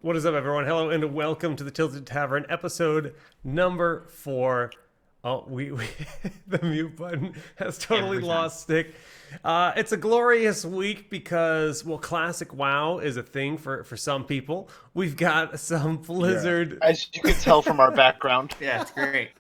What is up, everyone? Hello and welcome to the Tilted Tavern, episode number 4. Oh, we the mute button has totally Every time. lost stick. It's a glorious week because, well, classic WoW is a thing for some people. We've got some Blizzard. As you can tell from our background. Yeah, it's great.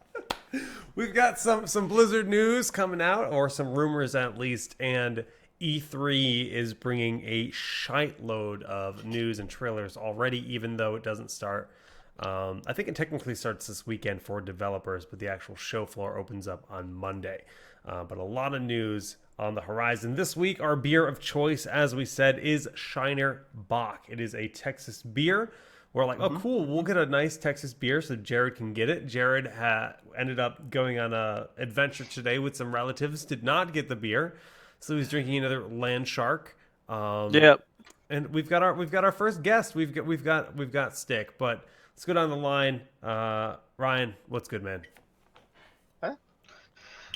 We've got some Blizzard news coming out, or some rumors at least, and E3 is bringing a shite load of news and trailers already, even though it doesn't start. I think it technically starts this weekend for developers, but the actual show floor opens up on Monday. But a lot of news on the horizon. This week, our beer of choice, as we said, is Shiner Bock. It is a Texas beer. We're like, oh, cool, we'll get a nice Texas beer so Jared can get it. Jared ended up going on a adventure today with some relatives, did not get the beer. So he's drinking another Land Shark. Yep. And we've got our first guest. We've got Stick, but let's go down the line. Ryan, what's good, man?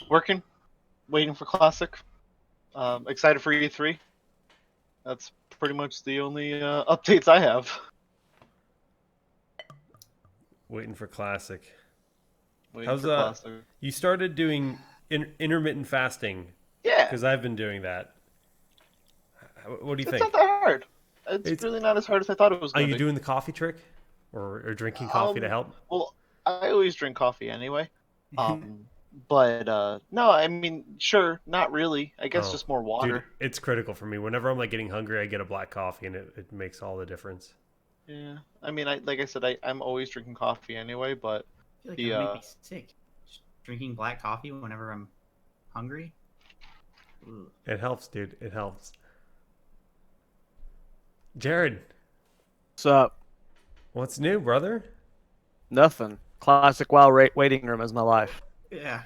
Working, waiting for Classic. Excited for E3. That's pretty much the only updates I have. Waiting for Classic. Waiting How's for Classic. You started doing intermittent fasting? Yeah, Because I've been doing that. What do you it's think? not that hard. It's really not as hard as I thought it was Are going to you be. doing the coffee trick, or drinking coffee to help? Well, I always drink coffee anyway. But no, I mean, sure, not really. I guess Oh, just more water. Dude, it's critical for me. Whenever I'm like getting hungry, I get a black coffee, and it makes all the difference. Yeah, I mean, like I said, I'm always drinking coffee anyway. But I feel like it would make me sick. Just drinking black coffee whenever I'm hungry. Ooh. It helps, dude. It helps. Jared, What's up? what's new, brother? Nothing. Classic WoW waiting room is my life. Yeah.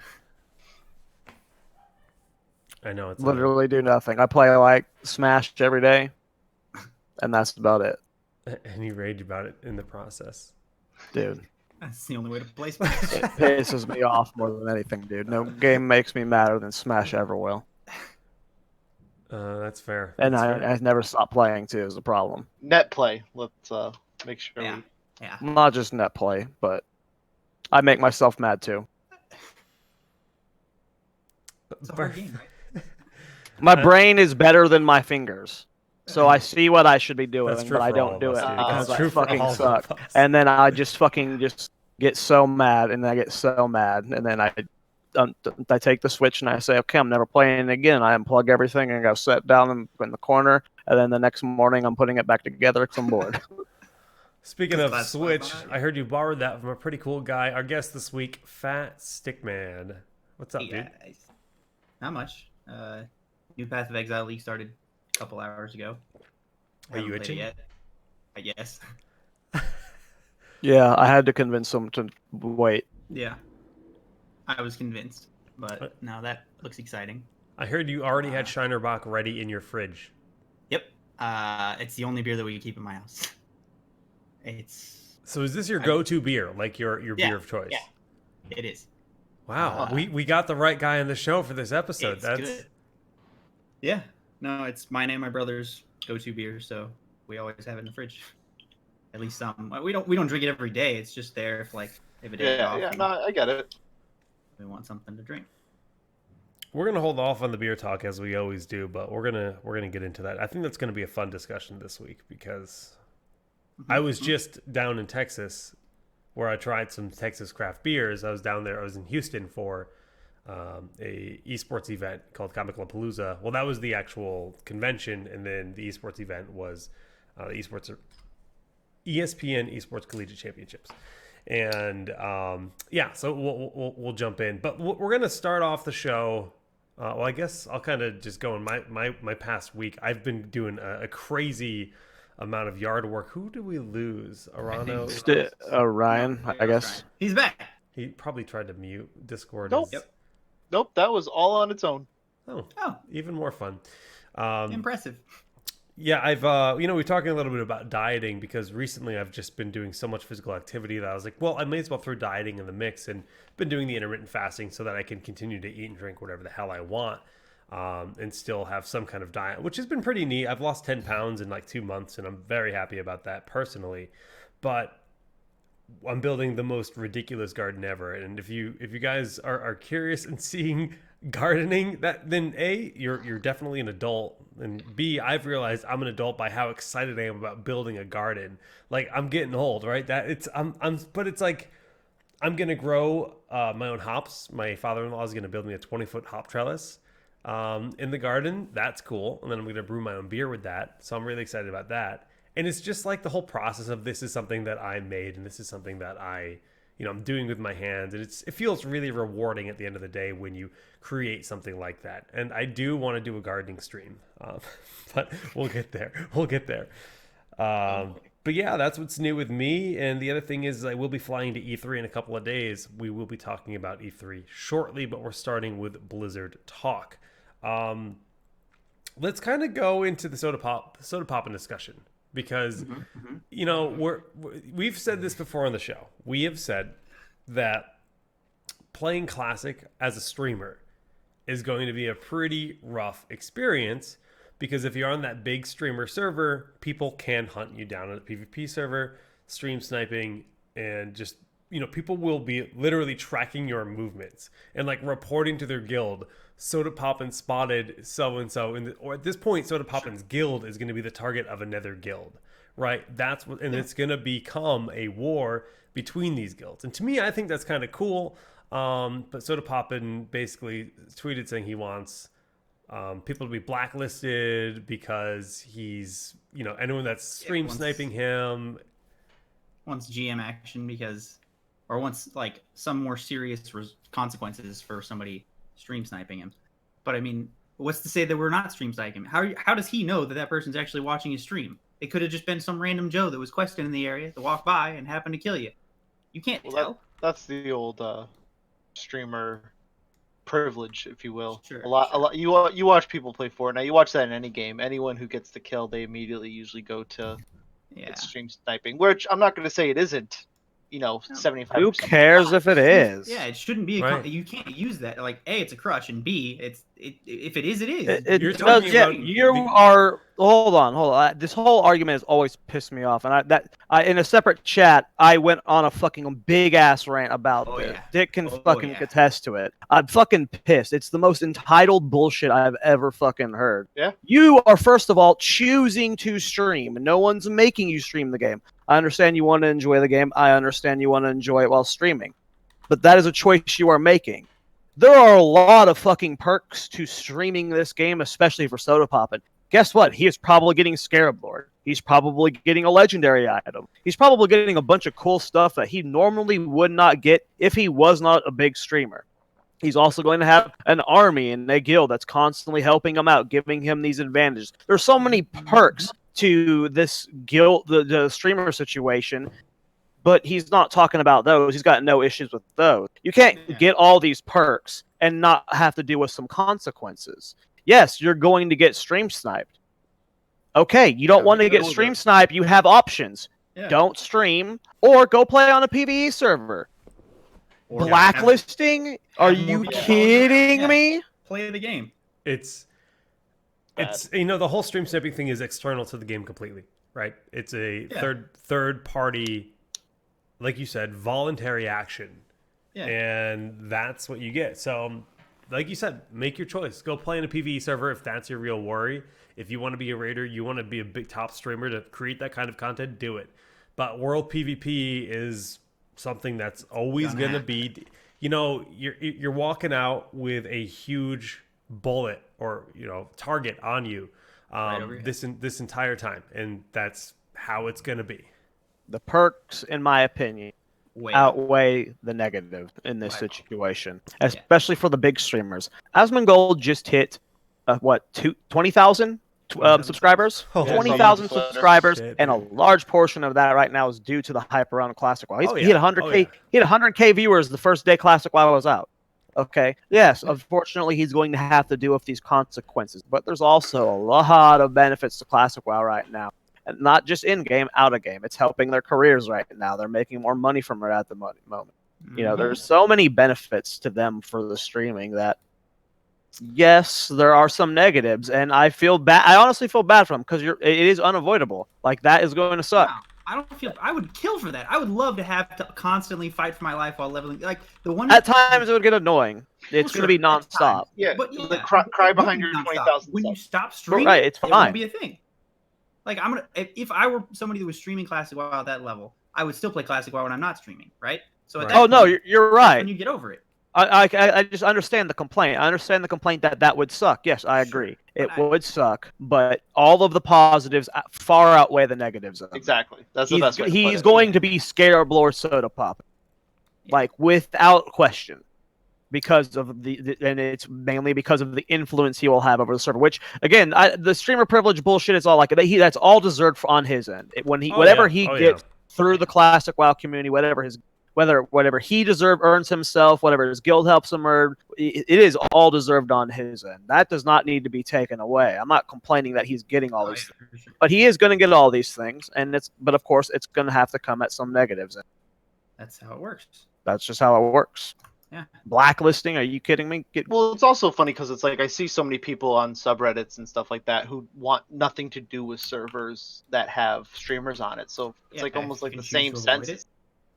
I know it's Literally do nothing. I play like Smash every day, and that's about it, and you rage about it in the process. dude. That's the only way to play Smash. It pisses me off more than anything, dude. No game makes me madder than Smash ever will. That's fair. And That's fair. I never stop playing too is the problem. net play. Let's make sure. Yeah. Yeah. Not just net play, but I make myself mad too. It's a hard game, right? My brain is better than my fingers. So I see what I should be doing, That's true but I for all don't of do us, it dude. because That's I true for fucking all of suck. us. And then I just fucking just get so mad, and then I get so mad, and then I take the Switch and I say, okay, I'm never playing it again. I unplug everything and go sit down in the corner, and then the next morning I'm putting it back together because I'm bored. Speaking of That's Switch, fine. I heard you borrowed that from a pretty cool guy. Our guest this week, Fat Stickman. What's up, Hey, dude? guys. Not much. New Path of Exile League started a couple hours ago. Are you Haven't played itching? it yet. I guess. Yeah, I had to convince him to wait. Yeah. I was convinced, but now that looks exciting. I heard you already had Shiner Bock ready in your fridge. Yep. It's the only beer that we can keep in my house. It's So is this your go-to beer, like your Yeah, beer of choice? yeah. It is. Wow, we got the right guy on the show for this episode. It's That's good. Yeah. No, it's mine and my brother's go-to beer, so we always have it in the fridge. At least some. We don't drink it every day. It's just there if a day off Yeah. and No, I get it. we want something to drink. we're gonna hold off on the beer talk as we always do, but we're gonna get into that. I think that's gonna be a fun discussion this week because I was just down in Texas where I tried some Texas craft beers. I was down there. I was in Houston for a esports event called Comicalapalooza. Well, that was the actual convention, and then the esports event was the ESPN Esports Collegiate Championships. And so we'll jump in, but we're gonna start off the show. Well, I guess I'll kind of just go in my past week. I've been doing a crazy amount of yard work. Who did we lose? Arano. Ryan, I guess. He's back. He probably tried to mute Discord. Nope. is- Yep. Nope, that was all on its own. Oh, Oh, even more fun. impressive. Yeah, I've we're talking a little bit about dieting because recently I've just been doing so much physical activity that I was like, well, I may as well throw dieting in the mix, and been doing the intermittent fasting so that I can continue to eat and drink whatever the hell I want. and still have some kind of diet, which has been pretty neat. I've lost 10 pounds in like 2 months, and I'm very happy about that personally. But I'm building the most ridiculous garden ever, and if you guys are curious and seeing gardening, that then A, you're definitely an adult, and B, I've realized I'm an adult by how excited I am about building a garden. Like, I'm getting old, right? That it's I'm but it's like I'm gonna grow my own hops. My father-in-law is gonna build me a 20-foot hop trellis in the garden. That's cool, and then I'm gonna brew my own beer with that. So I'm really excited about that. And it's just like the whole process of this is something that I made, and this is something that I'm doing with my hands, and it feels really rewarding at the end of the day when you create something like that. And I do want to do a gardening stream, but we'll get there. We'll get there. But yeah, that's what's new with me. And the other thing is I will be flying to E3 in a couple of days. We will be talking about E3 shortly, but we're starting with Blizzard talk. Let's kind of go into the soda poppin' discussion. Because we've said this before on the show. We have said that playing Classic as a streamer is going to be a pretty rough experience, because if you're on that big streamer server, people can hunt you down on a PvP server, stream sniping, and just people will be literally tracking your movements and like reporting to their guild. Soda Poppin spotted so and so, or at this point, Soda Poppin's guild is going to be the target of another guild, right? That's what, and it's going to become a war between these guilds. And to me, I think that's kind of cool. But Soda Poppin basically tweeted saying he wants people to be blacklisted because he's anyone that's stream sniping him wants GM action or wants like some more serious consequences for somebody stream sniping him. But I mean, what's to say that we're not stream sniping him? How does he know that person's actually watching his stream? It could have just been some random Joe that was questing in the area to walk by and happened to kill you. You can't tell. That's the old streamer privilege, if you will. Sure, a lot. You watch people play Fortnite. You watch that in any game. Anyone who gets the kill, they immediately usually go to stream sniping. Which I'm not going to say it isn't. 75%. Who cares if it is? Yeah, it shouldn't be. Right. You can't use that. Like, A, it's a crush, and B, if it is, it is. Hold on. This whole argument has always pissed me off, and in a separate chat, I went on a fucking big ass rant about this. Yeah. Dick can attest to it. I'm fucking pissed. It's the most entitled bullshit I've ever fucking heard. Yeah. You are, first of all, choosing to stream. No one's making you stream the game. I understand you want to enjoy the game. I understand you want to enjoy it while streaming. But that is a choice you are making. There are a lot of fucking perks to streaming this game, especially for Soda Poppin'. Guess what? He is probably getting Scarab Lord. He's probably getting a legendary item. He's probably getting a bunch of cool stuff that he normally would not get if he was not a big streamer. He's also going to have an army and a guild that's constantly helping him out, giving him these advantages. There's so many perks to this guild, the streamer situation, but he's not talking about those. He's got no issues with those. You can't get all these perks and not have to deal with some consequences. Yes, you're going to get stream sniped. Okay, you don't want to get stream sniped. You have options. Yeah. Don't stream or go play on a PvE server. Or blacklisting? Are you kidding me? Play the game. It's the whole stream sniping thing is external to the game completely, right? It's a third party, like you said, voluntary action. Yeah. And that's what you get. So like you said, make your choice. Go play in a PvE server if that's your real worry. If you want to be a raider, you want to be a big top streamer to create that kind of content, do it. But world PvP is something that's always going to be, you're walking out with a huge bullet or, target on you this entire time. And that's how it's going to be. The perks, in my opinion, outweigh the negative in this situation, especially for the big streamers. Asmongold just hit 20,000 subscribers, 20,000 subscribers, and a large portion of that right now is due to the hype around Classic WoW. He hit 100K. He hit 100K viewers the first day Classic WoW was out. Okay, yes, unfortunately, he's going to have to deal with these consequences, but there's also a lot of benefits to Classic WoW right now. And not just in-game, out-of-game. It's helping their careers right now. They're making more money from it at the moment. There's so many benefits to them for the streaming that yes, there are some negatives, and I feel bad. I honestly feel bad for them because it is unavoidable. Like that is going to suck. No, I don't feel. I would kill for that. I would love to have to constantly fight for my life while leveling. Like the one. At times, it would get annoying. It's Well, going to be sure, at nonstop. times. Yeah, But yeah, like cry it behind won't your be nonstop. 20,000 When you subs. stop streaming, Right, it's it fine. won't be a thing. Like I'm gonna, if I were somebody who was streaming Classic WoW at that level, I would still play Classic WoW when I'm not streaming, right? So at Right. that Oh no, point, you're that's right. when you get over it. I just understand the complaint. I understand the complaint that would suck. Yes, I Sure, agree. but It would suck, but all of the positives far outweigh the negatives of it. Exactly. That's the best way to put He's it. going to be scared or soda pop, like without question, because of and it's mainly because of the influence he will have over the server. Which again, the streamer privilege bullshit is all like that's all deserved on his end. Whatever he gets through the classic WoW community, whatever he earns himself, whatever his guild helps him earn, it is all deserved on his end. That does not need to be taken away. I'm not complaining that he's getting all these things, Sure. but he is going to get all these things, but of course it's going to have to come at some negatives. That's how it works. That's just how it works. Yeah. Blacklisting? Are you kidding me? Well, it's also funny because it's like I see so many people on subreddits and stuff like that who want nothing to do with servers that have streamers on it. So it's like almost like the same sense.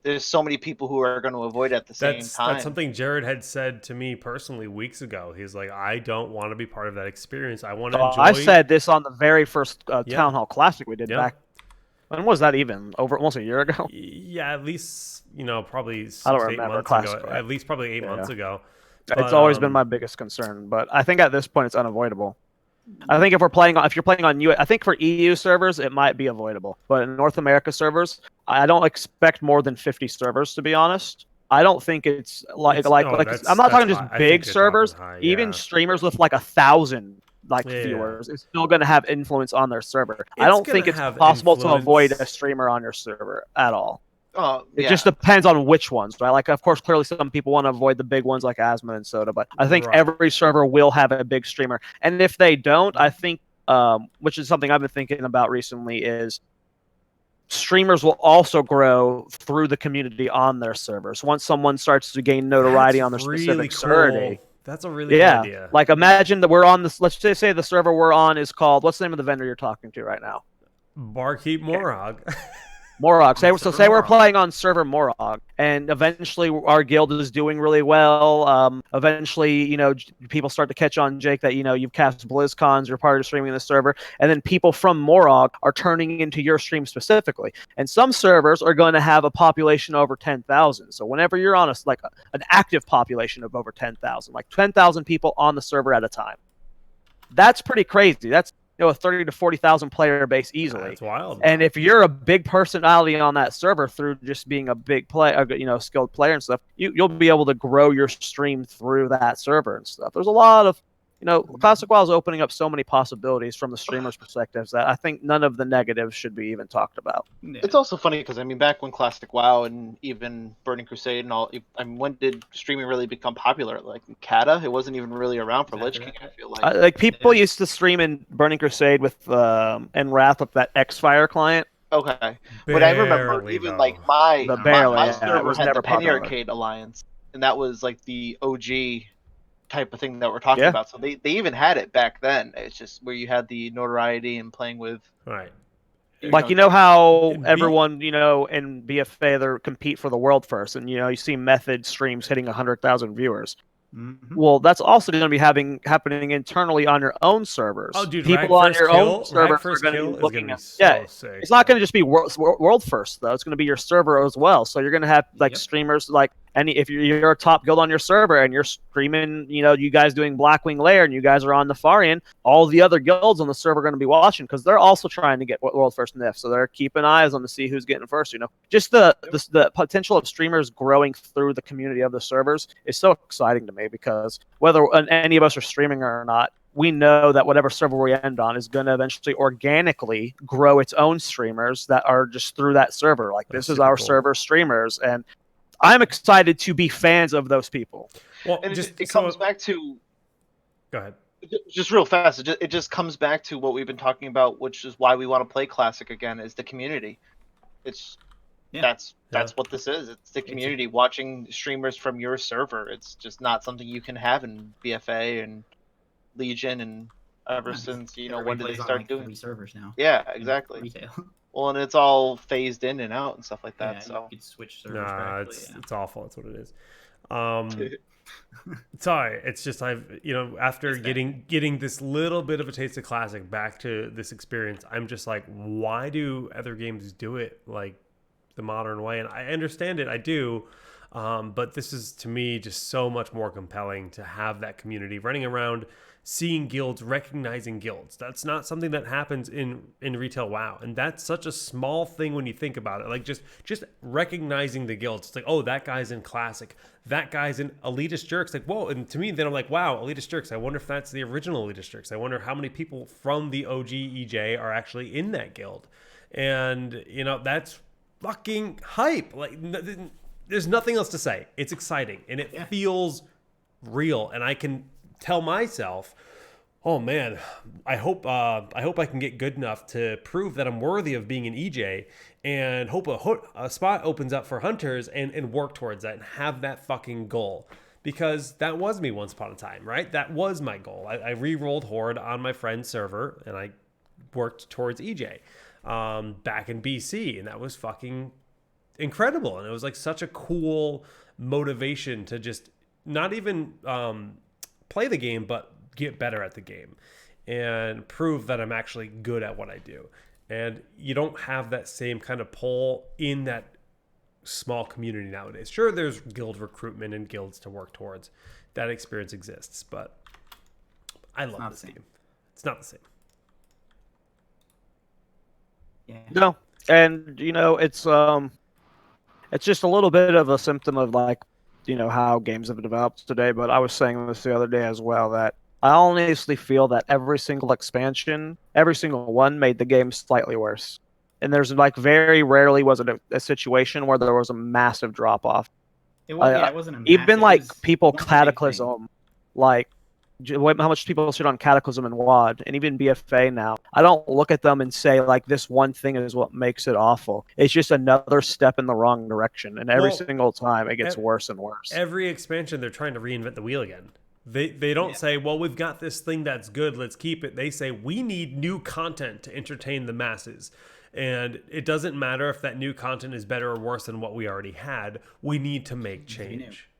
There's so many people who are going to avoid it at the same time. That's something Jared had said to me personally weeks ago. He's like, I don't want to be part of that experience. I want to enjoy. I said this on the very first Town Hall Classic we did back. When was that even? Over almost a year ago? Yeah, at least, probably 6 I don't 8 remember months Classic, ago. right? At least probably 8 months ago. But, it's always been my biggest concern, but I think at this point it's unavoidable. I think if you're playing on I think for EU servers it might be avoidable, but in North America servers, I don't expect more than 50 servers to be honest. I don't think it's like I'm not talking just big servers. Even streamers with like 1,000 viewers is still going to have influence on their server. I don't think it's possible to avoid a streamer on your server at all. It just depends on which ones, right? Like, of course, clearly some people want to avoid the big ones like Asma and Soda, but I think every server will have a big streamer. And if they don't, I think, which is something I've been thinking about recently, is streamers will also grow through the community on their servers. Once someone starts to gain notoriety on their specific server. That's a really good idea. Like, imagine that we're on this. Let's just say the server we're on is called. What's the name of the vendor you're talking to right now? Barkeep Morog. Morog. Say we're playing on server Morog, and eventually our guild is doing really well. Eventually, people start to catch on, Jake, that you've cast BlizzCons, you're part of streaming the server, and then people from Morog are turning into your stream specifically. And some servers are going to have a population over 10,000. So whenever you're on an active population of over 10,000, like 10,000 people on the server at a time, that's pretty crazy. That's a 30 to 40,000 player base easily. That's wild. And if you're a big personality on that server through just being a big player, skilled player and stuff, you'll be able to grow your stream through that server and stuff. There's a lot of, Classic WoW is opening up so many possibilities from the streamer's perspectives that I think none of the negatives should be even talked about. Yeah. It's also funny because back when Classic WoW and even Burning Crusade and all, when did streaming really become popular? Like Kata, it wasn't even really around for Lich King. I feel like people used to stream in Burning Crusade with and Wrath with that X-Fire client. Okay, but I remember even like my server was had never the Penny popular. Arcade Alliance, and that was like the OG type of thing that we're talking about. So they even had it back then. It's just where you had the notoriety and playing with like how everyone in BFA they compete for the world first, and you see Method streams hitting 100,000 viewers. Mm-hmm. Well, that's also going to be happening internally on your own servers. Oh, dude, people on your own servers are going to be looking at. Sick. It's not going to just be world first though. It's going to be your server as well. So you're going to have streamers like if you're a top guild on your server and you're streaming, you guys doing Blackwing Lair and you guys are on the far end, all the other guilds on the server are going to be watching because they're also trying to get world first NIF. So they're keeping eyes on to see who's getting first. Just the potential of streamers growing through the community of the servers is so exciting to me because whether any of us are streaming or not, we know that whatever server we end on is going to eventually organically grow its own streamers that are just through that server. Like this is our server streamers, and I'm excited to be fans of those people. Well, and it comes back to. Go ahead. Just real fast. It just comes back to what we've been talking about, which is why we want to play Classic again. Is the community. That's what this is. It's the community watching streamers from your server. It's just not something you can have in BFA and Legion, and ever Yeah, since when everybody did they plays on start like doing? 3 servers now. Yeah, in exactly. Retail. Well, and it's all phased in and out and stuff like that. Yeah, you So could switch servers Nah, practically. it's awful. That's what it is. Sorry, it's just after It's bad. getting this little bit of a taste of classic back to this experience, I'm just like, why do other games do it like the modern way? And I understand it, I do, but this is to me just so much more compelling to have that community running around, seeing guilds, recognizing guilds. That's not something that happens in retail WoW, and that's such a small thing when you think about it. Like just recognizing the guilds. It's like, oh, that guy's in classic, that guy's in elitist jerks. Like, whoa. And to me, then I'm like, wow, elitist jerks. I wonder if that's the original elitist jerks. I wonder how many people from the OG EJ are actually in that guild. And that's fucking hype. Like, there's nothing else to say. It's exciting and it feels real, and I can tell myself, oh man, I hope I can get good enough to prove that I'm worthy of being an EJ, and hope a spot opens up for hunters, and work towards that and have that fucking goal. Because that was me once upon a time, right? That was my goal. I re-rolled Horde on my friend's server, and I worked towards EJ back in BC, and that was fucking incredible. And it was like such a cool motivation to just not even play the game, but get better at the game and prove that I'm actually good at what I do. And you don't have that same kind of pull in that small community nowadays. Sure, there's guild recruitment and guilds to work towards. That experience exists, but I love this game. It's not the same. Yeah. No, and it's just a little bit of a symptom of like how games have developed today. But I was saying this the other day as well, that I honestly feel that every single expansion, every single one, made the game slightly worse. And there's like very rarely was it a situation where there was a massive drop off. It wasn't a massive, even like it was people one big Cataclysm, like how much people shit on Cataclysm and WoD, and even BFA now. I don't look at them and say like this one thing is what makes it awful. It's just another step in the wrong direction, and every single time it gets worse and worse. Every expansion, they're trying to reinvent the wheel again. They don't say, well, we've got this thing that's good, let's keep it. They say, we need new content to entertain the masses. And it doesn't matter if that new content is better or worse than what we already had. We need to make change.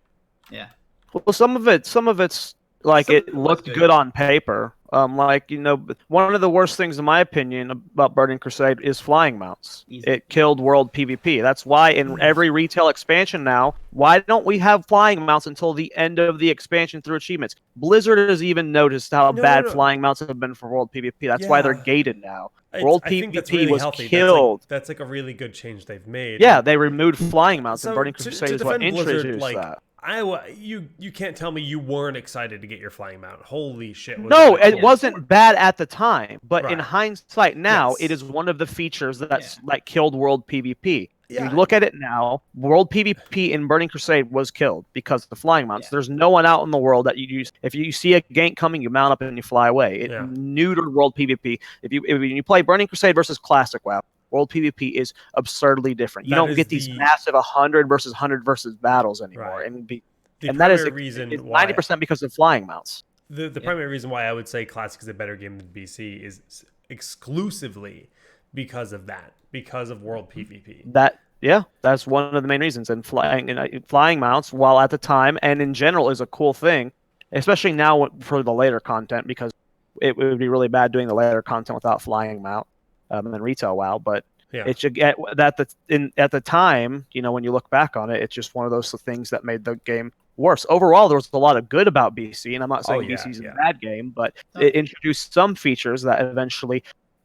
Yeah. Well, some of it's like it looked good on paper. One of the worst things in my opinion about Burning Crusade is flying mounts. Easy. It killed world PvP. That's why in every retail expansion now, why don't we have flying mounts until the end of the expansion through achievements? Blizzard has even noticed how bad flying mounts have been for world PvP. That's why they're gated now. World PvP really was healthy. Killed. That's like a really good change they've made. Yeah, they removed flying mounts, and Burning Crusade is what introduced that. You can't tell me you weren't excited to get your flying mount. Holy shit. No, it wasn't bad at the time, but in hindsight now, it is one of the features that killed world PvP. Yeah. You look at it now, world PvP in Burning Crusade was killed because of the flying mounts. Yeah. There's no one out in the world that you use. If you see a gank coming, you mount up and you fly away. It neutered world PvP. If you play Burning Crusade versus Classic WoW, world PvP is absurdly different. You don't get these massive 100 versus battles anymore. Right. And that is 90% because of flying mounts. The primary reason why I would say Classic is a better game than BC is exclusively because of that, because of world PvP. That's one of the main reasons. And flying mounts, while at the time and in general is a cool thing, especially now for the later content, because it would be really bad doing the later content without flying mount in retail WoW. But it should get at the time, when you look back on it, it's just one of those things that made the game worse. Overall, there was a lot of good about BC, and I'm not saying BC is a bad game, but it introduced some features that eventually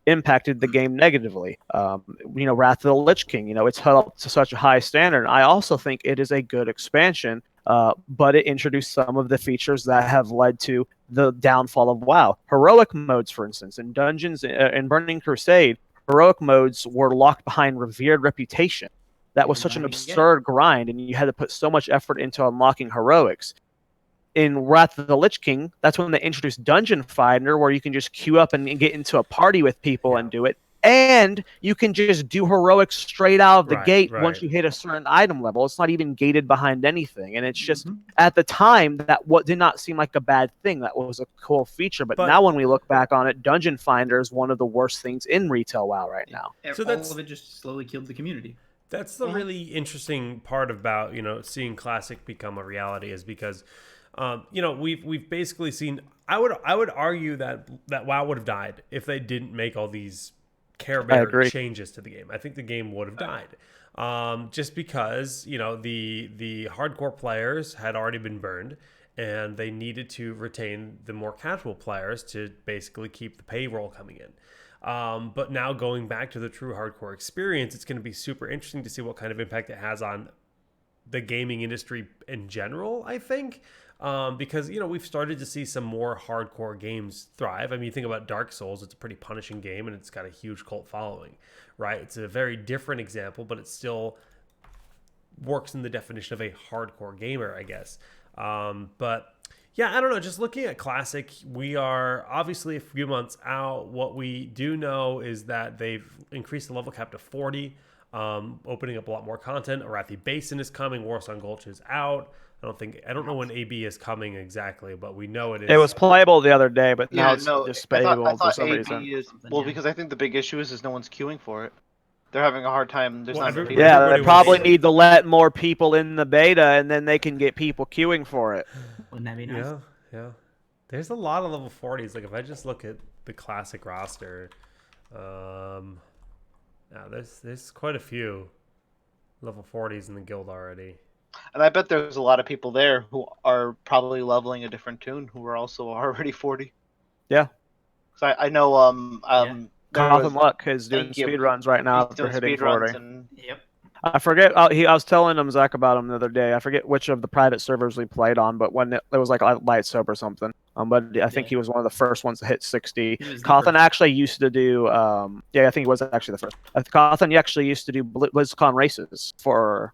impacted the game negatively. Wrath of the Lich King, it's held up to such a high standard. I also think it is a good expansion, but it introduced some of the features that have led to the downfall of WoW. Heroic modes, for instance, in dungeons in Burning Crusade, heroic modes were locked behind revered reputation. That was such an absurd grind, and you had to put so much effort into unlocking heroics. In Wrath of the Lich King, that's when they introduced Dungeon Finder, where you can just queue up and get into a party with people and do it. And you can just do heroics straight out of the Right, gate right. once you hit a certain item level. It's not even gated behind anything. And it's just, at the time, that what did not seem like a bad thing. That was a cool feature. But now when we look back on it, Dungeon Finder is one of the worst things in retail WoW right now. So all of it just slowly killed the community. That's the really interesting part about, seeing Classic become a reality, is because we've basically seen, I would argue that WoW would have died if they didn't make all these Care Bear changes to the game. I think the game would have died, just because the hardcore players had already been burned, and they needed to retain the more casual players to basically keep the payroll coming in. But now going back to the true hardcore experience, it's going to be super interesting to see what kind of impact it has on the gaming industry in general, I think. Because, we've started to see some more hardcore games thrive. I mean, you think about Dark Souls, it's a pretty punishing game, and it's got a huge cult following, right? It's a very different example, but it still works in the definition of a hardcore gamer, I guess. But yeah, I don't know. Just looking at Classic, we are obviously a few months out. What we do know is that they've increased the level cap to 40, opening up a lot more content. Arathi Basin is coming. Warsong Gulch is out. I don't know when AB is coming exactly, but we know it is. It was playable the other day, but now it's just playable for some reason. Because I think the big issue is no one's queuing for it. They're having a hard time. There's not people. Yeah, they probably need to let more people in the beta, and then they can get people queuing for it. Wouldn't that be nice? Yeah. There's a lot of level 40s. Like, if I just look at the Classic roster, there's quite a few level 40s in the guild already. And I bet there's a lot of people there who are probably leveling a different tune who are also already 40. Yeah. So I know Coffin Luck is doing speed runs right now after hitting 40. Yep. I forget. I was telling him, Zach, about him the other day. I forget which of the private servers we played on, but when it was like Light Soap or something. But I think he was one of the first ones to hit 60. Coffin actually used to do. I think he was actually the first. Coffin actually used to do BlizzCon races for.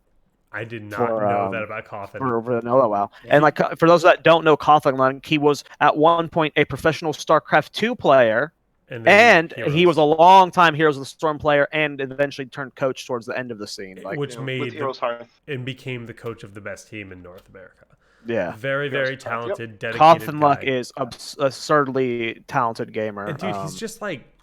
I did not know that about Coffin. For vanilla WoW. And like for those that don't know Coffin, he was at one point a professional StarCraft 2 player. And he was a long time Heroes of the Storm player, and eventually turned coach towards the end of the scene, which made Heroes Hearth and became the coach of the best team in North America. Yeah, very, very talented, dedicated. Coffin Luck is absurdly talented gamer. And dude, he's just like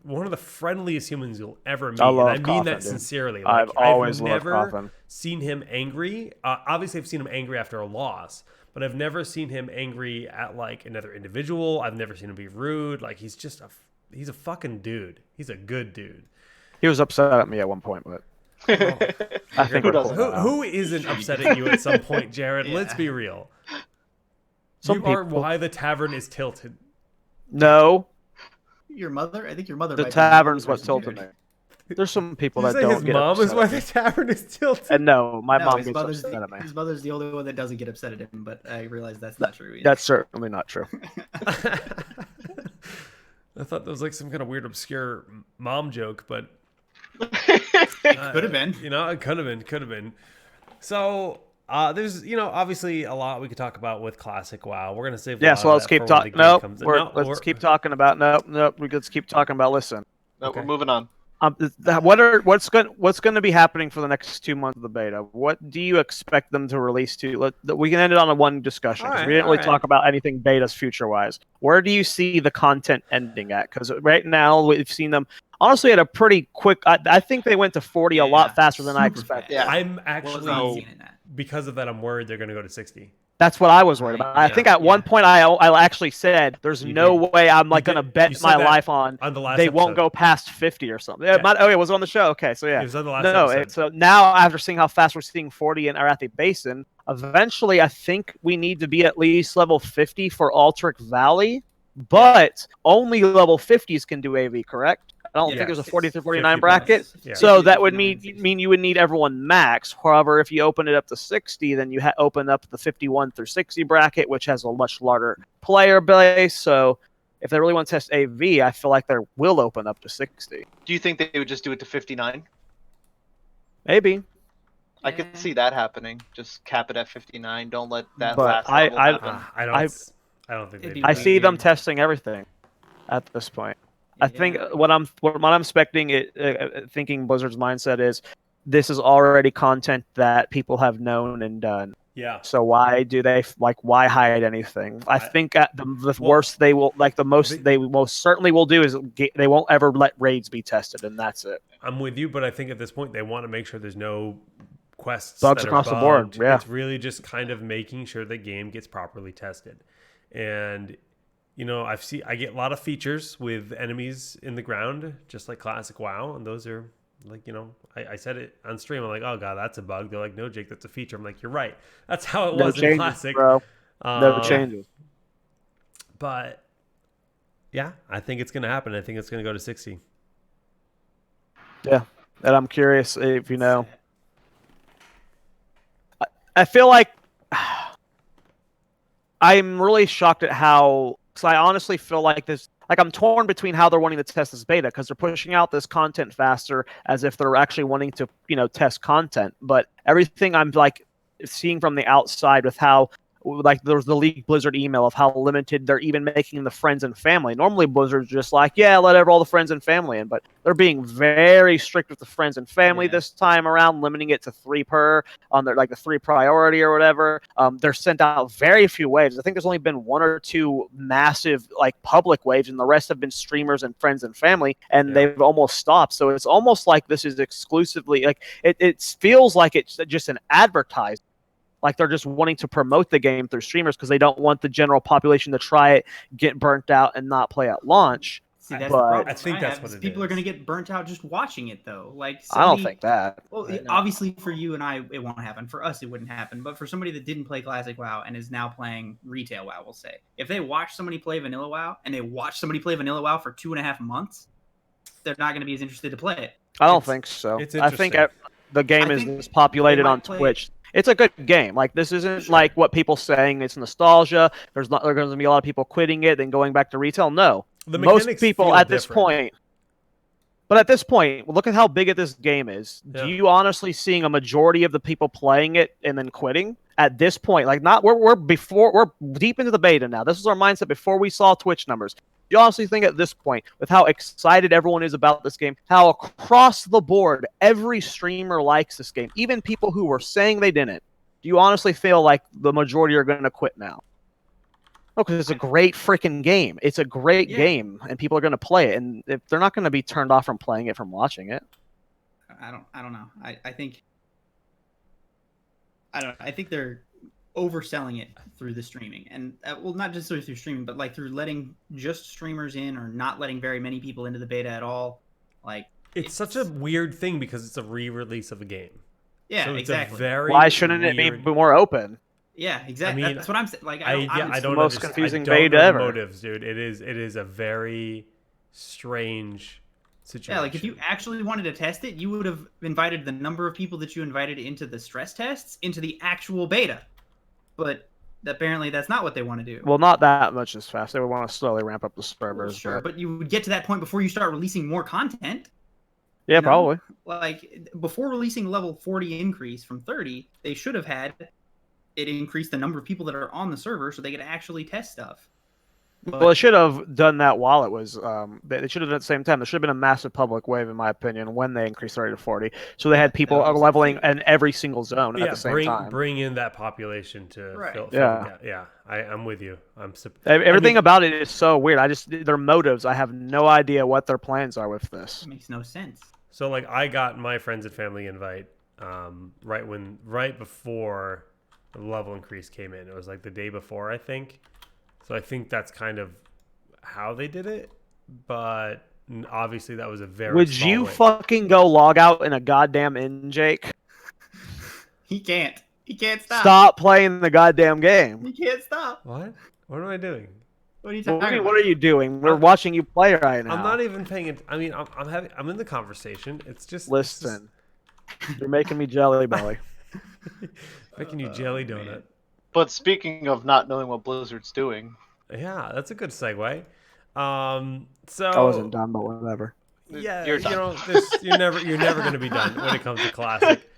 one of the friendliest humans you'll ever meet. I love and I mean Coffin, that sincerely. Like, I've never seen him angry. Obviously, I've seen him angry after a loss. But I've never seen him angry at like another individual. I've never seen him be rude. Like, he's a fucking dude. He's a good dude. He was upset at me at one point, but I think who isn't upset at you at some point, Jared? Yeah. Let's be real. You are why the tavern is tilted. No. Your mother? I think your mother. The tavern's what tilted me. There's some people that don't his get mom upset is why the tavern is tilted. And no, my mom gets upset at me. His mother's the only one that doesn't get upset at him, but I realize that's not true either. That's certainly not true. I thought that was like some kind of weird, obscure mom joke, but it could have been. It could have been. So there's, obviously a lot we could talk about with Classic WoW. We're gonna save. So let's keep talking. Let's keep talking about. Let's keep talking about. Listen. No, okay. We're moving on. What's going to be happening for the next 2 months of the beta? What do you expect them to release to? We can end it on one discussion. We didn't really talk about anything betas future-wise. Where do you see the content ending at? Because right now we've seen them honestly at a pretty quick. I think they went to 40 a lot faster than I expected. Yeah. I'm actually because of that. I'm worried they're going to go to 60. That's what I was worried about. I think at one point I actually said, "There's no way I'm like going to bet my life on the last they episode. Won't go past 50 or something." It was on the show. Okay, so yeah. It was on the last episode. So now after seeing how fast we're seeing 40 in Arathi Basin, eventually I think we need to be at least level 50 for Altric Valley, but only level 50s can do AV, correct? I don't think there's a 40 through 49 bracket. Yeah. So that would mean you would need everyone max. However, if you open it up to 60, then you open up the 51 through 60 bracket, which has a much larger player base. So if they really want to test AV, I feel like they will open up to 60. Do you think they would just do it to 59? Maybe. I could see that happening. Just cap it at 59. Don't let that but last level happen. I don't think they do. I see them testing everything at this point. I think what I'm expecting thinking Blizzard's mindset is this is already content that people have known and done. Yeah. So why do they why hide anything? I think at the worst they will they most certainly will do is they won't ever let raids be tested, and that's it. I'm with you, but I think at this point they want to make sure there's no quests bugs that across are the board. bugged. Yeah. It's really just kind of making sure the game gets properly tested. And I get a lot of features with enemies in the ground, just like classic WoW, and those are like, I said it on stream. I'm like, oh god, that's a bug. They're like, no, Jake, that's a feature. I'm like, you're right. That's how it was in classic, bro. No changes. But yeah, I think it's gonna happen. I think it's gonna go to 60. Yeah, and I'm curious if I feel like I'm really shocked at how. Because I honestly feel like this. Like I'm torn between how they're wanting to test this beta because they're pushing out this content faster as if they're actually wanting to, test content. But everything I'm seeing from the outside with how there's the League Blizzard email of how limited they're even making the friends and family. Normally Blizzard's just like, yeah, let all the friends and family in, but they're being very strict with the friends and family this time around, limiting it to 3 per on their the 3 priority or whatever. They're sent out very few waves. I think there's only been 1 or 2 massive public waves, and the rest have been streamers and friends and family, and they've almost stopped. So it's almost like this is exclusively it feels like it's just an advertisement. Like they're just wanting to promote the game through streamers because they don't want the general population to try it, get burnt out, and not play at launch. See, that's the problem. I think that's what it people is. are going to get burnt out just watching it, though. I don't think that. Well, obviously for you and I, it won't happen. For us, it wouldn't happen. But for somebody that didn't play Classic WoW and is now playing retail WoW, we'll say, if they watch somebody play Vanilla WoW and they watch somebody play Vanilla WoW for 2.5 months, they're not going to be as interested to play it. I don't think so. I think the game is populated on Twitch. It's a good game. This isn't like what people saying. It's nostalgia. There's going to be a lot of people quitting it, then going back to retail. No, most people at this point. But at this point, look at how big this game is. Yeah. Do you honestly seeing a majority of the people playing it and then quitting at this point? We're deep into the beta now. This is our mindset before we saw Twitch numbers. Do you honestly think at this point, with how excited everyone is about this game, how across the board every streamer likes this game, even people who were saying they didn't, do you honestly feel like the majority are going to quit now? No, because it's a great freaking game. It's a great game, and people are going to play it, and if they're not going to be turned off from playing it, from watching it. I don't know. I think they're overselling it through the streaming, and not just through streaming, but through letting just streamers in or not letting very many people into the beta at all. It's such a weird thing because it's a re-release of a game. Yeah, so it's exactly. Why shouldn't it be more open? Yeah, exactly. That's what I'm saying. I don't most understand. confusing I don't beta know ever. The motives, dude. It is a very strange situation. Yeah, if you actually wanted to test it, you would have invited the number of people that you invited into the stress tests into the actual beta. But apparently that's not what they want to do. Well, not that much as fast. They would want to slowly ramp up the servers. Well, sure, but you would get to that point before you start releasing more content. Yeah, probably. Before releasing level 40 increase from 30, they should have had it increase the number of people that are on the server so they could actually test stuff. Well, it should have done that while it was. They should have done it at the same time. There should have been a massive public wave, in my opinion, when they increased 30 to 40. So they had people leveling in every single zone at the same time. Bring in that population to fill I'm with you. Everything about it is so weird. Their motives. I have no idea what their plans are with this. It makes no sense. So I got my friends and family invite right before the level increase came in. It was the day before, I think. So I think that's kind of how they did it, but obviously that was a very. Would you fucking go log out in a goddamn in, Jake? He can't. He can't stop. Stop playing the goddamn game. He can't stop. What? What am I doing? What are you talking about? What are you doing? We're watching you play right now. I'm not even paying it. I mean, I'm in the conversation. It's just listen. You're making me jelly belly. Making you jelly donut. Man. But speaking of not knowing what Blizzard's doing, yeah, that's a good segue. So I wasn't done, but whatever. Yeah, you're never going to be done when it comes to classic.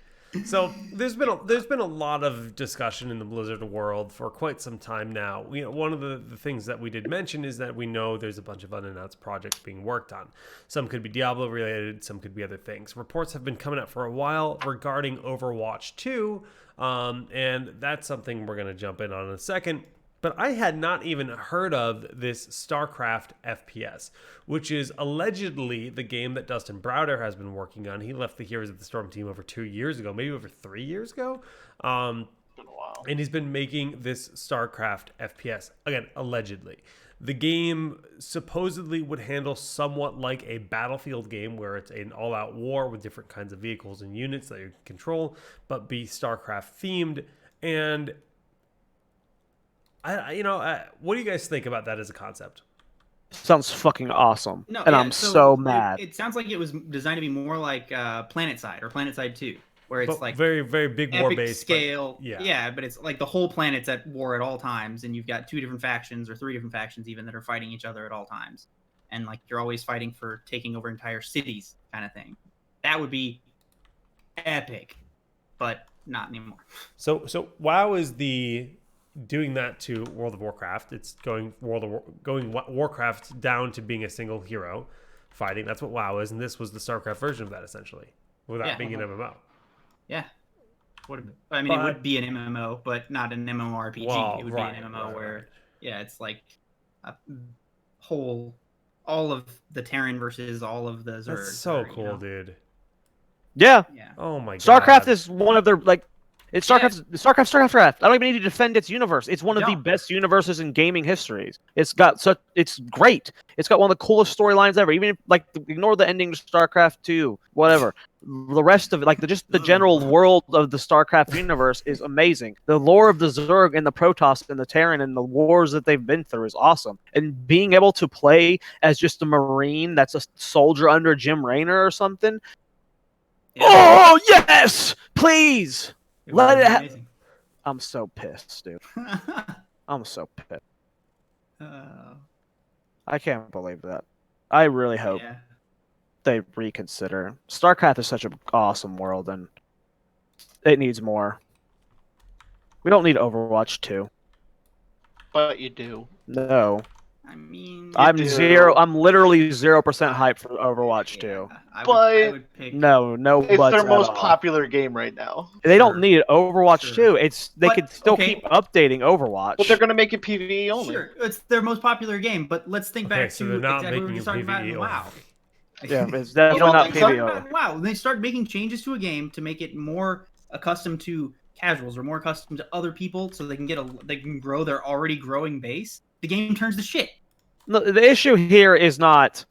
So there's been a lot of discussion in the Blizzard world for quite some time now. One of the things that we did mention is that we know there's a bunch of unannounced projects being worked on. Some could be Diablo related, some could be other things. Reports have been coming out for a while regarding Overwatch 2, and that's something we're going to jump in on in a second. But I had not even heard of this StarCraft FPS, which is allegedly the game that Dustin Browder has been working on. He left the Heroes of the Storm team over 2 years ago, maybe over 3 years ago. Been a while. And he's been making this StarCraft FPS, again, allegedly. The game supposedly would handle somewhat like a Battlefield game where it's an all-out war with different kinds of vehicles and units that you control, but be StarCraft themed. And what do you guys think about that as a concept? Sounds fucking awesome. No, and yeah, I'm so mad. It sounds like it was designed to be more like PlanetSide or PlanetSide 2, where it's like very, very big war based scale. But, but it's like the whole planet's at war at all times, and you've got 2 different factions or 3 different factions even that are fighting each other at all times, and like you're always fighting for taking over entire cities, kind of thing. That would be epic, but not anymore. So WoW is doing that to World of Warcraft. It's going Warcraft down to being a single hero fighting. That's what WoW is, and this was the StarCraft version of that essentially, without being an MMO. Yeah. It would be an MMO, but not an MMORPG. Well, it would be an MMO where, it's like a whole, all of the Terran versus all of the Zerg. That's so cool, dude. Yeah. Oh my god. StarCraft is one of their it's StarCraft. I don't even need to defend its universe. It's one of the best universes in gaming histories. It's great. It's got one of the coolest storylines ever. Even if, ignore the ending to StarCraft 2, whatever. The rest of it, just the general world of the StarCraft universe is amazing. The lore of the Zerg and the Protoss and the Terran and the wars that they've been through is awesome. And being able to play as just a Marine that's a soldier under Jim Raynor or something. Yeah. Oh yes, please. Let it happen. I'm so pissed, dude. I'm so pissed. I can't believe that. I really hope they reconsider. StarCraft is such an awesome world, and it needs more. We don't need Overwatch 2. But you do. No. I mean, I'm literally 0% hyped for Overwatch 2. I would pick... No it's buts their most at all. popular game right now. They don't need Overwatch 2. They could still keep updating Overwatch. But they're gonna make it PvE only. Sure, it's their most popular game. But let's think back so to they're not exactly what we making were talking about in PvE WoW. Yeah, it's definitely not PvE. Wow, they start making changes to a game to make it more accustomed to casuals or more accustomed to other people, so they can grow their already growing base. The game turns to shit. No, the issue here is not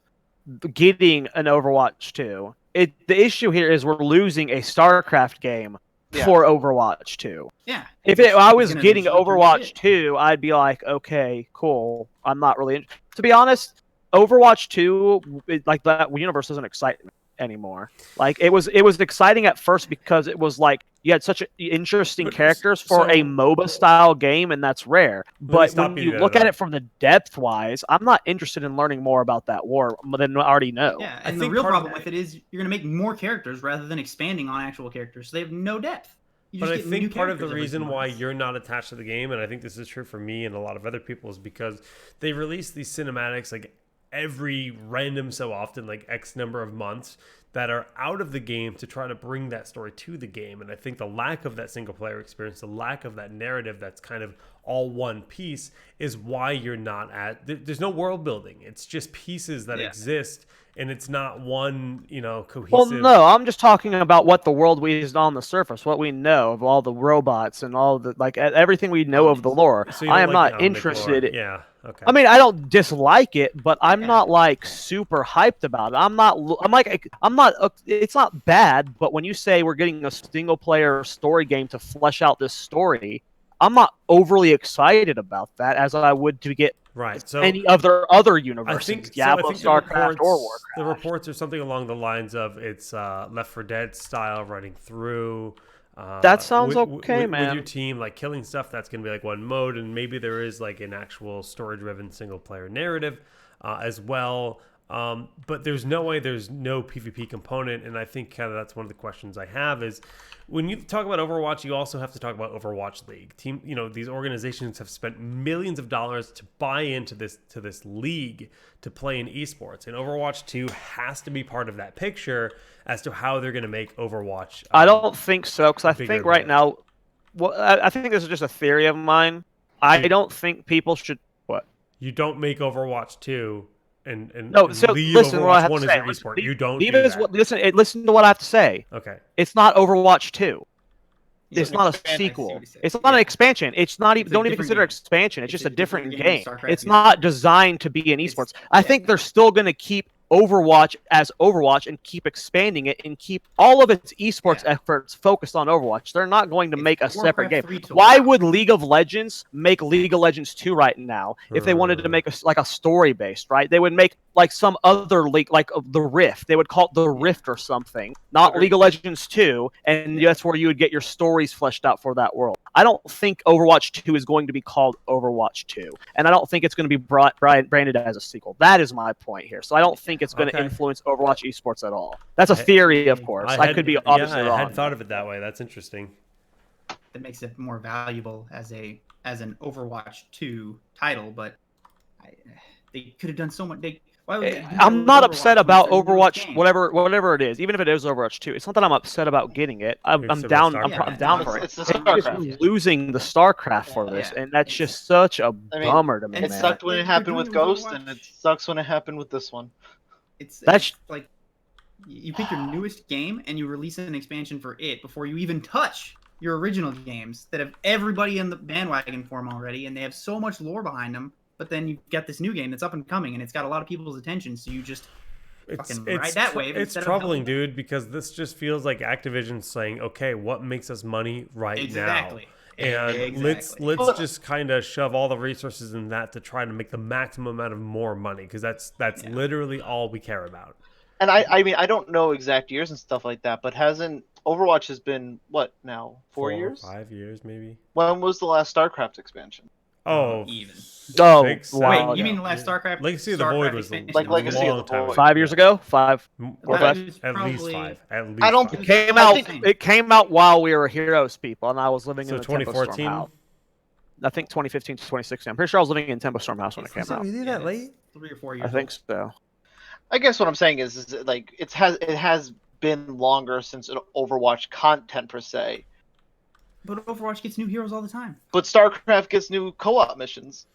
getting an Overwatch 2. The issue here is we're losing a StarCraft game for Overwatch 2. Yeah. If I was getting Overwatch 2, I'd be like, okay, cool. I'm not really... To be honest, Overwatch 2, that universe doesn't excite me anymore. It was exciting at first because it was you had such interesting characters for a MOBA style game, and that's rare. But when you look at it from the depth wise, I'm not interested in learning more about that war than I already know. Yeah, and the real problem with it is you're going to make more characters rather than expanding on actual characters. So they have no depth. But I think part of the reason why you're not attached to the game, and I think this is true for me and a lot of other people, is because they release these cinematics every random so often, X number of months, that are out of the game to try to bring that story to the game. And I think the lack of that single player experience, the lack of that narrative that's kind of all one piece, is why you're not there's no world building. It's just pieces that exist, and it's not one, cohesive. Well, no, I'm just talking about what the world is on the surface, what we know of all the robots and all the everything we know of the lore. So I am not interested. Yeah. Okay. I mean, I don't dislike it, but I'm not super hyped about it. It's not bad, but when you say we're getting a single player story game to flesh out this story, I'm not overly excited about that as I would to get any of their other universes, Diablo, StarCraft, or Warcraft. The reports are something along the lines of it's Left 4 Dead style running through. That sounds okay, man. With your team, killing stuff, that's going to be one mode, and maybe there is an actual story-driven single-player narrative as well. But there's no way there's no PvP component, and I think kind of that's one of the questions I have is when you talk about Overwatch, you also have to talk about Overwatch League. These organizations have spent millions of dollars to buy into this league to play in esports, and Overwatch 2 has to be part of that picture as to how they're going to make Overwatch. I don't think so, because I think right now, well, I think this is just a theory of mine. I don't think people should. What? You don't make Overwatch 2 and no. So leave listen, what I Overwatch have 1 to as say. your esport. You don't Leave do it as that. what, listen to what I have to say. Okay. It's not Overwatch 2. It's an not a expansion. sequel. It's not an expansion. It's not even. Don't even consider expansion. It's just a different game. It's not designed to be an esports. I think they're still going to keep Overwatch as Overwatch and keep expanding it and keep all of its esports efforts focused on Overwatch. They're not going to make a separate game. Why would League of Legends make League of Legends 2 right now if they wanted to make a story based, right? They would make like some other league, like the Rift. They would call it the Rift or something, not League of Legends 2, and that's where you would get your stories fleshed out for that world. I don't think Overwatch 2 is going to be called Overwatch 2, and I don't think it's going to be branded as a sequel. That is my point here. So I don't think it's going to influence Overwatch esports at all. That's a theory, of course. I could be obviously wrong. I had thought of it that way. That's interesting. That makes it more valuable as an Overwatch 2 title, but they could have done so much. I'm not upset about Overwatch, whatever it is. Even if it is Overwatch 2, it's not that I'm upset about getting it. I'm down. I'm down for it. It's the StarCraft. Losing the StarCraft for this, and that's just such a bummer to me. It sucked when it happened with Ghost, and it sucks when it happened with this one. It's like you pick your newest game and you release an expansion for it before you even touch your original games that have everybody in the bandwagon for them already, and they have so much lore behind them. But then you get this new game that's up and coming, and it's got a lot of people's attention, so you just fucking ride that wave. It's troubling, dude, because this just feels like Activision saying, "Okay, what makes us money now?" And let's just kind of shove all the resources in that to try to make the maximum amount of more money, because that's literally all we care about. And I mean, I don't know exact years and stuff like that, but hasn't Overwatch has been what now? 4 years? 5 years, maybe. When was the last StarCraft expansion? Oh, even. Oh, wow. Wait, you mean the last StarCraft? Legacy of the Void was Legacy a long time ago. 5 years ago? 5 or 5? At least 5. At least I don't. 5. It came out while we were Heroes people, and I was living in the 2014. Tempo Storm house. I think 2015 to 2016. I'm pretty sure I was living in Tempo Storm house when it came out. Really that late? 3 or 4 years. I think so. I guess what I'm saying is like it has been longer since an Overwatch content per se. But Overwatch gets new heroes all the time. But StarCraft gets new co-op missions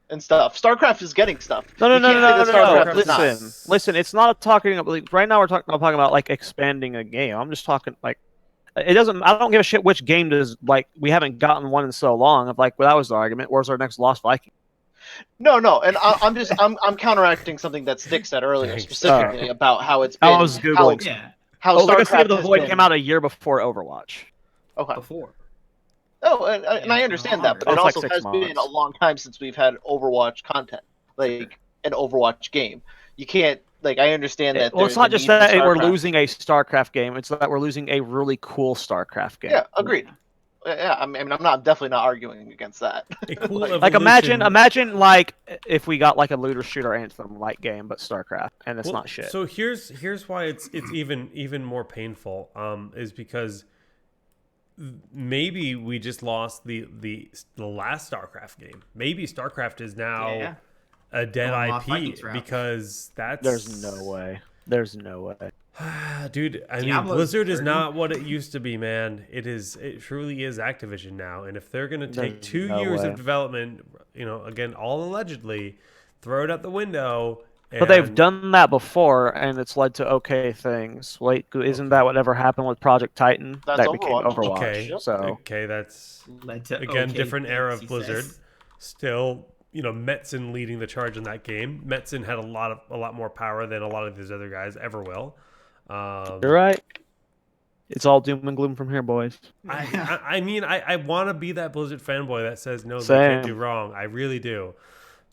and stuff. StarCraft is getting stuff. No. Listen. Listen. It's not talking about right now. We're talking about like expanding a game. I'm just talking like it doesn't. I don't give a shit which game does like we haven't gotten one in so long. Of like, well, that was the argument. Where's our next Lost Viking? No, and I'm counteracting something that Stick said earlier, specifically about how it's been. I was googling. How Legacy of the Void been... came out a year before Overwatch. Okay. Before. Oh, and I understand that, but it also has been a long time since we've had Overwatch content, like an Overwatch game. You can't, like, I understand that. Well, it's not just that we're losing a StarCraft game; it's that we're losing a really cool StarCraft game. Yeah, agreed. Yeah, I mean, I'm definitely not arguing against that. Like imagine like if we got like a looter shooter anthem like game, but StarCraft, and it's not shit. So here's why it's even more painful. Is because maybe we just lost the last StarCraft game. Maybe StarCraft is now a dead IP because there's no way. There's no way. Dude, I mean, Blizzard is not what it used to be, man. It truly is Activision now. And if they're going to take 2 years of development, again, all allegedly, throw it out the window. But they've done that before, and it's led to okay things. Wait, isn't that whatever happened with Project Titan? That became Overwatch. Okay, that's led to different era of Blizzard. Still, Metzen leading the charge in that game. Metzen had a lot more power than a lot of these other guys ever will. You're right. It's all doom and gloom from here, boys. I mean, I want to be that Blizzard fanboy that says no, Same. they can't do wrong. I really do.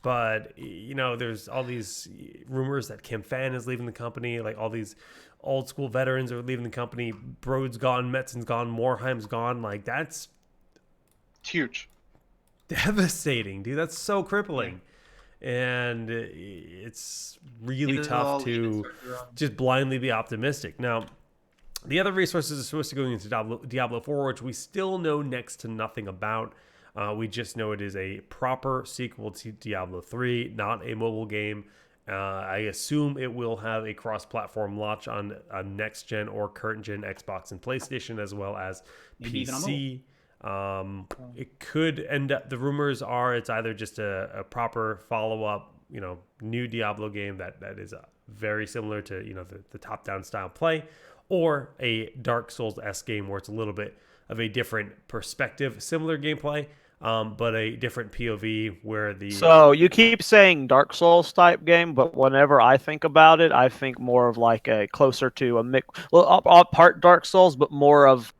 But there's all these rumors that Kim Fan is leaving the company. Like all these old school veterans are leaving the company. Brode's gone, Metzen's gone, Morheim's gone. Like that's huge, devastating, dude. That's so crippling. And it's really tough to just blindly be optimistic. Now, the other resources are supposed to go into Diablo 4, which we still know next to nothing about. We just know it is a proper sequel to Diablo 3, not a mobile game. I assume it will have a cross-platform launch on a next-gen or current-gen Xbox and PlayStation, as well as Maybe PC. It could end up, the rumors are it's either just a proper follow-up, new Diablo game that is very similar to, the top-down style play, or a Dark Souls-esque game where it's a little bit of a different perspective, similar gameplay, but a different POV where the... So you keep saying Dark Souls type game, but whenever I think about it, I think more of like a closer to a mix, part Dark Souls, but more of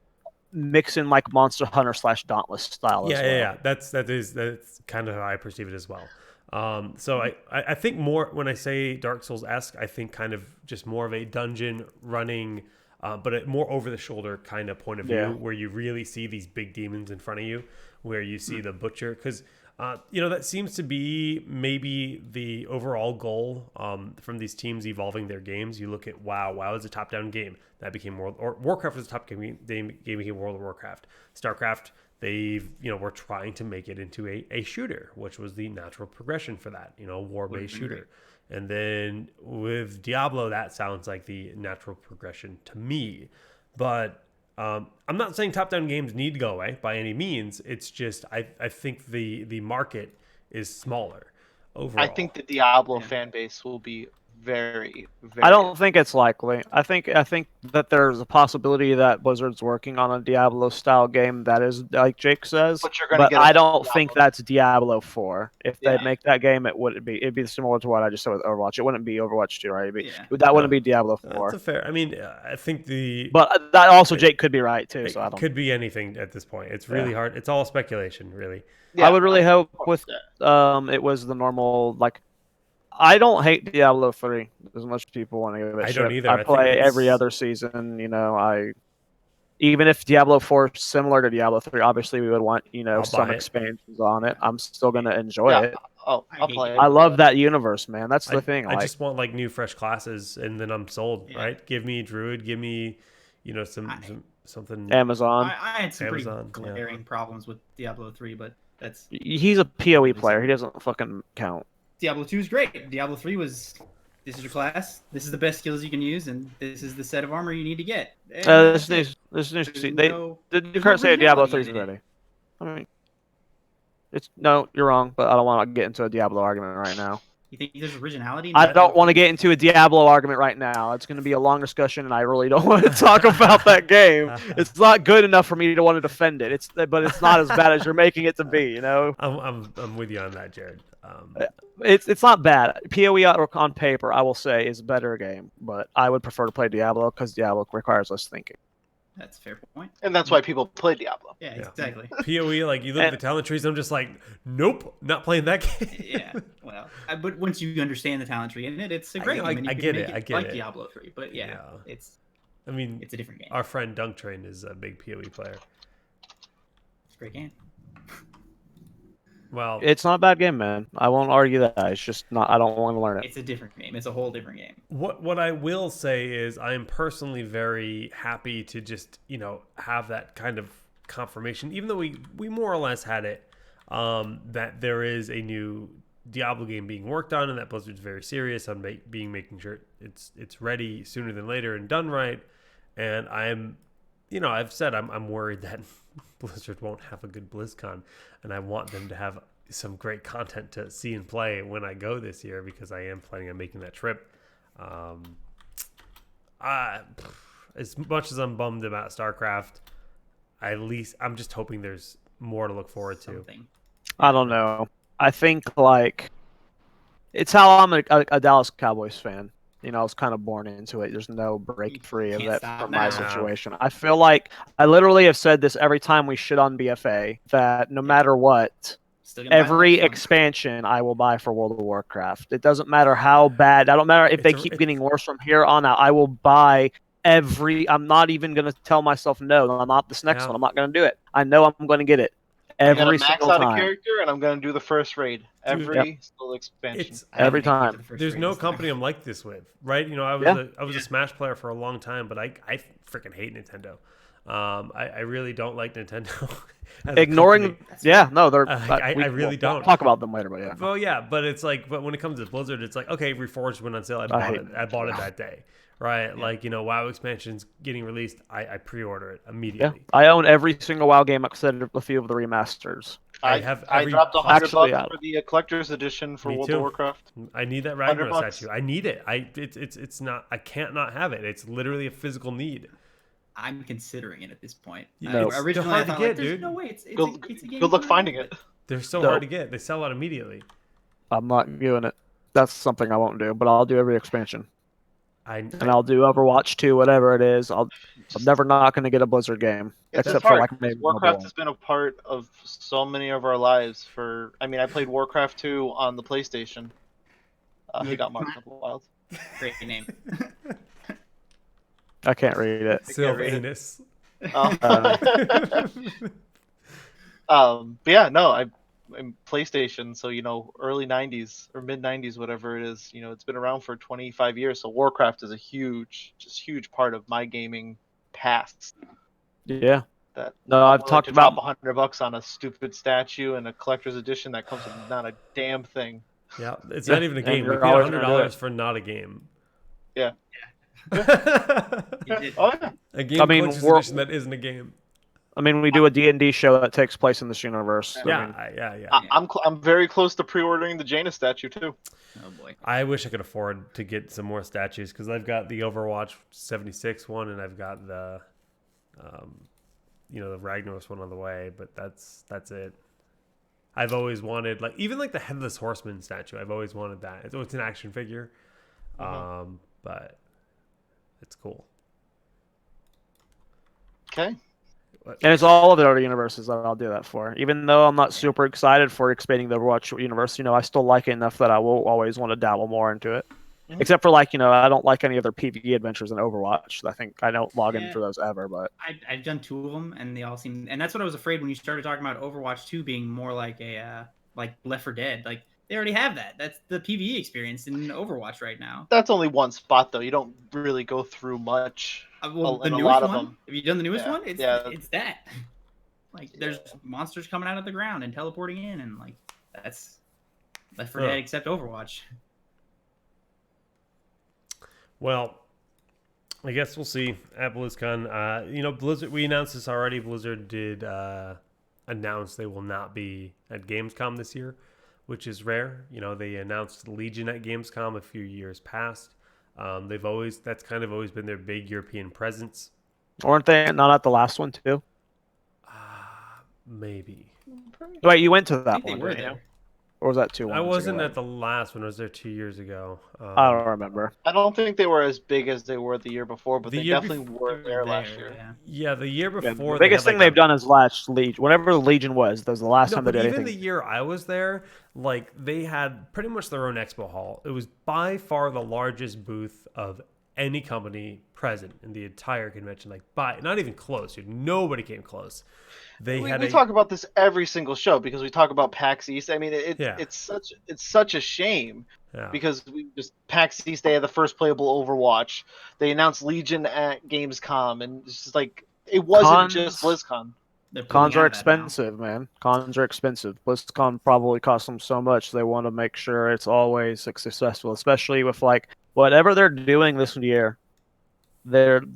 mixing like Monster Hunter / Dauntless style. Yeah. That's kind of how I perceive it as well. So I think more when I say Dark Souls-esque, I think kind of just more of a dungeon running, but a more over the shoulder kind of point of view, where you really see these big demons in front of you, where you see the butcher, because that seems to be maybe the overall goal from these teams evolving their games. You look at WoW. WoW is a top-down game that became Warcraft was a top game. They became World of Warcraft. StarCraft, we're trying to make it into a shooter, which was the natural progression for that, war-based shooter. And then with Diablo, that sounds like the natural progression to me. But I'm not saying top-down games need to go away by any means. It's just I think the market is smaller overall. I think the Diablo fan base will be very, very... I don't think it's likely. I think that there's a possibility that Blizzard's working on a Diablo style game that is like Jake says, but I don't think that's Diablo 4. If they make that game, it'd be similar to what I just said with Overwatch. It wouldn't be Overwatch 2, right? That wouldn't be Diablo 4. That's fair. I mean, I think but that also Jake could be right too. So I don't. Could be anything at this point. It's really hard. It's all speculation, really. Yeah, I would really hope with it was the normal like. I don't hate Diablo 3 as much as people want to give it shit. Don't either. I play every other season. Even if Diablo 4 is similar to Diablo 3, obviously we would want some expansions on it. I'm still gonna enjoy it. I'll play it. I love that universe, man. That's the thing. I just want like new, fresh classes, and then I'm sold. Right? Give me Druid. Give me, something. Amazon. I had some pretty glaring problems with Diablo 3, but he's a PoE player. He doesn't fucking count. Diablo 2 is great. Diablo 3 was, this is your class, this is the best skills you can use, and this is the set of armor you need to get. This news. The current state of Diablo 3 is ready. I mean, you're wrong, but I don't want to get into a Diablo argument right now. You think there's originality? I don't want to get into a Diablo argument right now. It's going to be a long discussion, and I really don't want to talk about that game. It's not good enough for me to want to defend it. But it's not as bad as you're making it to be. I'm with you on that, Jared. It's not bad. PoE on paper, I will say, is a better game, but I would prefer to play Diablo because Diablo requires less thinking. That's a fair point. And that's why people play Diablo. Yeah, exactly. PoE, like you look at the talent trees, I'm just like, nope, not playing that game. Yeah, well, but once you understand the talent tree in it, it's a great game. I get it. Like Diablo 3, but it's a different game. Our friend Dunk Train is a big PoE player. It's a great game. Well, it's not a bad game, man. I won't argue that. It's just not. I don't want to learn it. It's a different game. It's a whole different game. What I will say is I am personally very happy to just have that kind of confirmation, even though we more or less had it, that there is a new Diablo game being worked on, and that Blizzard's very serious on making sure it's ready sooner than later and done right. And I'm, I've said I'm worried that Blizzard won't have a good BlizzCon, and I want them to have some great content to see and play when I go this year, because I am planning on making that trip. As much as I'm bummed about StarCraft, at least I'm just hoping there's more to look forward to. I don't know. I think it's how I'm a Dallas Cowboys fan. I was kind of born into it. There's no break free of that from my situation. I feel like I literally have said this every time we shit on BFA, that no matter what, every expansion I will buy for World of Warcraft. It doesn't matter how bad. I don't matter if they keep getting worse from here on out. I will buy I'm not even going to tell myself no. I'm not this next one. I'm not going to do it. I know I'm going to get it. I'm gonna every max single out a time. character, and I'm gonna do the first raid every single expansion. It's I didn't Every make it to time. the first there's raid no this time. company I'm like this with, right? You know, I was a Smash player for a long time, but I freaking hate Nintendo. I really don't like Nintendo. as a Ignoring, company. they're. I really we'll don't. talk about them later, but yeah. Well, yeah, but it's like, but when it comes to Blizzard, it's like, okay, Reforged went on sale. I bought it. I bought it that day, right? Yeah. Like, you know, WoW expansions getting released. I pre-order it Yeah, immediately. I own every single WoW game except a few of the remasters. I have I every dropped $100 Actually, for the collector's edition for Me World too. of Warcraft. I need that 100 Ragnar bucks. statue. I need it. It's not. I can't not have it. It's literally a physical need. I'm considering it at this point. No. It's Originally, hard I to thought, get, like, there's dude. no way it's Good, it's a game good luck coming finding out, it. They're so No. hard to get. They sell out immediately. I'm not doing it. That's something I won't do, but I'll do every expansion. And I I'll do Overwatch 2, whatever it is. I'm never not going to get a Blizzard game, It's except hard, for like 'cause maybe Warcraft Mobile has been a part of so many of our lives. I played Warcraft 2 on the PlayStation. He got marked up wild. Great name. I can't read it. Sylvanus. But yeah, no, I'm PlayStation, so early '90s or mid '90s, whatever it is. It's been around for 25 years. So Warcraft is a huge part of my gaming past. Yeah. That No, I'm I've willing talked to about. drop $100 on a stupid statue and a collector's edition that comes with not a damn thing. Yeah, it's Yeah, not even a and game. We you're paid always gonna do $100 it. for not a game. Yeah. You did. Oh yeah. A game I mean, collector's we're- edition that isn't a game. I mean, we do a D&D show that takes place in this universe. I Yeah, mean, yeah. I'm very close to pre-ordering the Jaina statue too. Oh boy. I wish I could afford to get some more statues because I've got the Overwatch 76 one and I've got the, the Ragnaros one on the way. But that's it. I've always wanted even the Headless Horseman statue. I've always wanted that. It's an action figure, but it's cool. Okay. and it's all of the other universes that I'll do that for. Even though I'm not super excited for expanding the Overwatch universe, I still like it enough that I will always want to dabble more into it. Mhm. Except for I don't like any other PvE adventures in Overwatch. I think I don't log in Yeah. for those ever, but I've done 2 of them, and they all seem. And that's what I was afraid when you started talking about Overwatch 2 being more like a like Left 4 Dead. Like they already have that. That's the PvE experience in Overwatch right now. That's only one spot though. You don't really go through much. Well, the in a newest lot of one. them. Have you done the newest Yeah, one? It's yeah. it's that. Like there's monsters coming out of the ground and teleporting in, and that's Left 4 Dead except Overwatch. Well, I guess we'll see at BlizzCon. Blizzard. We announced this already. Blizzard did announce they will not be at Gamescom this year, which is rare. They announced Legion at Gamescom a few years past. That's kind of always been their big European presence. weren't they not at the last one too? Maybe. Wait, you went to I that think they one, were didn't you? there. Or was that 2 I months wasn't ago? at the last one. I was there 2 years ago. I don't remember. I don't think they were as big as they were the year before, but The they year definitely were They there were last year. Yeah. Yeah, the year Yeah, before. the biggest they had thing they've done is last Legion. Whenever the Legion was, that was the last No, time they but did even anything. the year I was there, they had pretty much their own expo hall. It was by far the largest booth of any company present in the entire convention. Not even close, dude. Nobody came close. We talk about this every single show because we talk about PAX East. I mean, Yeah. it's such a shame Yeah. because PAX East, they had the first playable Overwatch. They announced Legion at Gamescom, and it's just it wasn't just BlizzCon. They're Cons pulling are out of that now. expensive, man. Cons are expensive. BlizzCon probably costs them so much. They want to make sure it's always successful, especially with whatever they're doing this year.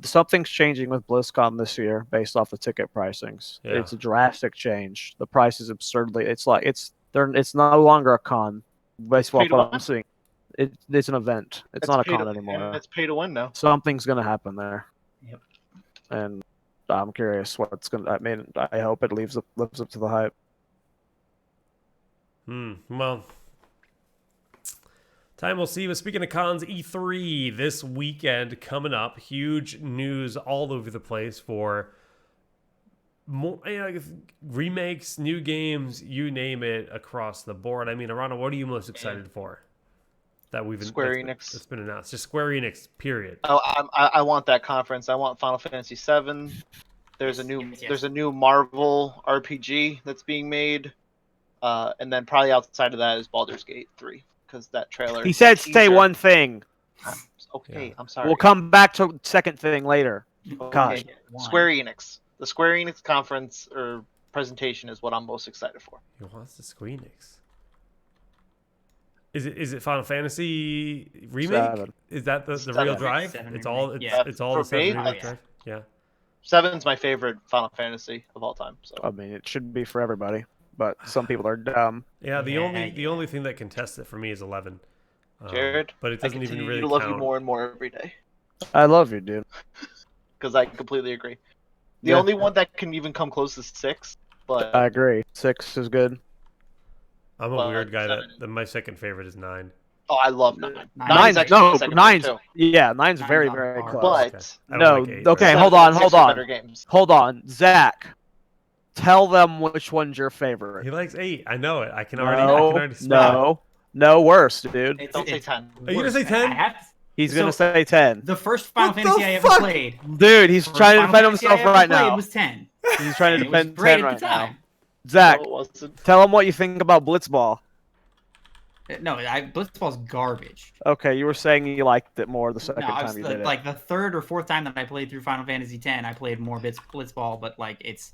Something's changing with BlizzCon this year based off the ticket pricings. Yeah. It's a drastic change. The price is absurdly. It's no longer a con based off what I'm seeing. It's an event. It's not a con anymore. It's pay to win now. Something's gonna happen there. Yep. And I'm curious what's gonna. I mean, I hope it lives up to the hype. Well, time will see. But speaking of cons, E3 this weekend coming up. Huge news all over the place for more remakes, new games, you name it, across the board. I mean, Arana, what are you most excited for? That Square Enix. That's been announced. Just Square Enix. Period. I want that conference. I want Final Fantasy VII. There's Yes, a new yes, yes. there's a new Marvel RPG that's being made, and then probably outside of that is Baldur's Gate 3 because that trailer. He said say teaser- one thing. Okay, Yeah. I'm sorry. We'll come back to second thing later. Gosh. Okay. Square Enix. The Square Enix conference or presentation is what I'm most excited for. He wants the Square Enix. Is it Final Fantasy remake? 7. Is that the Seven. real drive? 7 It's remake. all Yeah. it's all For the 7 me, remake yeah. drive. Yeah. 7's my favorite Final Fantasy of all time. So I mean, it should be for everybody, but some people are dumb. Yeah, the Yeah. only thing that contests it for me is 11. Jared, But it I doesn't even continue really to love count. you more and more every day I love you, dude. because I completely agree. The Yeah. only one that can even come close is 6, but I agree. 6 is good. I'm a Well, weird guy 7. that my second favorite is 9. oh, I love 9. Nine's- Nine's actually my second favorite too. Yeah, 9's Nine's very, on very par. close. But Okay. I No, don't like 8 okay, very hold much. 7 on, and 6 hold are on. better games. Hold on, Zach. Tell them which one's your favorite. He likes 8. I know it. I can already smell it. No worse, dude. Don't say 10. Are you gonna worse, say man. 10? I have to, He's So- gonna say 10. the first Final What the Fantasy I ever fuck? played. Dude, he's First trying to Final defend Fantasy I himself ever right played now. was 10. He's trying to And it was defend great 10 at right the now. time. Zach, No, it wasn't. tell him what you think about Blitzball. No, Blitzball's garbage. Okay, you were saying you liked it more the second No, I time was you did it. like the third or fourth time that I played through Final Fantasy X, I played more Blitzball, but like it's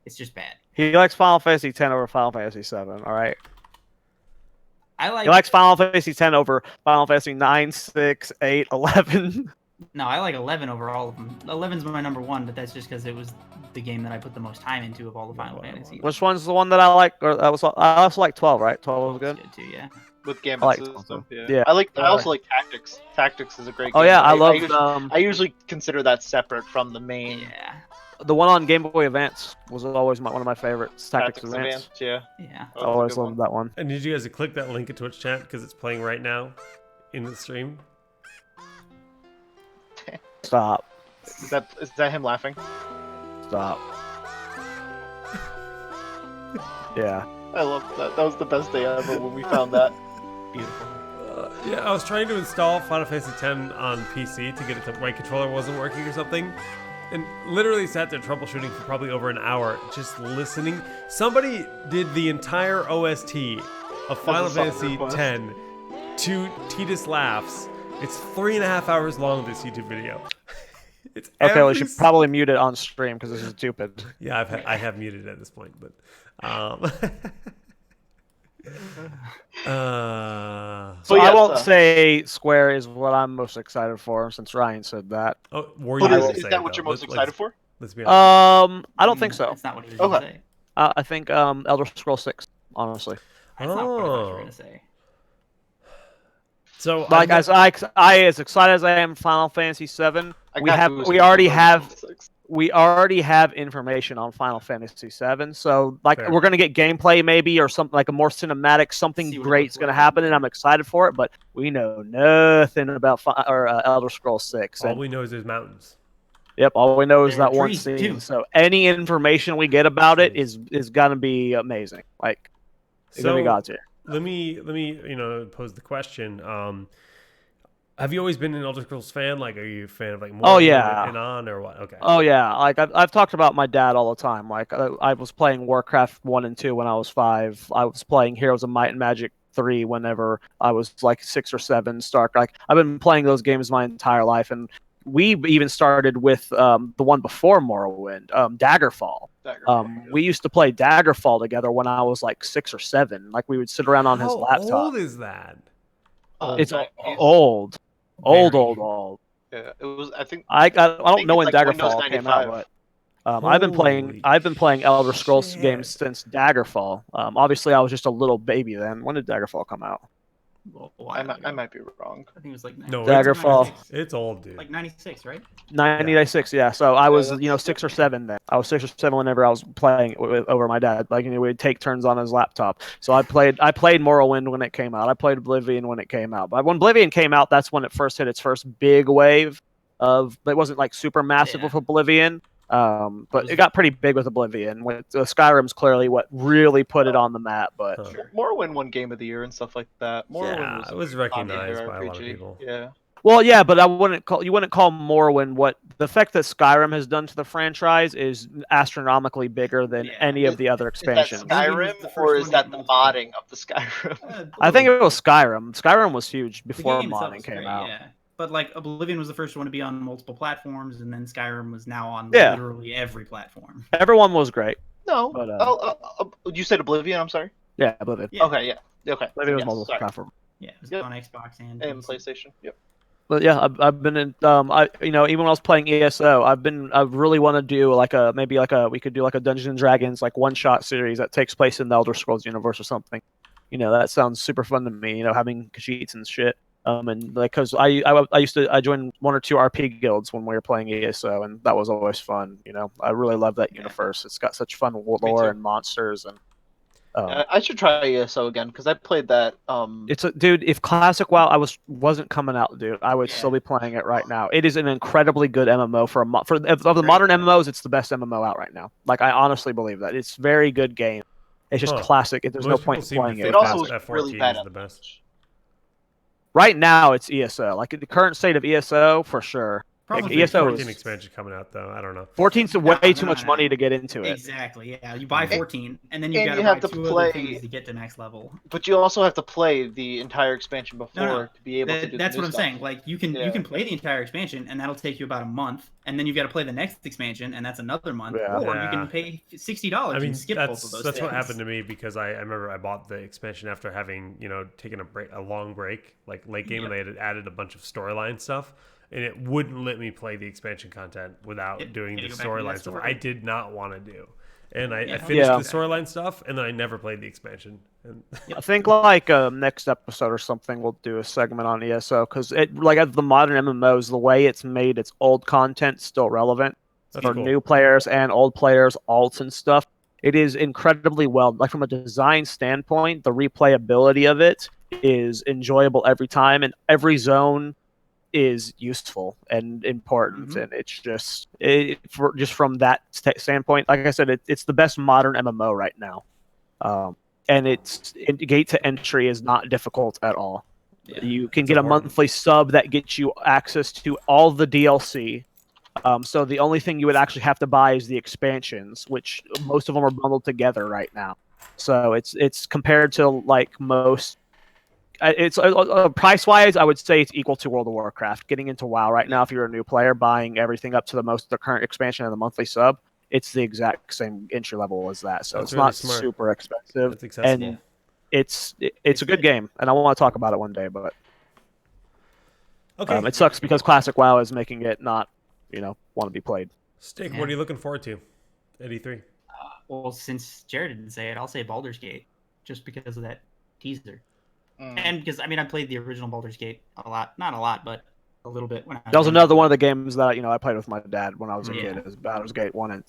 just bad. He likes Final Fantasy X over Final Fantasy 7, alright? I like He likes Final Fantasy X over Final Fantasy 9, 6, 8, 11. No, I like 11 over all of them. 11's my number one, but that's just because it was the game that I put the most time into of all the Final Fantasy. Which one's the one that I like? Or I also like 12, right? 12 was good. Good too, yeah. With I Gambit like system. Twelve. Yeah. Yeah. I also like Tactics. Tactics is a great game. Oh yeah, I love I usually consider that separate from the main Yeah, the one on Game Boy Advance was always one of my favorites. Tactics Advance. Yeah. yeah. I always loved that one. And did you guys click that link in Twitch chat because it's playing right now in the stream? Stop. Is that him laughing? Stop. Yeah. I love that. That was the best day ever when we found that. Beautiful. Yeah, I was trying to install Final Fantasy X on PC to get it to my controller wasn't working or something. And literally sat there troubleshooting for probably over an hour, just listening. Somebody did the entire OST of Final song Fantasy request. X to Titus Laughs. It's 3.5 hours long, this YouTube video. It's Okay, well, every you should probably mute it on stream because this is stupid. Yeah, I have muted it at this point, but So yeah, I won't so- say Square is what I'm most excited for since Ryan said that. oh, were But you is, gonna is say that it, what though? you're most Let's- excited for? Let's be honest. I don't think so. That's not what he was gonna Okay. say. I think Elder Scrolls 6, honestly. That's not what I thought you were Oh. gonna say. So Like I'm as as excited as I am for Final Fantasy 7, I we got have goosebumps we already on have 6. we already have information on Final Fantasy 7. So like Fair. we're gonna get gameplay maybe or something like a more cinematic, something See what it great's looks gonna like. happen, and I'm excited for it. But we know nothing about Elder Scrolls 6. all And we know is there's mountains. yep, all we know is There are that one trees, scene. too. So any information we get about it Trees. is gonna be amazing. Like it's gonna be God's tier. let me pose the question. Have you always been an Elder Scrolls fan? Like, are you a fan of like more Oh, yeah. and on or what? Okay. Oh yeah, like I've talked about my dad all the time. Like I was playing Warcraft 1 and 2 when I was 5. I was playing Heroes of Might and Magic 3 whenever I was like 6 or 7. Stark. Like I've been playing those games my entire life, and we even started with the one before Morrowind, Daggerfall. We used to play Daggerfall together when I was like 6 or 7. Like we would sit around on his How laptop. old is that? It's He's- old, Very. Yeah, it was. I think. I don't think know when it's like Daggerfall Windows came out, 95. but Holy I've been playing Elder Scrolls shit. games since Daggerfall. Obviously, I was just a little baby then. When did Daggerfall come out? I might be wrong. I think it was like No, Daggerfall. It's old, dude. like 96, right? 96, yeah. So I was, that's- 6 or 7 then. I was 6 or 7 whenever I was playing over my dad. Like, we'd take turns on his laptop. So I played Morrowind when it came out. I played Oblivion when it came out. But when Oblivion came out, that's when it first hit its first big wave of. It wasn't like super massive Yeah. with Oblivion. But was- it got pretty big with Oblivion. With Skyrim's clearly what really put it on the map. But Huh. Morrowind won Game of the Year and stuff like that. Morrowind Yeah, was it was a recognized popular by a lot of RPG. people. Yeah. Well, yeah, but you wouldn't call Morrowind what the effect that Skyrim has done to the franchise is astronomically bigger than any of the other Is that expansions. Skyrim or is that the modding of the Skyrim? I think it was Skyrim. Skyrim was huge before the game itself modding was came great, out. Yeah. But like Oblivion was the first one to be on multiple platforms, and then Skyrim was now on Yeah. literally every platform. Everyone was great. No. But, you said Oblivion. I'm sorry. Yeah, Oblivion. Yeah. Okay. Yeah. Okay. Oblivion was Yes, multiple sorry. platform. Yeah, it was Yep. on Xbox and PlayStation. Yep. But yeah, I've been in. Even when I was playing ESO, I really want to do we could do like a Dungeons and Dragons like one shot series that takes place in the Elder Scrolls universe or something. That sounds super fun to me. Having sheets and shit. And like, cause I joined 1 or 2 RP guilds when we were playing ESO, and that was always fun. I really love that universe. It's got such fun lore and monsters and. I should try ESO again because I played that. Dude. If Classic WoW wasn't coming out, dude, I would still be playing it right now. It is an incredibly good MMO of the modern MMOs. It's the best MMO out right now. Like I honestly believe that it's very good game. It's just classic. There's no point in playing it. It also was F14 really bad is the best. Right now, it's ESO. Like the current state of ESO, for sure. Like, ESO 14 expansion coming out though. I don't know. 14's way too much money to get into it. Exactly. Yeah, you buy 14, and then And you you got have to to buy 2 play- other things to get to next level. But you also have to play the entire expansion before No. to be able to do. That's the what new I'm stuff. saying. Like you can play the entire expansion, and that'll take you about a month, and then you've got to play the next expansion, and that's another month. Yeah. Or you Yeah. can pay $60 and skip both of those. That's what things. happened to me because I remember I bought the expansion after having taken a long break, like late game, and they had added a bunch of storyline stuff, and it wouldn't let me play the expansion content without doing the storyline stuff. I did not want to do, and I finished the storyline stuff, and then I never played the expansion. And I think like next episode or something, we'll do a segment on ESO because of the modern MMOs, the way it's made its old content still relevant for new players and old players, alts and stuff. It is incredibly well, like from a design standpoint, the replayability of it is enjoyable every time, and every zone is useful and important, and it's just from that standpoint, like I said, it's the best modern MMO right now, and gate to entry is not difficult at all. You can get a monthly sub that gets you access to all the DLC. So the only thing you would actually have to buy is the expansions, which most of them are bundled together right now. So it's compared to like most. It's price wise, I would say it's equal to World of Warcraft. Getting into WoW right now, if you're a new player, buying everything up to the current expansion and the monthly sub, it's the exact same entry level as that. So it's really not super expensive. It's accessible. And it's a good game, and I want to talk about it one day. But it sucks because Classic WoW is making it not want to be played. Stick, what are you looking forward to at E3? Well, since Jared didn't say it, I'll say Baldur's Gate, just because of that teaser. And because I played the original Baldur's Gate a lot, not a lot, but a little bit. That was another one of the games that I played with my dad when I was a kid. It was Baldur's Gate 1, and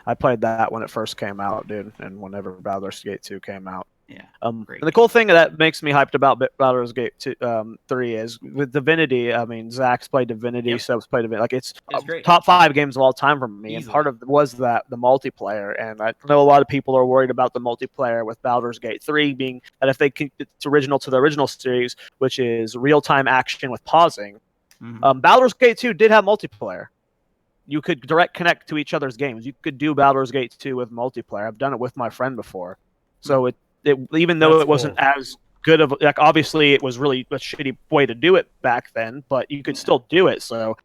I played that when it first came out, dude, and whenever Baldur's Gate 2 came out. Yeah. And the cool thing that makes me hyped about Baldur's Gate 3 is with Divinity. Zach's played Divinity, Seb's played Divinity. Like it's top 5 games of all time for me. Easily. And part of it was the multiplayer. And I know a lot of people are worried about the multiplayer with Baldur's Gate 3 being that if it's original to the original series, which is real-time action with pausing. Baldur's Gate 2 did have multiplayer. You could direct connect to each other's games. You could do Baldur's Gate 2 with multiplayer. I've done it with my friend before. So even though it wasn't as good of obviously it was really a shitty way to do it back then, but you could still do it. So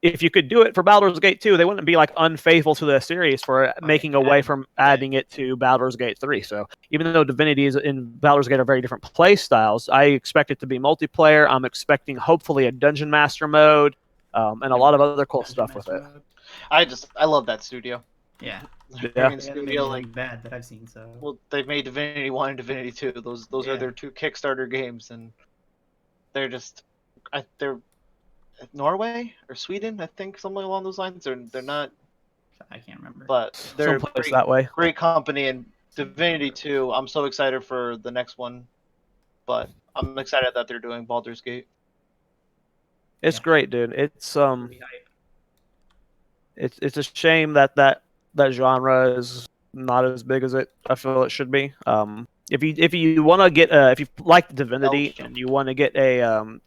if you could do it for Baldur's Gate 2, they wouldn't be unfaithful to the series for making away from adding it to Baldur's Gate 3. So even though Divinity and Baldur's Gate are very different play styles, I expect it to be multiplayer. I'm expecting hopefully a Dungeon Master mode and a lot of other cool stuff with it. I love that studio. Yeah. Studio bad that I've seen. So well, they've made Divinity 1 and Divinity 2. Those are their 2 Kickstarter games, and they're Norway or Sweden, I think, something along those lines. They're not. I can't remember. But they're that way. Great company, and Divinity 2. I'm so excited for the next one, but I'm excited that they're doing Baldur's Gate. It's great, dude. It's a shame that genre is not as big as I feel it should be. If you want to get if you like Divinity and you want to get a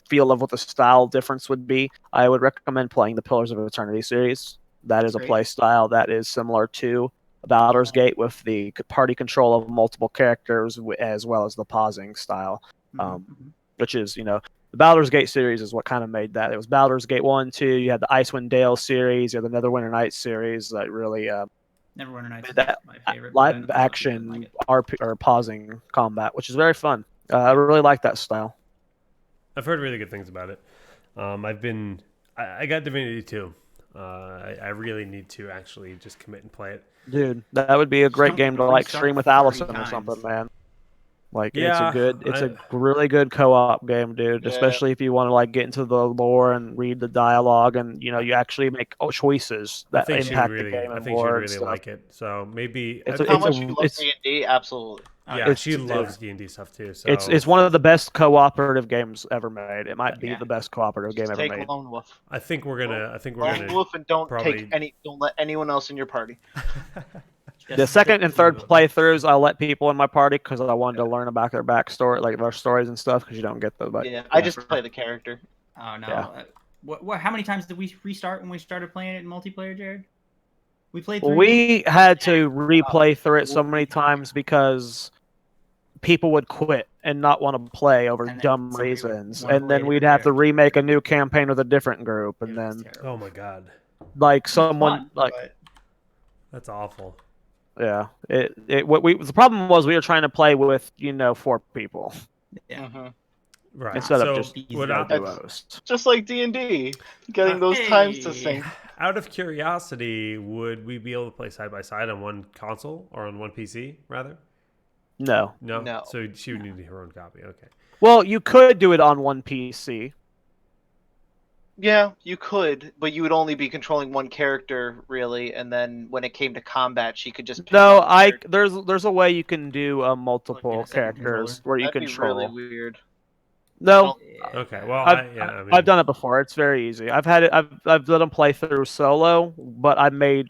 feel of what the style difference would be, I would recommend playing the Pillars of Eternity series. That is a Great. play style that is similar to Baldur's Gate with the party control of multiple characters as well as the pausing style, which is, the Baldur's Gate series is what kind of made that. It was Baldur's Gate 1, 2, you had the Icewind Dale series, you had the Neverwinter Nights series that really Neverwinter Nights is that my favorite. live action RP or pausing combat, which is very fun. I really like that style. I've heard really good things about it. I got Divinity 2. I really need to actually just commit and play it. Dude, that would be a great Don't game to like restart stream with 30 Allison or times. something, man. Like Yeah, it's a really good co-op game, dude. Yeah. Especially if you want to like get into the lore and read the dialogue, and you actually make choices I that think she'd impact the really, game I and think she'd lore and really stuff. like it. So maybe It's a- How much a- you love it's- D&D? Absolutely. yeah, it's- she loves D&D stuff too. So It's one of the best cooperative games ever made. It might be Yeah. the best cooperative game Just ever take made. Lone Wolf. I think we're gonna. Lone Wolf, and don't probably- don't let anyone else in your party. The second and third playthroughs, I'll let people in my party because I wanted to learn about their backstory, like their stories and stuff, because you don't get those. Yeah, I just play the character. Oh no! Yeah. What? How many times did we restart when we started playing it in multiplayer, Jared? We played. Well, through we had to replay through it so many times because people would quit and not want to play over And then dumb somebody would reasons, wanna and then play we'd their have to character. remake a new campaign with a different group, and It was then terrible. Oh my god, like It was someone fun, like but that's awful. yeah, the problem was we were trying to play with 4 people yeah. Right. instead so of just what duos. Just like D&D, getting those times to Hey. sync. out of curiosity, would we be able to play side by side on one console or on one PC rather? No, No. So she would need her own copy. Okay. well, you could do it on one PC. Yeah, you could, but you would only be controlling one character really, and then when it came to combat, she could just pick No, one character. there's a way you can do multiple Like, a second characters where you That'd be control. really weird. No, Okay. Well, I've done it before. It's very easy. I've let them play through solo, but I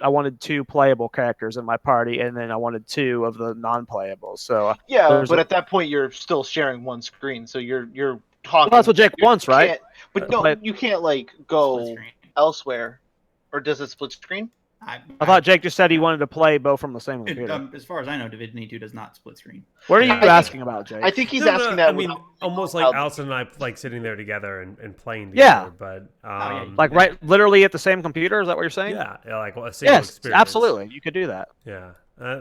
wanted 2 playable characters in my party, and then I wanted 2 of the non-playable. So Yeah, there's but a- at that point you're still sharing one screen, so you're talking. well, that's what Jake you wants, right? can't- But no, Play- you can't like Split go screen. elsewhere, or does it split screen? I thought Jake just said he wanted to play both from the same computer. As far as I know, Divinity 2 does not split screen. What are you Yeah. asking about, Jake? I think he's asking that. I mean, without- almost like without- Allison and I like sitting there together and playing Yeah. together. But yeah, like literally at the same computer? Is that what you're saying? yeah, like a single Yes, experience. absolutely. You could do that. Yeah.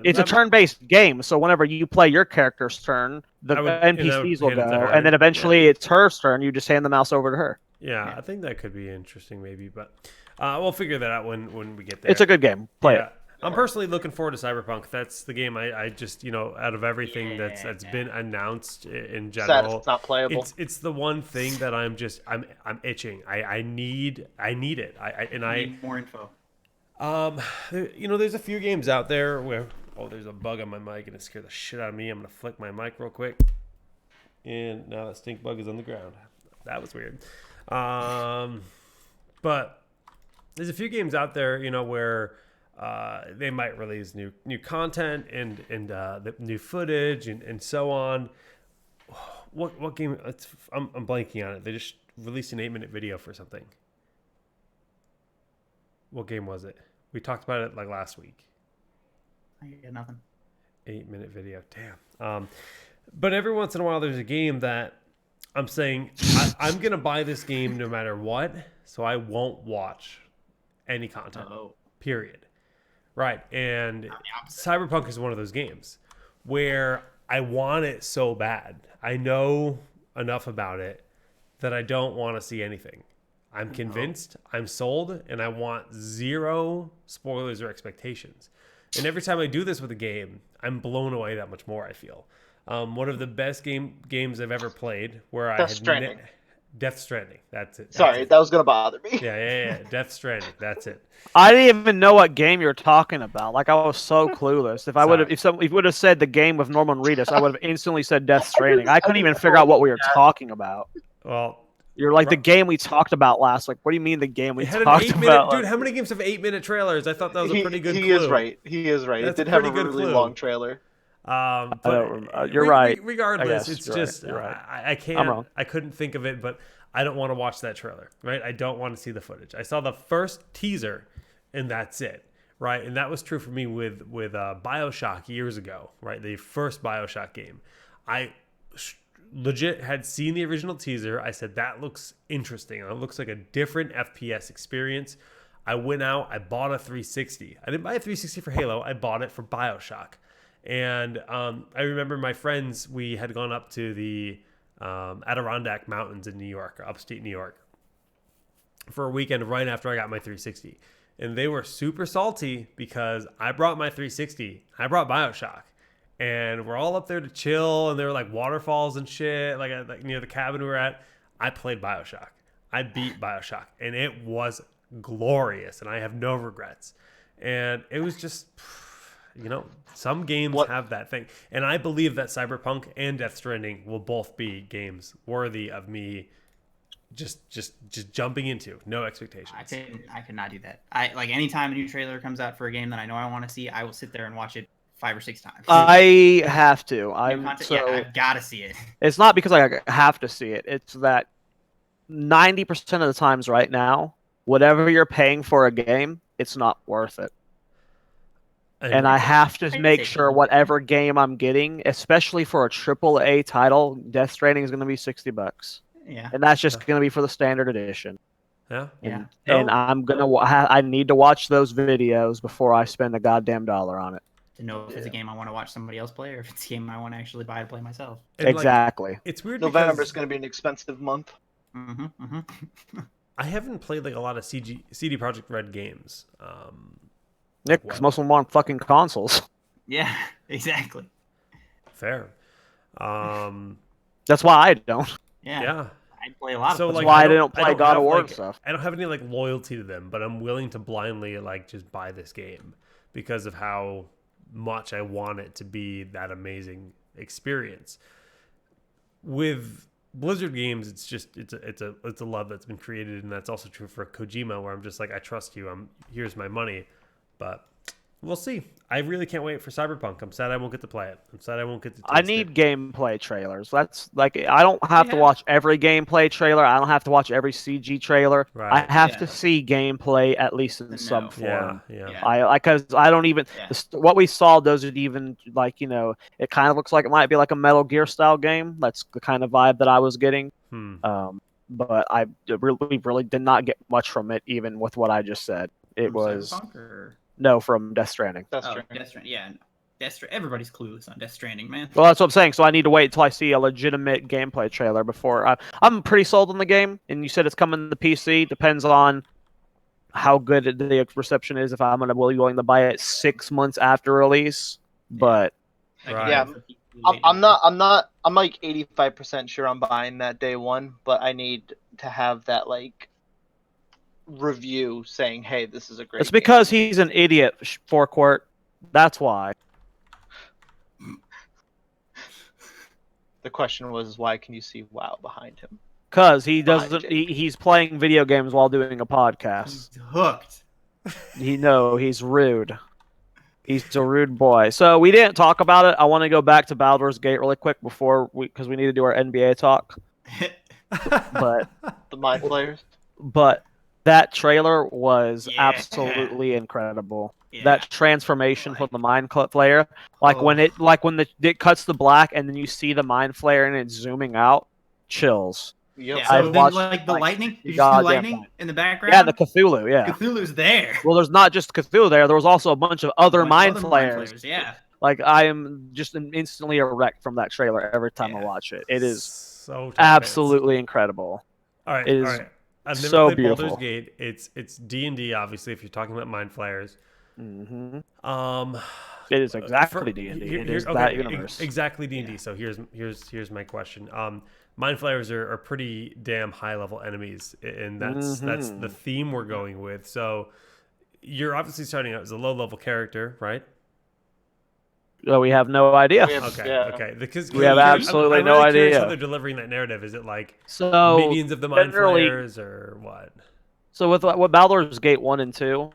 It's a turn-based game, so whenever you play your character's turn, the I would- and I would NPCs will hand it go, to her. and then eventually it's her turn. You just hand the mouse over to her. Yeah, I think that could be interesting, maybe, but we'll figure that out when we get there. It's a good game. Play it. I'm personally looking forward to Cyberpunk. That's the game I just out of everything that's been announced in Sad general, it's not playable. it's the one thing that I'm itching. I need it. I Need more info. there's a few games out there where there's a bug on my mic and it scared the shit out of me. I'm gonna flick my mic real quick, and now that stink bug is on the ground. That was weird. But there's a few games out there, where they might release new content and the new footage and so on. What game? I'm blanking on it. They just released an 8-minute video for something. What game was it? We talked about it like last week. I got nothing. 8-minute video. Damn. But every once in a while, there's a game that I'm saying I'm gonna buy this game no matter what, so I won't watch any content. Period. Right. And Cyberpunk is one of those games where I want it so bad. I know enough about it that I don't want to see anything. I'm convinced, I'm sold, and I want zero spoilers or expectations. And every time I do this with a game, I'm blown away that much more, I feel. One of the best games I've ever played where Death Stranding. Death Stranding. That's it. Sorry, that was gonna bother me. Yeah. Death Stranding. That's it. I didn't even know what game you're talking about. Like I was so clueless. If I would have, if you would have said the game with Norman Reedus, I would have instantly said Death Stranding. I couldn't even figure out what we were talking about. Well, You're like the game we talked about last week. What do you mean the game we it had an talked 8-minute about? dude. How many games have 8-minute trailers? I thought that was a pretty good He clue. is right. He is right. That's It did a have a pretty good really clue. long trailer. You're right. Regardless, I guess it's you're just right. You're right. I can't. I'm wrong. I couldn't think of it, but I don't want to watch that trailer. Right? I don't want to see the footage. I saw the first teaser, and that's it. Right? And that was true for me with BioShock years ago. Right? The first BioShock game. I legit had seen the original teaser. I said that looks interesting. It looks like a different FPS experience. I went out. I bought a 360. I didn't buy a 360 for Halo. I bought it for BioShock. And I remember my friends, we had gone up to the Adirondack Mountains in New York, or upstate New York, for a weekend right after I got my 360. And they were super salty because I brought my 360. I brought BioShock. And we're all up there to chill, and there were like waterfalls and shit, like near the cabin we were at. I played BioShock. I beat BioShock, and it was glorious, and I have no regrets. And it was just... some games have that thing. And I believe that Cyberpunk and Death Stranding will both be games worthy of me just jumping into. No expectations. I could not do that. Anytime a new trailer comes out for a game that I know I want to see, I will sit there and watch it 5 or 6 times. I have to. I've got to see it. It's not because I have to see it. It's that 90% of the times right now, whatever you're paying for a game, it's not worth it. And I have to make sure whatever game I'm getting, especially for a AAA title, Death Stranding is going to be $60. Yeah. And that's just going to be for the standard edition. Yeah. And I'm going to I need to watch those videos before I spend a goddamn dollar on it. To know if it's a game I want to watch somebody else play or if it's a game I want to actually buy to play myself. And exactly. It's weird November is going to be an expensive month. I haven't played a lot of CD Projekt Red games. Nick, because most of them aren't fucking consoles. Yeah, exactly. Fair. That's why I don't. Yeah. I play a lot so of That's why I don't play God of War and stuff. I don't have any loyalty to them, but I'm willing to blindly just buy this game because of how much I want it to be that amazing experience. With Blizzard games, it's a love that's been created, and that's also true for Kojima, where I'm just I trust you. Here's my money. But we'll see. I really can't wait for Cyberpunk. I'm sad I won't get to play it. I'm sad I won't get to taste I need gameplay trailers. That's I don't have to watch every gameplay trailer. I don't have to watch every CG trailer. Right. I have to see gameplay at least in some form. Yeah. Because I don't even what we saw doesn't even it kind of looks like it might be like a Metal Gear style game. That's the kind of vibe that I was getting. But I really did not get much from it, even with what I just said. It was no from Death Stranding. Death Stranding. Yeah, everybody's clueless on Death Stranding, man. Well, that's what I'm saying. So I need to wait until I see a legitimate gameplay trailer before I'm pretty sold on the game. And you said it's coming to PC. Depends on how good the reception is. If I'm gonna be willing to buy it 6 months after release, but yeah, I'm 85% sure I'm buying that day one, but I need to have that review saying, hey, this is a great It's because game. He's an idiot, Forecourt. That's why. The question was, why can you see WoW behind him? Because he doesn't. He's playing video games while doing a podcast. He's hooked. He's rude. He's a rude boy. So we didn't talk about it. I want to go back to Baldur's Gate really quick because we need to do our NBA talk. But the Mind Flayers. But that trailer was absolutely incredible. Yeah. That transformation from the Mind Flayer, when it cuts to black and then you see the Mind Flayer and it's zooming out, chills. Yep. Yeah, so then, the lightning. Did you see the lightning in the background? Yeah, the Cthulhu. Yeah, Cthulhu's there. Well, there's not just Cthulhu there. There was also a bunch of other Mind Flayers. Yeah. I am just instantly erect from that trailer every time I watch it. It is so absolutely incrable. All right. It is all right. I've never so played beautiful. Baldur's Gate. It's D&D, obviously, if you're talking about Mind Flayers. Mm-hmm. It is exactly D&D. It is that universe. Exactly D&D. Yeah. So here's my question. Mind Flayers are pretty damn high level enemies, and that's the theme we're going with. So you're obviously starting out as a low level character, right? Well, we have no idea. Okay. Because we have absolutely no idea how they're delivering that narrative. Is it minions of the Mind Flayers or what? So with Baldur's Gate 1 and 2,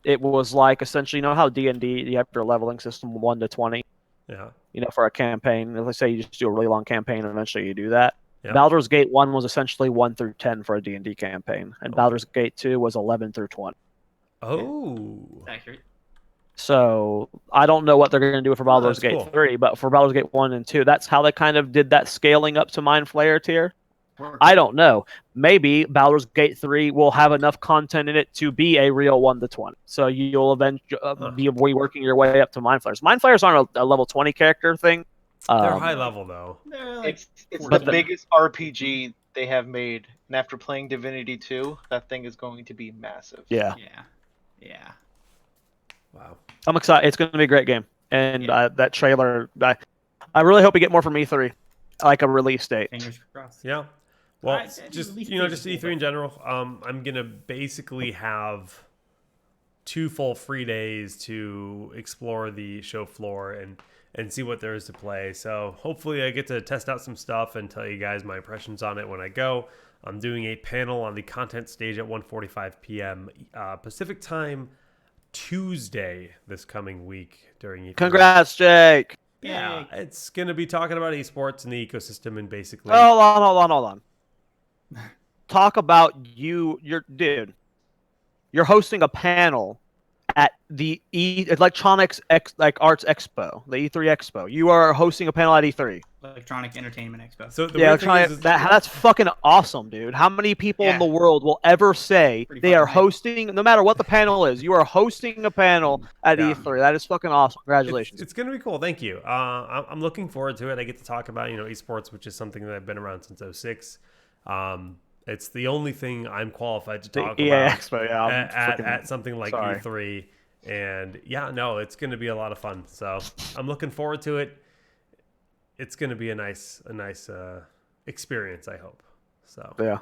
it was essentially, how D&D, you have your leveling system 1 to 20. Yeah. You know, for a campaign. Let's say you just do a really long campaign, and eventually you do that. Yeah. Baldur's Gate 1 was essentially 1 through 10 for a D&D campaign, and Okay. Baldur's Gate 2 was 11 through 20. Oh. Accurate. So I don't know what they're going to do for Baldur's that's Gate cool. 3, but for Baldur's Gate 1 and 2, that's how they kind of did that scaling up to Mind Flayer tier. I don't know. Maybe Baldur's Gate 3 will have enough content in it to be a real 1 to 20. So you'll eventually be reworking your way up to Mind Flayers. Mind Flayers aren't a level 20 character thing. They're high level though. They're like It's the 14. biggest RPG they have made, and after playing Divinity 2, that thing is going to be massive. Yeah. Yeah. Wow. I'm excited. It's going to be a great game. And Yeah. that trailer, I really hope we get more from E3, like a release date. Fingers crossed. Yeah. Well, At just least just feasible, E3 in general. I'm gonna basically have 2 full free days to explore the show floor and see what there is to play. So hopefully I get to test out some stuff and tell you guys my impressions on it when I go. I'm doing a panel on the content stage at 1:45 p.m. Pacific time Tuesday this coming week during E3. Congrats, Jake. Yeah, it's gonna be talking about esports and the ecosystem and basically. Hold on. Talk about you're hosting a panel at the Electronics Arts Expo, the E3 Expo. You are hosting a panel at E3. Electronic Entertainment Expo. So the Yeah, weird thing is that's fucking awesome, dude. How many people in Yeah. the world will ever say Pretty they are fucking hype. hosting, no matter what the panel is, you are hosting a panel at Yeah. E3? That is fucking awesome. Congratulations. It's going to be cool. Thank you. I'm looking forward to it. I get to talk about esports, which is something that I've been around since 06. It's the only thing I'm qualified to talk EA about Expo, yeah. at something like sorry. E3. And yeah, no, it's going to be a lot of fun. So I'm looking forward to it. It's going to be a nice experience, I hope. So Yeah.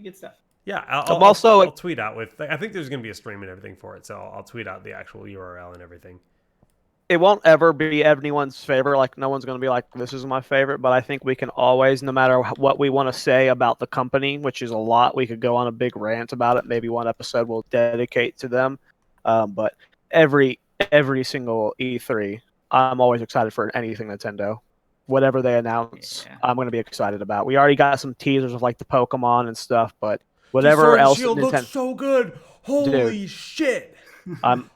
Good stuff. yeah, I'll tweet out with. I think there's going to be a stream and everything for it, so I'll tweet out the actual URL and everything. It won't ever be anyone's favorite. Like, no one's going to be like, this is my favorite. But I think we can always, no matter what we want to say about the company, which is a lot, we could go on a big rant about it. Maybe one episode we'll dedicate to them. But every single E3, I'm always excited for anything Nintendo. Whatever they announce, Yeah. I'm going to be excited about. We already got some teasers of like the Pokemon and stuff, but whatever Sword and else Shield Nintendo, looks so good. Holy shit! I'm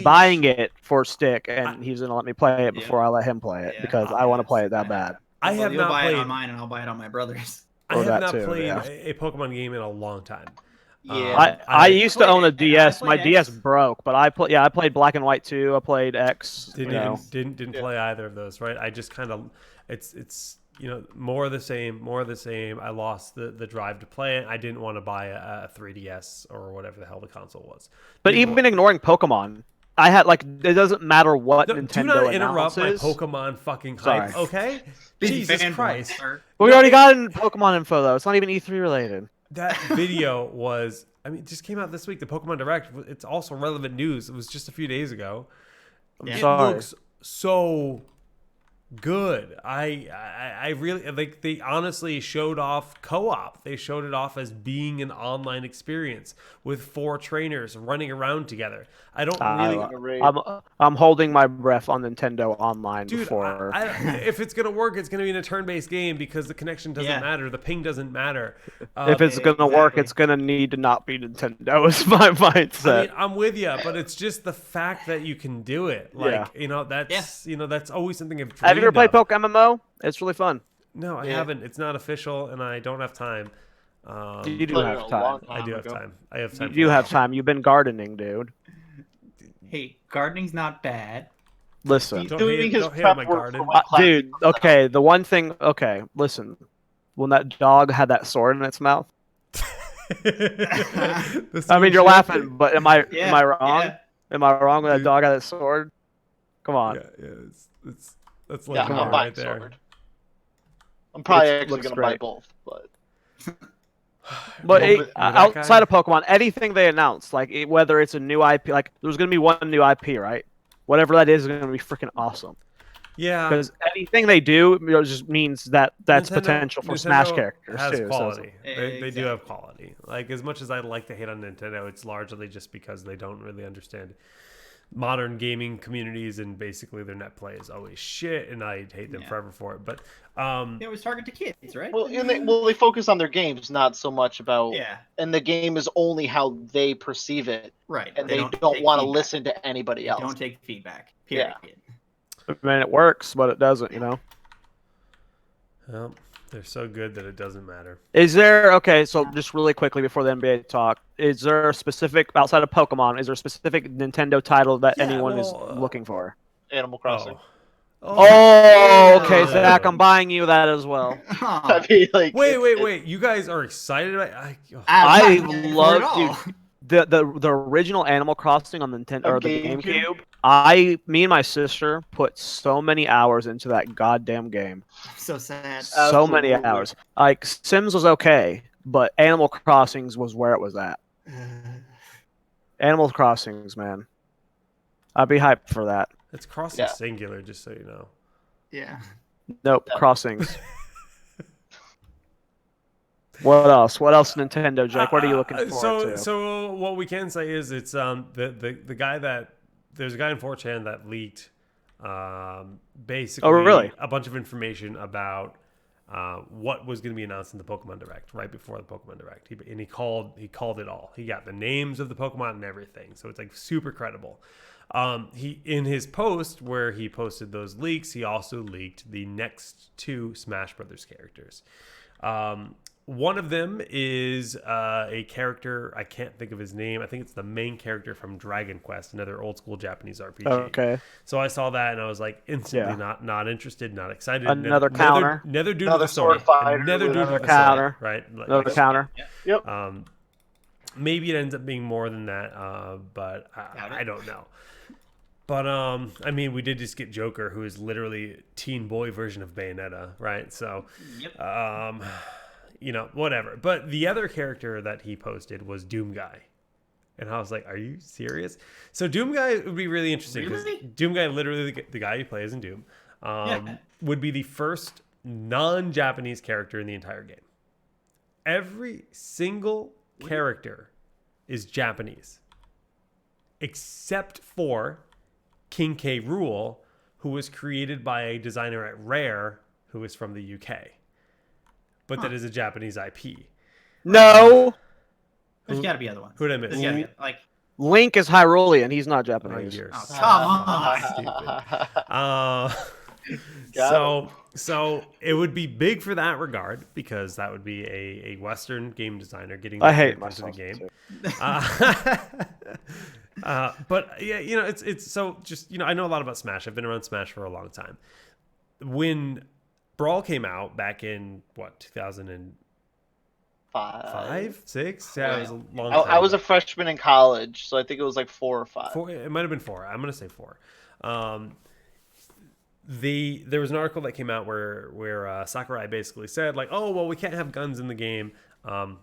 buying it for Stick, and he's going to let me play it before I let him play it because I want to play it that bad. I have You'll not buy played. it on mine, and I'll buy it on my brother's. I have that not too, played yeah. a Pokemon game in a long time. Yeah. I used to own a I DS. My played DS X. broke, but I played Black and White 2. I played X. Didn't play either of those, right? I just kind of it's more of the same. I lost the drive to play it. I didn't want to buy a 3DS or whatever the hell the console was. But even ignoring Pokemon, I had it doesn't matter what Nintendo do not interrupt my announces. Pokemon fucking hype, Sorry. okay? Big Jesus fanboy, Christ. sir. We already got Pokemon info though. It's not even E3 related. That video was, it just came out this week. The Pokemon Direct. It's also relevant news. It was just a few days ago. Yeah. It Sorry. looks so good. I really like. They honestly showed off co-op. They showed it off as being an online experience with 4 trainers running around together. I don't really. I'm holding my breath on Nintendo Online Dude, before. if it's gonna work, it's gonna be in a turn-based game because the connection doesn't matter, the ping doesn't matter. If it's gonna work, it's gonna need to not be Nintendo. Is my mindset. I mean, I'm with you, but it's just the fact that you can do it. Like, that's always something I've dreamed Have you ever played of. Pokemon MMO? It's really fun. No, I haven't. It's not official, and I don't have time. You do Played have it a time. long I do have ago. time. I have time. You have time. You've been gardening, dude. Hey, gardening's not bad. Listen. He's Don't doing hate- his don't hate on prep my work garden. for when class Dude, okay, the one thing, okay, listen. When that dog had that sword in its mouth, I mean, you're laughing, but am I wrong? Yeah. Am I wrong when that dog had that sword? Come on. Yeah, that's Yeah, like I'm right buying there. sword. I'm probably It actually looks going to buy great. both, but But Well, with that outside guy- of Pokemon, anything they announce, whether it's a new IP, like there's gonna be one new IP, right? Whatever that is gonna be freaking awesome. Yeah, Because anything they do just means that's Nintendo- potential for Nintendo Smash characters has too. quality. So- They do have Exactly. quality. Like, as much as I'd like to hate on Nintendo, it's largely just because they don't really understand modern gaming communities, and basically their net play is always shit, and I hate them forever for it. But they always target to kids, right? Well, they focus on their games, not so much about. Yeah. And the game is only how they perceive it, Right. and they don't want to listen to anybody else. They don't take feedback. Period. Yeah. I mean, it works, but it doesn't. You know. well, they're so good that it doesn't matter. Is there okay? So just really quickly before the NBA talk, is there a specific outside of Pokemon? Is there a specific Nintendo title that anyone is looking for? Animal Crossing. Oh, okay, Zach, I'm buying you that as well. I mean, like, wait! You guys are excited about? I love the original Animal Crossing on the Nintendo or the GameCube. Me and my sister put so many hours into that goddamn game. So sad. So many hours. Like Sims was okay, but Animal Crossings was where it was at. Animal Crossings, man. I'd be hyped for that. It's crossing singular, just so you know. Yeah. Nope, Crossings. What else? What else, Nintendo, Jake? What are you looking forward to? So what we can say is it's the guy that there's a guy in 4chan that leaked basically a bunch of information about what was going to be announced in the Pokemon Direct right before the Pokemon Direct. He called it all. He got the names of the Pokemon and everything. So it's like super credible. He in his post where he posted those leaks, he also leaked the next 2 Smash Brothers characters. One of them is a character, I can't think of his name. I think it's the main character from Dragon Quest, another old school Japanese RPG. Okay. So I saw that and I was like instantly not interested, not excited. Another counter. Another dude with a sword. Another dude with a counter. sword, right? Another counter. Yep. Maybe it ends up being more than that, but I don't know. But I mean, we did just get Joker, who is literally a teen boy version of Bayonetta, right? So, you know, whatever. But the other character that he posted was Doom Guy. And I was like, are you serious? So Doom Guy would be really interesting. Because Doom Guy, literally the guy who plays in Doom, would be the first non-Japanese character in the entire game. Every single character is Japanese. Except for King K. Rool, who was created by a designer at Rare, who is from the UK. But that is a Japanese IP. No. There's got to be other ones. Who did I miss? Like Link is Hyrulean. He's not Japanese. Come on. So it would be big for that regard because that would be a Western game designer getting I hate into the game. But yeah, you know, it's so just, you know, I know a lot about Smash. I've been around Smash for a long time. When Brawl came out back in 2005, 6? Yeah, it was a long time. I was a freshman in college, so I think it was like 4 or 5. 4, it might have been 4. I'm gonna say 4. There was an article that came out where Sakurai basically said like, oh well, we can't have guns in the game.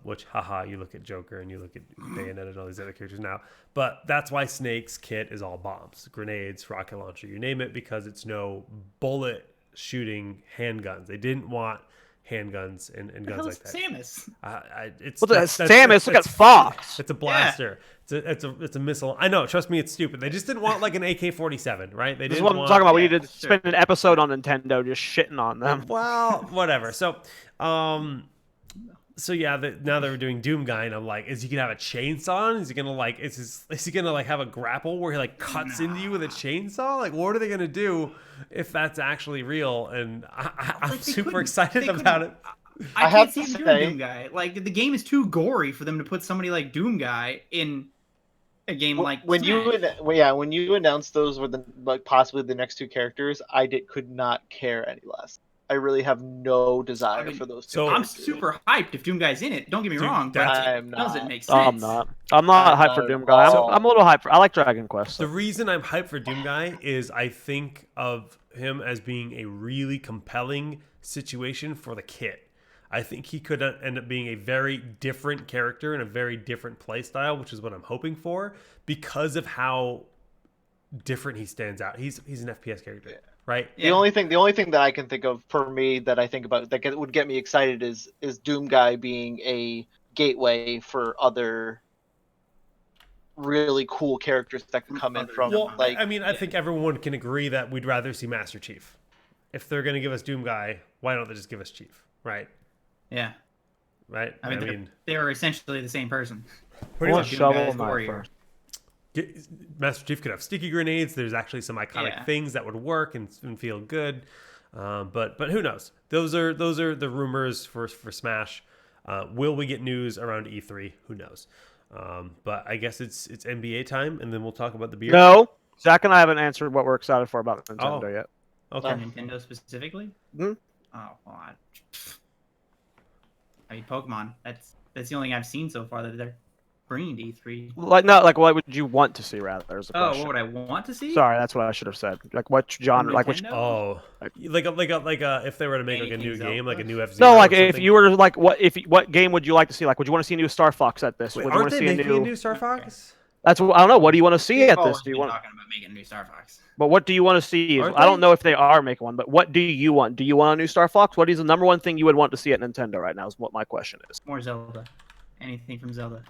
Which haha, you look at Joker and you look at Bayonetta and all these other characters now. But that's why Snake's kit is all bombs, grenades, rocket launcher, you name it, because it's no bullet shooting handguns. They didn't want handguns and guns like that. Samus. Samus, look at Fox. It's a blaster. Yeah. It's a missile. I know. Trust me, it's stupid. They just didn't want like an AK-47, right? They this didn't is what I'm talking about. We need to spend an episode on Nintendo just shitting on them. Well, whatever. So, yeah, now they're doing Doom Guy, and I'm like, is he gonna have a chainsaw on? Is he gonna like, is he gonna like have a grapple where he like cuts into you with a chainsaw? Like, what are they gonna do if that's actually real? And I'm super excited about it. I can't see him doing Doom Guy. Like, the game is too gory for them to put somebody like Doom Guy in a game like when Smash. when you announced those were possibly the next 2 characters, I could not care any less. I really have no desire for those 2. So I'm super hyped if Doom Guy's in it. Don't get me wrong, but it doesn't make sense. I'm not hyped for Doom Guy. I'm a little hyped. I like Dragon Quest. The reason I'm hyped for Doom Guy is I think of him as being a really compelling situation for the kit. I think he could end up being a very different character and a very different play style, which is what I'm hoping for because of how different he stands out. He's an FPS character. Yeah. Right. The only thing that I can think of for me that I think about that would get me excited is Doom Guy being a gateway for other really cool characters that can come in from Well, like. I mean, I think everyone can agree that we'd rather see Master Chief. If they're going to give us Doom Guy, why don't they just give us Chief, right? Yeah. Right? I mean, they were essentially the same person. Pretty Or much. Shovel Knight first. Master Chief could have sticky grenades. There's actually some iconic things that would work and feel good. But who knows? Those are the rumors for Smash. Will we get news around E3? Who knows? But I guess it's NBA time, and then we'll talk about the beer. No, Zach and I haven't answered what we're excited for about Nintendo yet. Okay. Nintendo specifically? Hmm? Oh, well, I mean, Pokemon. That's the only thing I've seen so far that they're bringing to E3. Like what would you want to see rather? Is the question. What would I want to see? Sorry, that's what I should have said. Like what genre? Like which? Nintendo? If they were to make like a new game, like a new F-Zero. No, like if you were to like what game would you like to see? Like, would you want to see a new Star Fox at this? Wait, would you want aren't to they see making a new Star Fox? That's what I don't know. What do you want to see at this? Do you want? Talking about making a new Star Fox? But what do you want to see? I don't know if they are making one, but what do you want? Do you want a new Star Fox? What is the number one thing you would want to see at Nintendo right now? Is what my question is. More Zelda. Anything from Zelda.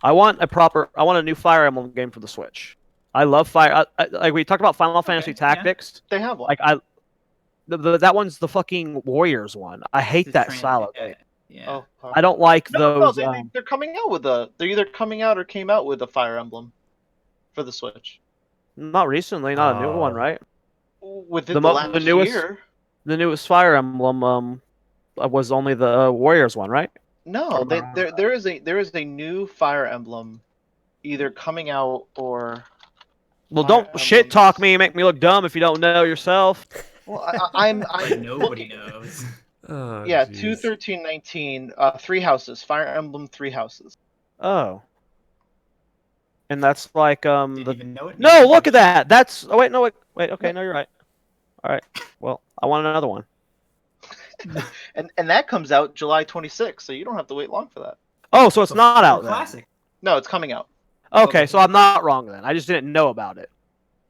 I want a new Fire Emblem game for the Switch. I love Fire. Like we talked about Final Fantasy Tactics. They have one. Like that one's the fucking Warriors one. I hate that style of game. Yeah. I don't like those. No, they're coming out with they're either coming out or came out with a Fire Emblem for the Switch. Not recently, not a new one, right? Within the last year. The newest Fire Emblem was only the Warriors one, right? No, there is a new Fire Emblem either coming out or. Well, don't shit talk me and make me look dumb if you don't know yourself. Well, I'm nobody knows. Oh, yeah, geez. 2/13/19, 3 Houses, Fire Emblem 3 Houses. Oh. And that's like Didn't even know it. No, look at that. That's wait, okay, no, you're right. All right. Well, I want another one. and that comes out July 26th, so you don't have to wait long for that. Oh, so it's not out then. Classic. No, it's coming out. Okay, so I'm not wrong then. I just didn't know about it.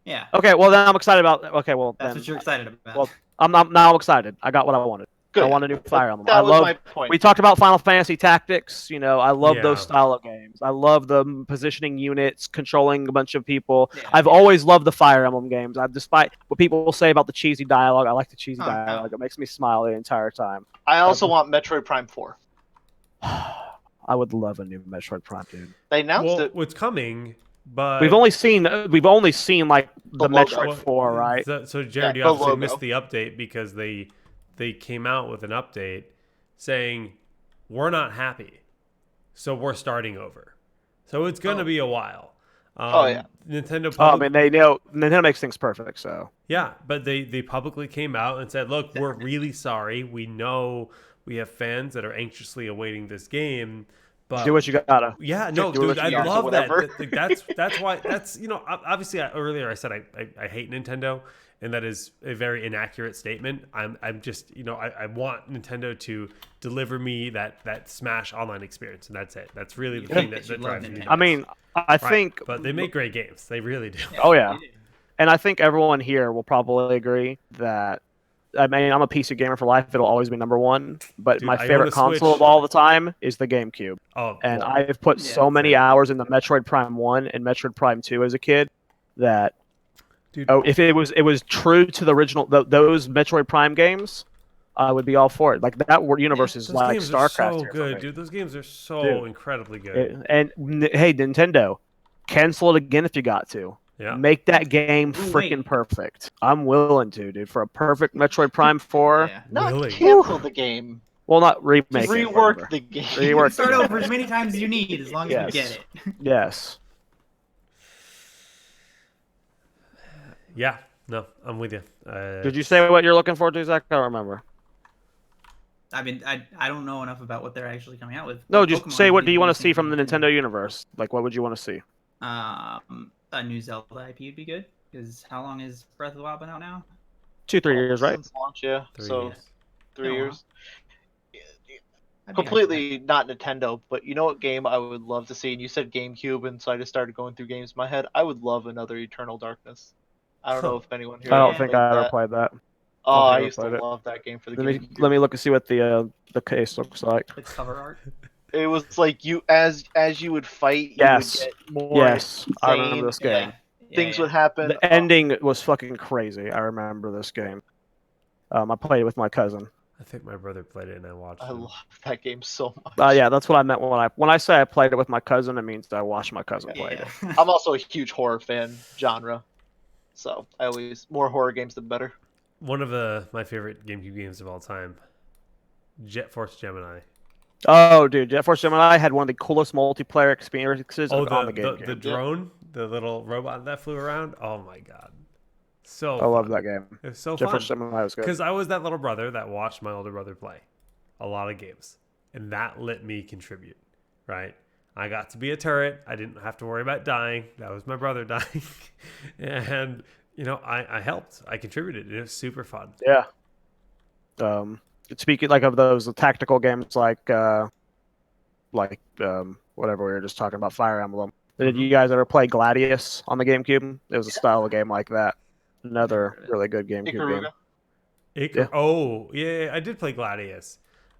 Yeah. Okay, well then I'm excited about. Okay, well That's then, what you're excited about. Well, I'm excited. I got what I wanted. Good. I want a new Fire Emblem. That was my point. We talked about Final Fantasy Tactics. You know, I love those Yeah. style of games. I love the positioning units, controlling a bunch of people. Yeah. I've always loved the Fire Emblem games. Despite what people say about the cheesy dialogue, I like the cheesy dialogue. It makes me smile the entire time. I also want Metroid Prime 4. I would love a new Metroid Prime, dude. They announced it. It's coming, but We've only seen like the logo. Metroid 4, right? So Jared, Yeah, you the obviously logo. missed the update because they came out with an update saying we're not happy, so we're starting over. So it's gonna be a while. Yeah. Nintendo. I mean, they know Nintendo makes things perfect, so. Yeah, but they publicly came out and said, "Look, we're really sorry. We know we have fans that are anxiously awaiting this game, but Do what you gotta. yeah, no, Do what dude, you I got. love that. Whatever. That's why obviously earlier I said I hate Nintendo, and that is a very inaccurate statement. I'm just I want Nintendo to deliver me that Smash online experience, and that's it. That's really the thing that drives me. I mean, I think. But they make great games. They really do. Oh yeah, and I think everyone here will probably agree that. I mean, I'm a PC gamer for life. It'll always be number one. But Dude, my I own favorite a console Switch. of all the time is the GameCube. Oh, And well, I've put so many hours into Metroid Prime 1 and Metroid Prime 2 as a kid that dude, if it was true to the original those Metroid Prime games, I would be all for it. Like that universe is those like games are StarCraft. so here for good, me. dude. Those games are so Dude. incredibly good. Hey, Nintendo, cancel it again if you got to. Yeah. Make that game Ooh, freaking wait. perfect. I'm willing to, dude, for a perfect Metroid Prime 4. Yeah. Not Really? cancel the game. Well, not remake Just it. rework whatever. the game. You Rework can start the over game. as many times as you need, as long as Yes. you get it. Yes. Yeah. No, I'm with you. Did you say what you're looking forward to, Zach? I don't remember. I mean, I don't know enough about what they're actually coming out with. No, just Pokemon say what do being you want to released see in from the 2022. Nintendo universe? Like, what would you want to see? A new Zelda IP would be good. Because how long has Breath of the Wild been out now? 2-3 years, right? Since launch, yeah. 3 So years. 3 Yeah, years. I'd be Completely not Nintendo, but you know what game I would love to see? And you said GameCube, and so I just started going through games in my head. I would love another Eternal Darkness. I don't know if anyone here. I don't ever think played I ever that. played that. Oh, I never used to played it. love that game for the Let me GameCube. let me look and see what the case looks like. It's cover art. It was like you as you would fight, you would Yes. get more Yes. I remember insane. this game. Like, things would happen. The ending was fucking crazy. I remember this game. I played it with my cousin. I think my brother played it and I watched I him. love that game so much. Yeah, that's what I meant when I say I played it with my cousin. It means that I watched my cousin play it. I'm also a huge horror fan genre, so I always more horror games the better. One of my favorite GameCube games of all time, Jet Force Gemini. Oh, dude, Jet Force Gemini had one of the coolest multiplayer experiences on the game. The drone, the little robot that flew around. Oh my god, so I love fun. that game. It was so Jet fun Force Gemini was good. because I was that little brother that watched my older brother play a lot of games, and that let me contribute. Right, I got to be a turret. I didn't have to worry about dying. That was my brother dying, and I helped. I contributed. It was super fun. Yeah. Speaking like of those tactical games, like whatever we were just talking about, Fire Emblem. Did you guys ever play Gladius on the GameCube? It was a style of game like that. Another really good GameCube game. Yeah. Oh, yeah, I did play Gladius.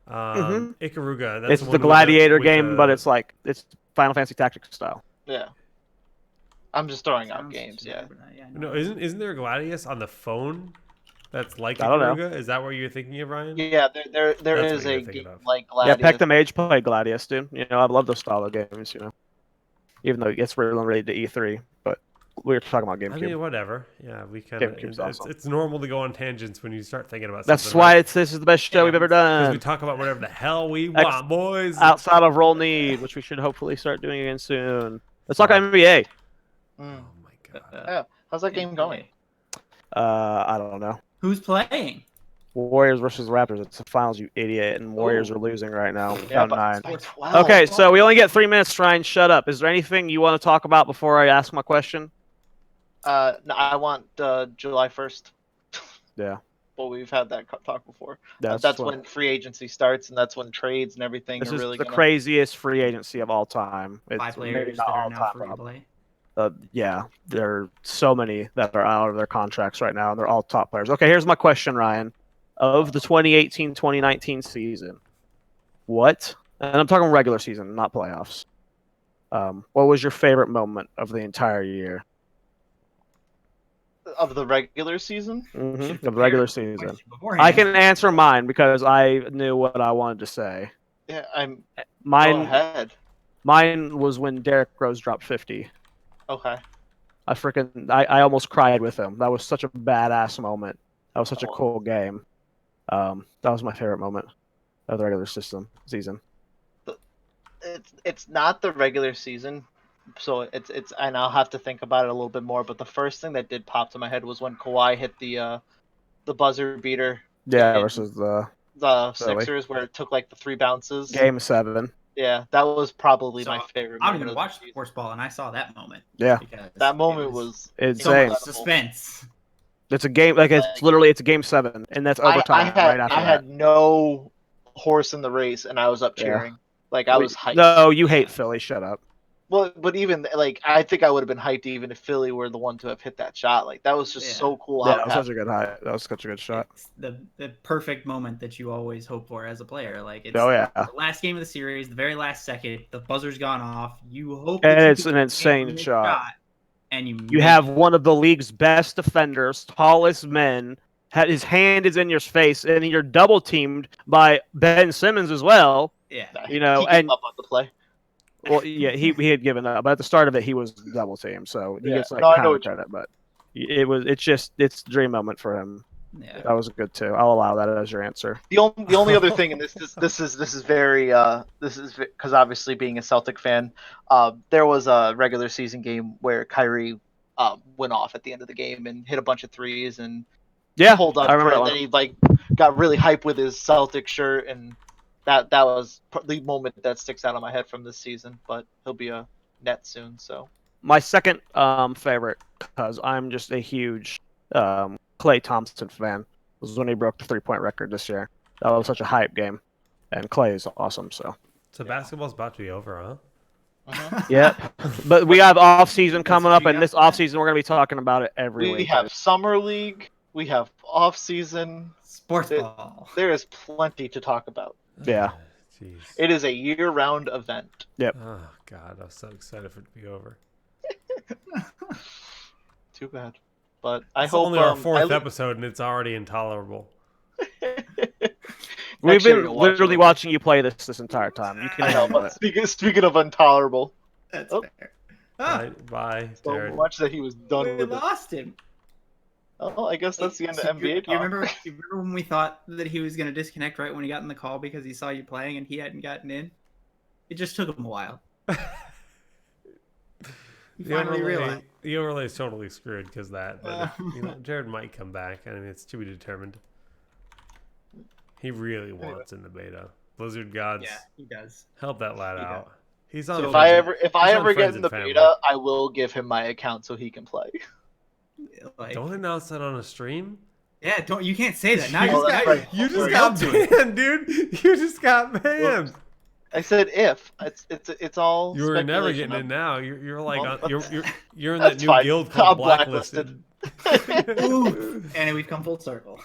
Ikaruga. That's It's the Gladiator game, but it's Final Fantasy Tactics style. Yeah. I'm just throwing out games, yeah. No, isn't there a Gladius on the phone that's like I don't know. Ikaruga? Is that what you're thinking of, Ryan? Yeah, there That's is what you're a thinking game of. like Yeah, Gladius. Peck the Mage played Gladius, dude. I love those style of games, even though it gets related to E3. But we were talking about GameCube. I mean, whatever. Yeah, we kind of. GameCube's awesome. It's normal to go on tangents when you start thinking about That's something. why Right? this is the best show we've ever Because done. we talk about whatever the hell we want, boys. Outside of Roll Need, which we should hopefully start doing again soon. Let's talk NBA. Oh my god. Yeah. How's that game going? I don't know. Who's playing? Warriors versus Raptors. It's the finals, you idiot. And Warriors are losing right now. Yeah, Down but 9. by 12. Okay, so we only get 3 minutes. Try and shut up. Is there anything you want to talk about before I ask my question? No, I want July 1st. Yeah. Well, we've had that talk before. That's when free agency starts, and that's when trades and everything This are is really the gonna... craziest free agency of all time. It's 5 maybe players not that are all now time, free to Rob. play. Yeah, there are so many that are out of their contracts right now, and they're all top players. Okay, here's my question, Ryan. Of the 2018-2019 season, what, and I'm talking regular season, not playoffs, what was your favorite moment of the entire year? Of the regular season? Of the regular season. I can answer mine because I knew what I wanted to say. Yeah, Go ahead. Mine was when Derrick Rose dropped 50. Okay. I almost cried with him. That was such a badass moment. That was such a cool game. That was my favorite moment of the regular season. It's not the regular season, so it's and I'll have to think about it a little bit more. But the first thing that did pop to my head was when Kawhi hit the buzzer beater. Yeah, versus the Sixers, where it took like the 3 bounces. Game 7. Yeah, that was probably my favorite. I don't even watch sports ball, and I saw that moment. Yeah, that moment was insane. Suspense. It's a game it's literally a game 7, and that's overtime right after I had no horse in the race, and I was up cheering. Like I was hyped. No, you hate Philly. Shut up. Well, but even like I think I would have been hyped even if Philly were the one to have hit that shot. Like that was just so cool. Yeah, that was such a good that was such a good shot. It's the perfect moment that you always hope for as a player. Like it's the last game of the series, the very last second, the buzzer's gone off. You hope, and it's an insane shot. And you have one of the league's best defenders, tallest men. His hand is in your face, and you're double teamed by Ben Simmons as well. Yeah, he gave up on the play. Well, yeah, he had given up, but at the start of it, he was double teamed, so he gets kind of credit. But it's a dream moment for him. Yeah, that was good too. I'll allow that as your answer. The only other thing, and this is very because obviously being a Celtic fan, there was a regular season game where Kyrie went off at the end of the game and hit a bunch of threes and pulled up. I remember that one. And he got really hyped with his Celtic shirt, and that was the moment that sticks out of my head from this season. But he'll be a net soon. So my second favorite, because I'm just a huge Klay Thompson fan, was when he broke the 3-point record this year. That was such a hype game, and Klay is awesome. So basketball's about to be over, huh? Yeah, but we have off season coming up, and this off season we're gonna be talking about it every week. We have summer league, we have off season sports ball. There is plenty to talk about. Yeah. Jeez. It is a year-round event. Oh God, I was so excited for it to be over. Too bad, but I It's hope only our fourth episode, and it's already intolerable. We've year been you'll watch literally it. watching you play this entire time. You can I know, handle but it. speaking of intolerable, That's Oh. fair. Bye, so Jared. much that he was done We with it. lost him. Oh, I guess that's the end So of NBA talk. you remember when we thought that he was going to disconnect right when he got in the call because he saw you playing and he hadn't gotten in? It just took him a while. He finally realized. The overlay is totally screwed because that. But Jared might come back. I mean, it's to be determined. He really wants in the beta. Blizzard gods, Yeah, he does. help that lad He out. does. He's on. If Friends I on ever get Friends in and the Family. beta, I will give him my account so he can play. Like, Don't announce that on a stream. yeah, don't. You can't say that. Now Oh, that's right. You just Sorry. got Don't do it. banned, dude. You just got banned. Whoops. I said if. It's all. You were never speculation. getting in now. You're like Well, you're in that that's new fine. guild I'm called blacklisted. Blacklisted. Ooh, and we've come full circle.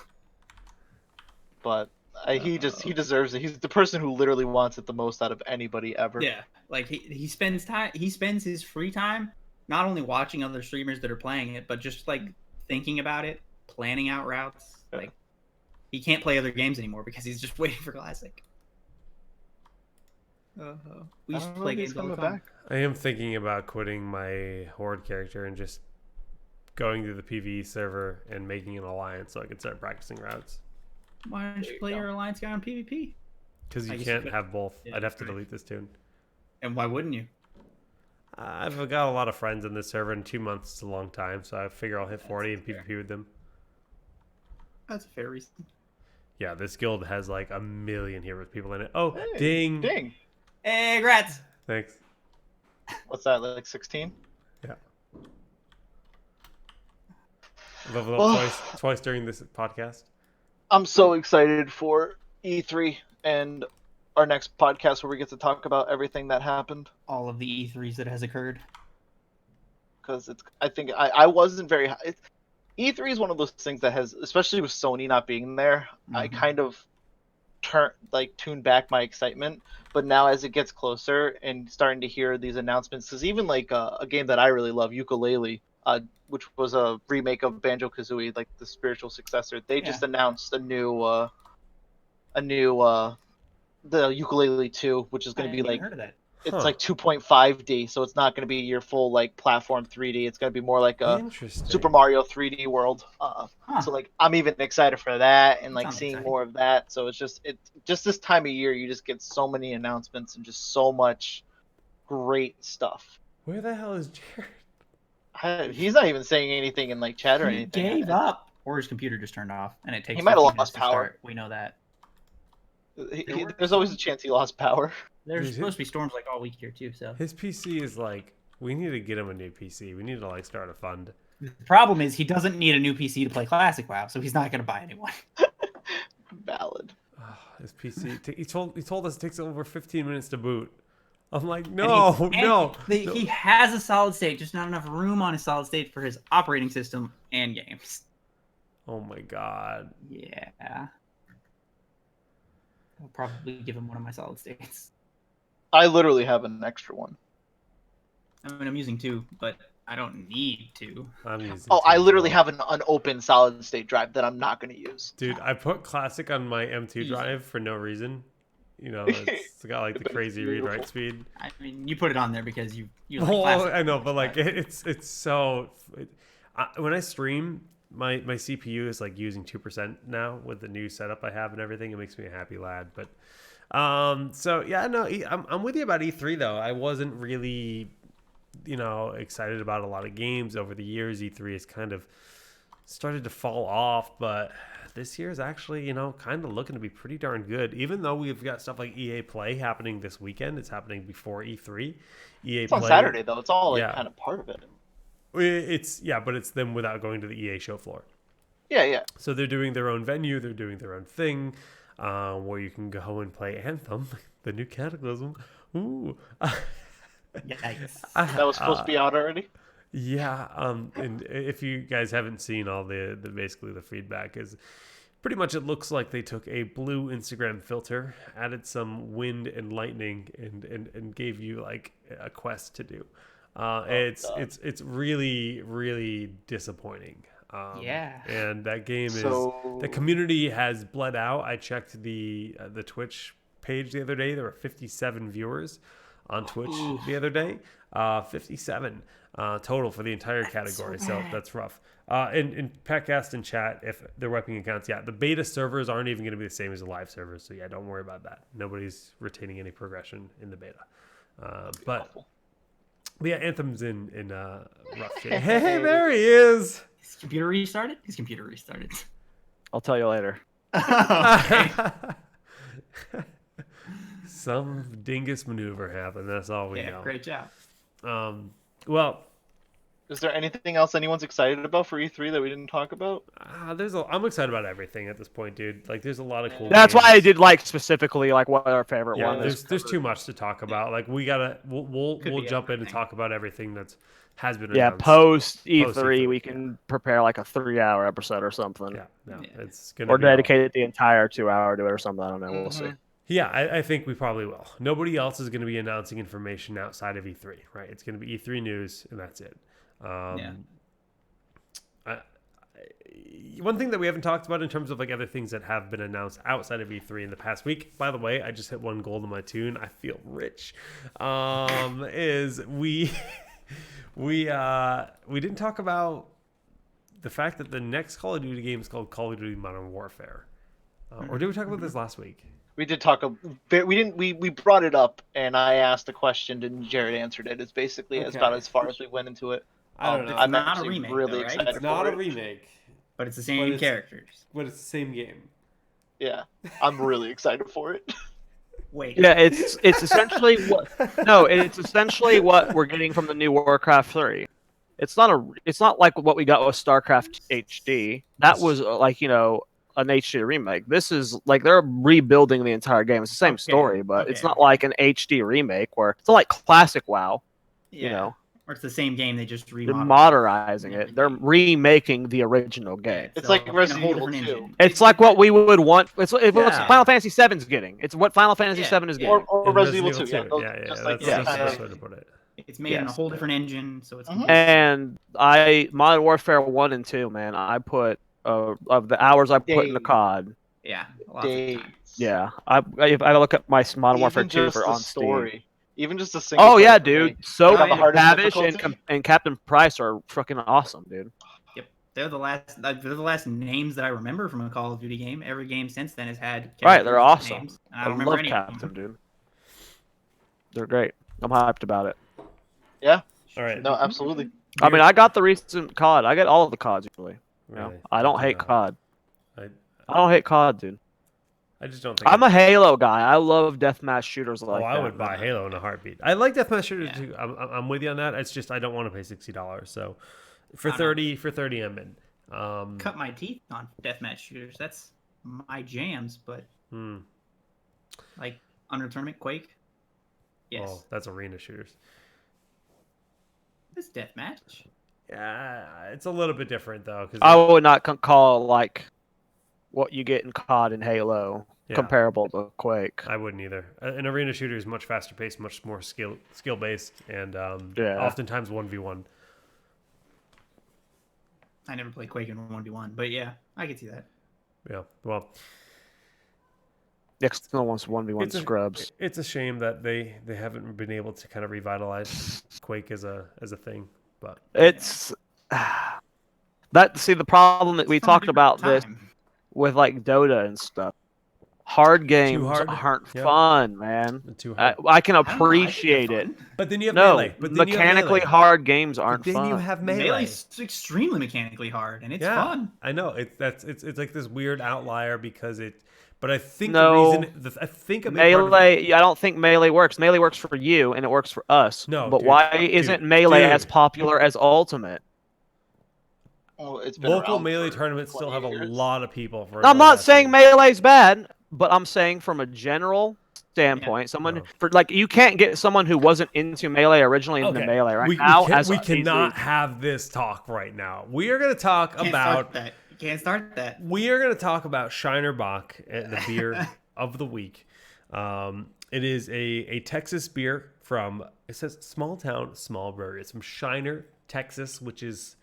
But he deserves it. He's the person who literally wants it the most out of anybody ever. Yeah, like he spends time. He spends his free time not only watching other streamers that are playing it, but just like thinking about it, planning out routes. Yeah. Like he can't play other games anymore because he's just waiting for Classic. We I used to don't know play if he's games all the coming time. back. I am thinking about quitting my Horde character and just going to the PvE server and making an alliance so I can start practicing routes. Why don't There you you play go. your alliance guy on PvP? Because I you guess you can't could. have both. Yeah, I'd have to right. delete this tune. And why wouldn't you? I've got a lot of friends in this server, and 2 months is a long time, so I figure I'll hit 40 and fair. PvP with them. That's a fair reason. Yeah, this guild has like 1 million heroes people in it. Oh, Hey, ding! Ding. Hey, grats! Thanks. What's that, like 16? Yeah. Leveled up twice during this podcast. I'm so excited for E3 and our next podcast where we get to talk about everything that happened. All of the E3s that has occurred. Because I wasn't very. E3 is one of those things that has, especially with Sony not being there, I Mhm. kind of tuned back my excitement. But now as it gets closer and starting to hear these announcements, because even like a game that I really love, Yooka-Laylee, which was a remake of Banjo-Kazooie, like the spiritual successor, they just announced the Yooka-Laylee 2, which is going to be like heard of that. it's like 2.5D, so it's not going to be your full like platform 3D. It's going to be more like a Interesting. Super Mario 3D world. So like I'm even excited for that and like Sounds seeing exciting. more of that. So it's just this time of year you just get so many announcements and just so much great stuff. Where the hell is Jared? He's not even saying anything in like chat or He anything. gave up, or his computer just turned off, and it takes. He might have 15 minutes lost to power. start. We know that. There's always a chance he lost power. There's Dude, supposed to be storms like all week here too. So His PC is like, we need to get him a new PC. We need to like start a fund. the problem is he doesn't need a new PC to play Classic WoW, so he's not going to buy a new one. Valid. His PC. He told us it takes over 15 minutes to boot. I'm like, no. He has a solid state, just not enough room on his solid state for his operating system and games. Oh my god. Yeah. I'll probably give him one of my solid states. I literally have an extra one. I mean, I'm using 2, but I don't need to. I'm using Oh, I two literally as well. have an open solid state drive that I'm not going to use. Dude, I put classic on my M2 Easy. drive for no reason. You know, it's got like the But it's crazy read beautiful. write speed. I mean, you put it on there because you like Oh, Classic. I know, but like it's so. When I stream, my CPU is like using 2% now with the new setup I have and everything. It makes me a happy lad. But so yeah, no, I'm with you about E3 though. I wasn't really, excited about a lot of games over the years. E3 has kind of started to fall off, but this year is actually, kind of looking to be pretty darn good. Even though we've got stuff like EA Play happening this weekend, it's happening before E3. EA It's on Play, Saturday though. It's all like Yeah. kind of part of it. but it's them without going to the EA show floor. Yeah. So they're doing their own venue, they're doing their own thing, where you can go and play Anthem, the new Cataclysm. Ooh. Yikes. That was supposed to be out already. Yeah, and if you guys haven't seen all the basically the feedback is pretty much it looks like they took a blue Instagram filter, added some wind and lightning, and gave you like a quest to do. It's really, really disappointing. And that game the community has bled out. I checked the Twitch page the other day. There were 57 viewers on Twitch the other day. 57 total for the entire category. So that's rough. And Pat Cast in chat, if they're wiping accounts, the beta servers aren't even going to be the same as the live servers. So don't worry about that. Nobody's retaining any progression in the beta. But yeah, Anthem's in rough shape. Hey, there he is. His computer restarted? His computer restarted. I'll tell you later. Some dingus maneuver happened. That's all we know. Great job. Well, is there anything else anyone's excited about for E3 that we didn't talk about? I'm excited about everything at this point, dude. Like, there's a lot of cool. That's games. why I did like specifically like what our favorite one is. There's too much to talk about. Like, we'll jump in and talk about everything that's has been announced. Post E3 we can prepare like a 3-hour episode or something. It's gonna or dedicate the entire 2-hour to it or something. I don't know. We'll see. Yeah, I think we probably will. Nobody else is going to be announcing information outside of E3, right? It's going to be E3 news, and that's it. One thing that we haven't talked about in terms of like other things that have been announced outside of E3 in the past week, by the way, I just hit 1 gold on my tune. I feel rich. Is we didn't talk about the fact that the next Call of Duty game is called Call of Duty Modern Warfare. Or did we talk about this last week? We did talk. We brought it up, and I asked a question, and Jared answered it. It's basically about as far as we went into it. I don't know. It's not a remake, really though, right? excited It's not for a it. remake, but it's the same characters. but it's the same game. Yeah, I'm really excited for it. Wait. Yeah, it's essentially it's essentially what we're getting from the new Warcraft 3. It's not like what we got with StarCraft HD. That was like, an HD remake. This is like they're rebuilding the entire game. It's the same story, but it's not like an HD remake where it's not like classic WoW. Or it's the same game, they just They're modernizing it. They're remaking the original game. It's like Resident Evil 2. It's like what we would want. It's what Final Fantasy VII's getting. It's what Final Fantasy VII is getting. Or Resident Evil 2. That's the best way to put it. It's made in a whole different engine, so it's. And Modern Warfare 1 and 2, man, I put of the hours I put in the COD. Yeah, lots of time. Yeah, if I look at my Modern Warfare 2 for on story. Steam. Even just a single. Oh yeah, dude. So Tavish and Captain Price are freaking awesome, dude. Yep, they're the last names that I remember from a Call of Duty game. Every game since then has had they're awesome. Names, I don't remember any Captain, of them. dude. They're great. I'm hyped about it. Yeah. All right. No, absolutely. I mean, I got the recent COD. I get all of the CODs usually. Really? I don't hate COD. I don't hate COD, dude. I just don't think I'm a Halo guy. I love deathmatch shooters like that. I would buy Halo in a heartbeat. I like deathmatch shooters too. I'm with you on that. It's just I don't want to pay $60. So for 30, I'm in. Cut my teeth on deathmatch shooters. That's my jams, but like Under Tournament, Quake. Yes. Oh, that's arena shooters. This deathmatch. Yeah, it's a little bit different though. I would not call like what you get in COD and Halo comparable to Quake. I wouldn't either. An arena shooter is much faster paced, much more skill based, and oftentimes 1v1. I never played Quake in 1v1, but yeah, I can see that. Yeah, well, next no one's 1v1 scrubs. It's a shame that they haven't been able to kind of revitalize Quake as a thing, but it's the problem that we talked about this with like Dota and stuff. Hard games aren't fun, man. Too hard. I can appreciate it. But then you have melee. But then mechanically hard games aren't fun. Then you have melee. Melee's extremely mechanically hard, and it's fun. I know. It's like this weird outlier because it. But I think melee. I don't think melee works. Melee works for you, and it works for us. No, but why isn't melee as popular as Ultimate? Well, it's been local melee tournaments still have a lot of people. I'm not saying melee's bad, but I'm saying from a general standpoint, you can't get someone who wasn't into melee originally into melee right now. We cannot have this talk right now. We are going to talk about You can't start that. We are going to talk about Shinerbach, the beer of the week. It is a Texas beer from, it says small town, small brewery. It's from Shiner, Texas, which is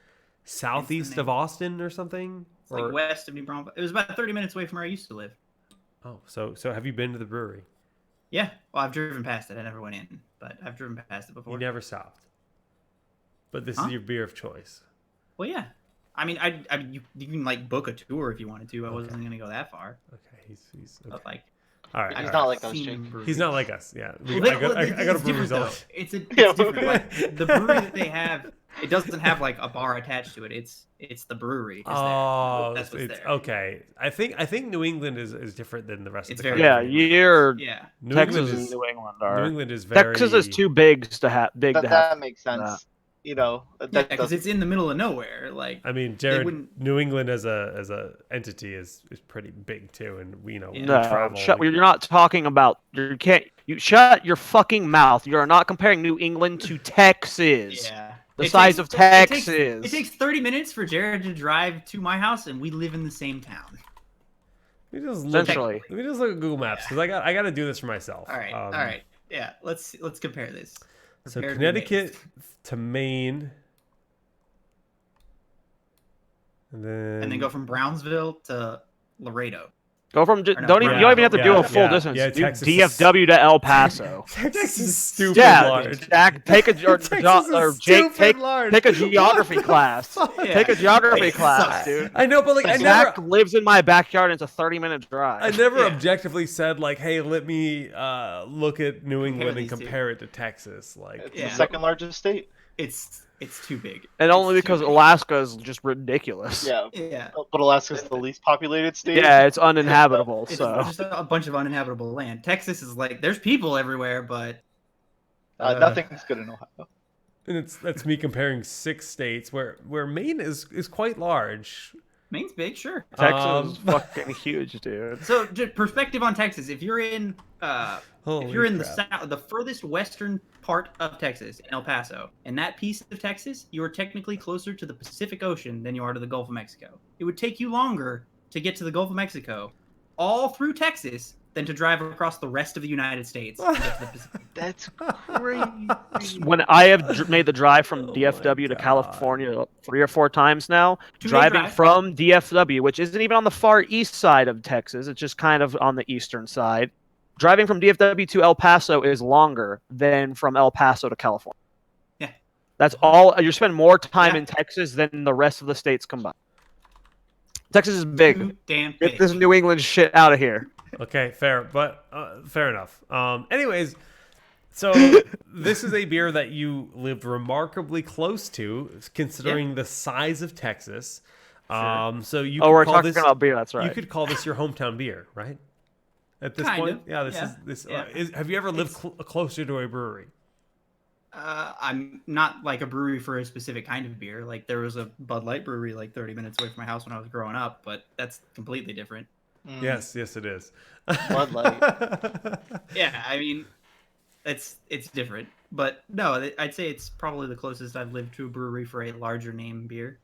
southeast of Austin or something. It's like west of New Braunfels. It was about 30 minutes away from where I used to live. Oh, so have you been to the brewery? Yeah. Well, I've driven past it. I never went in, but I've driven past it before. You never stopped. But this is your beer of choice. Well, yeah. I mean, you can like book a tour if you wanted to. I wasn't going to go that far. Okay, he's okay. But like, all right. He's not like us, Jake. He's not like us. Yeah, I got a brewery result. It's different. Like, the brewery that they have, it doesn't have like a bar attached to it. It's the brewery. That's what's there. Okay. I think New England is different than the rest of the very country. Yeah. Texas and New England are. New England is very. Texas is too big to have. That makes sense. You know, because it's in the middle of nowhere. Like, I mean, Jared, New England as a entity is pretty big too, and we travel. You're not talking about. You shut your fucking mouth. You are not comparing New England to Texas. Yeah. The size of Texas. It takes 30 minutes for Jared to drive to my house, and we live in the same town. Let me just look at Google Maps because I got to do this for myself. All right. Yeah, let's compare this. So Connecticut to Maine, and then go from Brownsville to Laredo. Go from you don't even have to do a full distance. Yeah, do Texas DFW to El Paso. Texas is stupid large. large. Take a geography class. Take a geography class, dude. I know, but like Zach lives in my backyard and it's a 30-minute drive. I never objectively said like, hey, let me look at New England and compare it to Texas. Like it's the second largest state. It's too big. And only because Alaska is just ridiculous. Yeah. But Alaska's the least populated state. Yeah, it's uninhabitable. It's so just a bunch of uninhabitable land. Texas is like there's people everywhere, but nothing's good in Ohio. And that's me comparing 6 states where Maine is quite large. Maine's big, sure. Texas is fucking huge, dude. So, perspective on Texas: if you're in the furthest western part of Texas, in El Paso, and that piece of Texas, you are technically closer to the Pacific Ocean than you are to the Gulf of Mexico. It would take you longer to get to the Gulf of Mexico, all through Texas, than to drive across the rest of the United States. To get to the Pacific. That's crazy. When I have made the drive from DFW to California 3 or 4 times now, driving from DFW, which isn't even on the far east side of Texas, it's just kind of on the eastern side. Driving from DFW to El Paso is longer than from El Paso to California. Yeah. That's all. You spend more time in Texas than the rest of the states combined. Texas is big. Too damn big. Get this New England shit out of here. Okay, fair, but fair enough. Anyways, so this is a beer that you lived remarkably close to, considering the size of Texas. Sure. So you we're talking about beer. That's right. You could call this your hometown beer, right? At this point, have you ever lived closer to a brewery? I'm not like a brewery for a specific kind of beer. Like there was a Bud Light brewery like 30 minutes away from my house when I was growing up, but that's completely different. Yes, it is. Bud Light. Yeah, I mean, it's different, but no, I'd say it's probably the closest I've lived to a brewery for a larger name beer.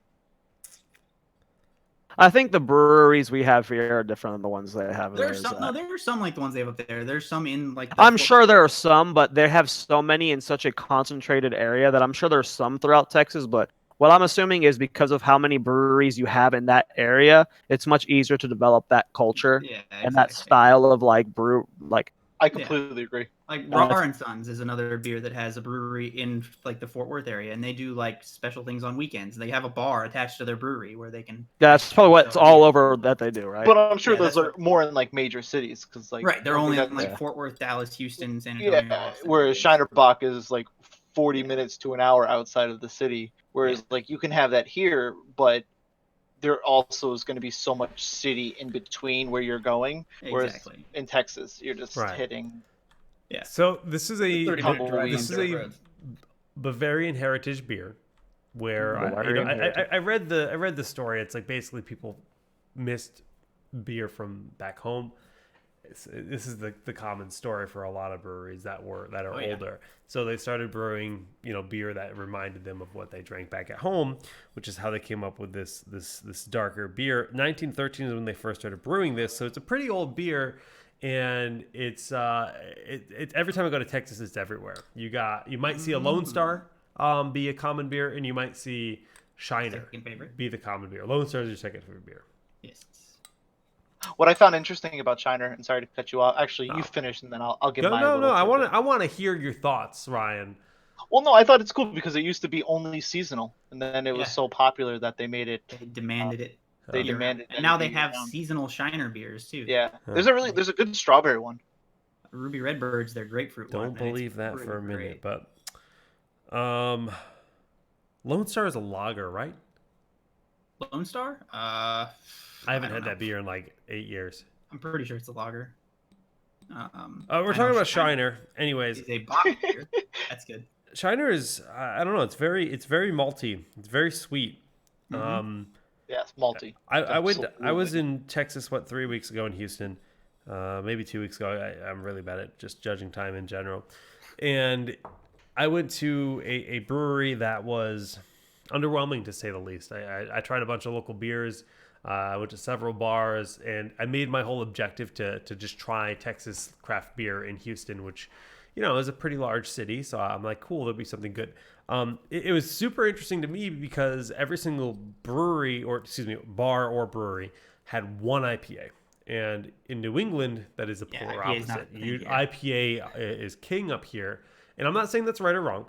I think the breweries we have here are different than the ones they have. There are some like the ones they have up there. There's some in like. I'm sure there are some, but they have so many in such a concentrated area that I'm sure there's some throughout Texas. But what I'm assuming is because of how many breweries you have in that area, it's much easier to develop that culture and that style of like brew. Like I completely agree. Like Rar and Sons is another beer that has a brewery in like the Fort Worth area, and they do like special things on weekends. They have a bar attached to their brewery where they can. Yeah, that's probably what's all over that they do, right? But I'm sure those are more in like major cities, because like they're only in like Fort Worth, Dallas, Houston, San Antonio. Yeah, whereas Shinerbach is like 40 minutes to an hour outside of the city. Whereas like you can have that here, but there also is going to be so much city in between where you're going. Whereas in Texas, you're just hitting. Yeah. So this is a Bavarian heritage beer, where I read the story. It's like basically people missed beer from back home. this is the common story for a lot of breweries that are Oh, yeah. older. So they started brewing, beer that reminded them of what they drank back at home, which is how they came up with this darker beer. 1913 is when they first started brewing this, so it's a pretty old beer, and it's every time I go to Texas, it's everywhere. You might see a Lone Star be a common beer, and you might see Shiner Second favorite. be the common beer. Lone Star is your second favorite beer. Yes. What I found interesting about Shiner, and sorry to cut you off. Actually, No. you finish, and then I'll give No, mine. no. I want want to hear your thoughts, Ryan. Well, no, I thought it's cool because it used to be only seasonal, and then it was Yeah. so popular that they made it. They demanded it. They year demanded round. And now they year have round. seasonal Shiner beers too. Yeah, there's a good strawberry one. Ruby Redbird's their grapefruit one. Don't believe that really for a minute, great. but Lone Star is a lager, right? Lone Star? I haven't don't had know. that beer in like 8 years. I'm pretty sure it's a lager. We're talking about Shiner. Anyways, It's a bock beer. That's good. Shiner is I don't know. It's very malty. It's very sweet. Mhm. Yeah, it's malty. I was Absolutely. in Texas 3 weeks ago in Houston, maybe 2 weeks ago. I'm really bad at just judging time in general, and I went to a brewery that was underwhelming to say the least. I tried a bunch of local beers. I went to several bars, and I made my whole objective to just try Texas craft beer in Houston, which, is a pretty large city. So I'm like, cool, there'll be something good. It was super interesting to me because every single bar or brewery had one IPA. And in New England, that is the polar IPA is not opposite. a thing here. IPA is king up here. And I'm not saying that's right or wrong,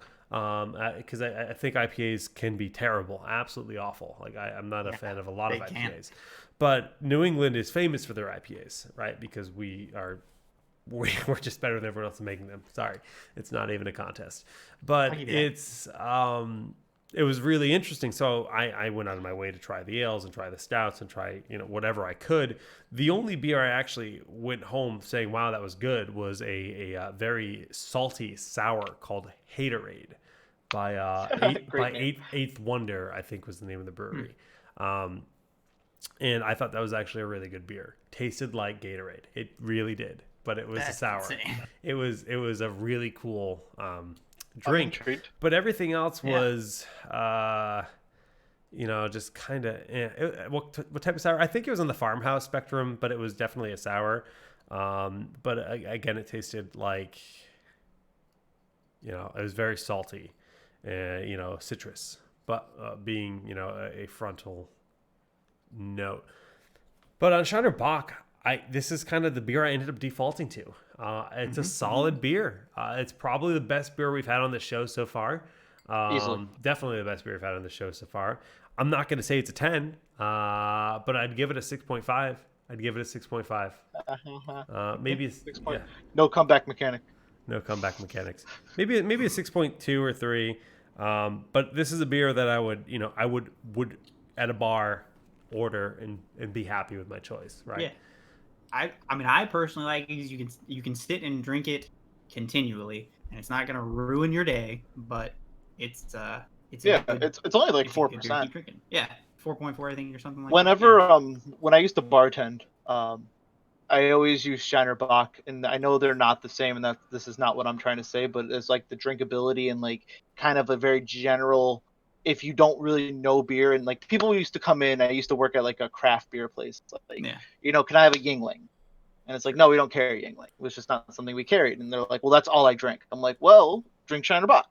because I think IPAs can be terrible, absolutely awful. Like I'm not a fan of a lot of they IPAs. can. But New England is famous for their IPAs, right? Because we're just better than everyone else in making them. Sorry, it's not even a contest. But it was really interesting. So I went out of my way to try the ales and try the stouts and try whatever I could. The only beer I actually went home saying, wow, that was good, was a very salty sour called Haterade by Eighth Wonder, I think was the name of the brewery. And I thought that was actually a really good beer. Tasted like Gatorade. It really did. But it was a sour. Insane. It was a really cool drink. Intrigued. But everything else was just kind of what type of sour? I think it was on the farmhouse spectrum, but it was definitely a sour. But again, it tasted like it was very salty, citrus, but being a frontal note. But on Shiner Bock, this is kind of the beer I ended up defaulting to. It's a solid beer. It's probably the best beer we've had on the show so far. Easily. Definitely the best beer we've had on the show so far. I'm not going to say it's a 10, but I'd give it a 6.5. I'd give it a 6.5. Maybe a 6 yeah, No comeback mechanic. no comeback mechanics. Maybe a 6.2 or 3. But this is a beer that I would at a bar order and be happy with my choice, right? Yeah. I personally like it because you can sit and drink it continually, and it's not gonna ruin your day. But it's It's only like it's a good beer to 4%. keep drinking. Yeah, 4.4 I think or something like Whenever that. when I used to bartend, I always use Shiner Bock, and I know they're not the same, and that this is not what I'm trying to say, but it's like the drinkability and like kind of a very general. If you don't really know beer, and like people used to come in, I used to work at like a craft beer place. It's like, can I have a Yingling? And it's like, no, we don't carry Yingling. It was just not something we carried. And they're like, well, that's all I drink. I'm like, well, drink Shiner Bock.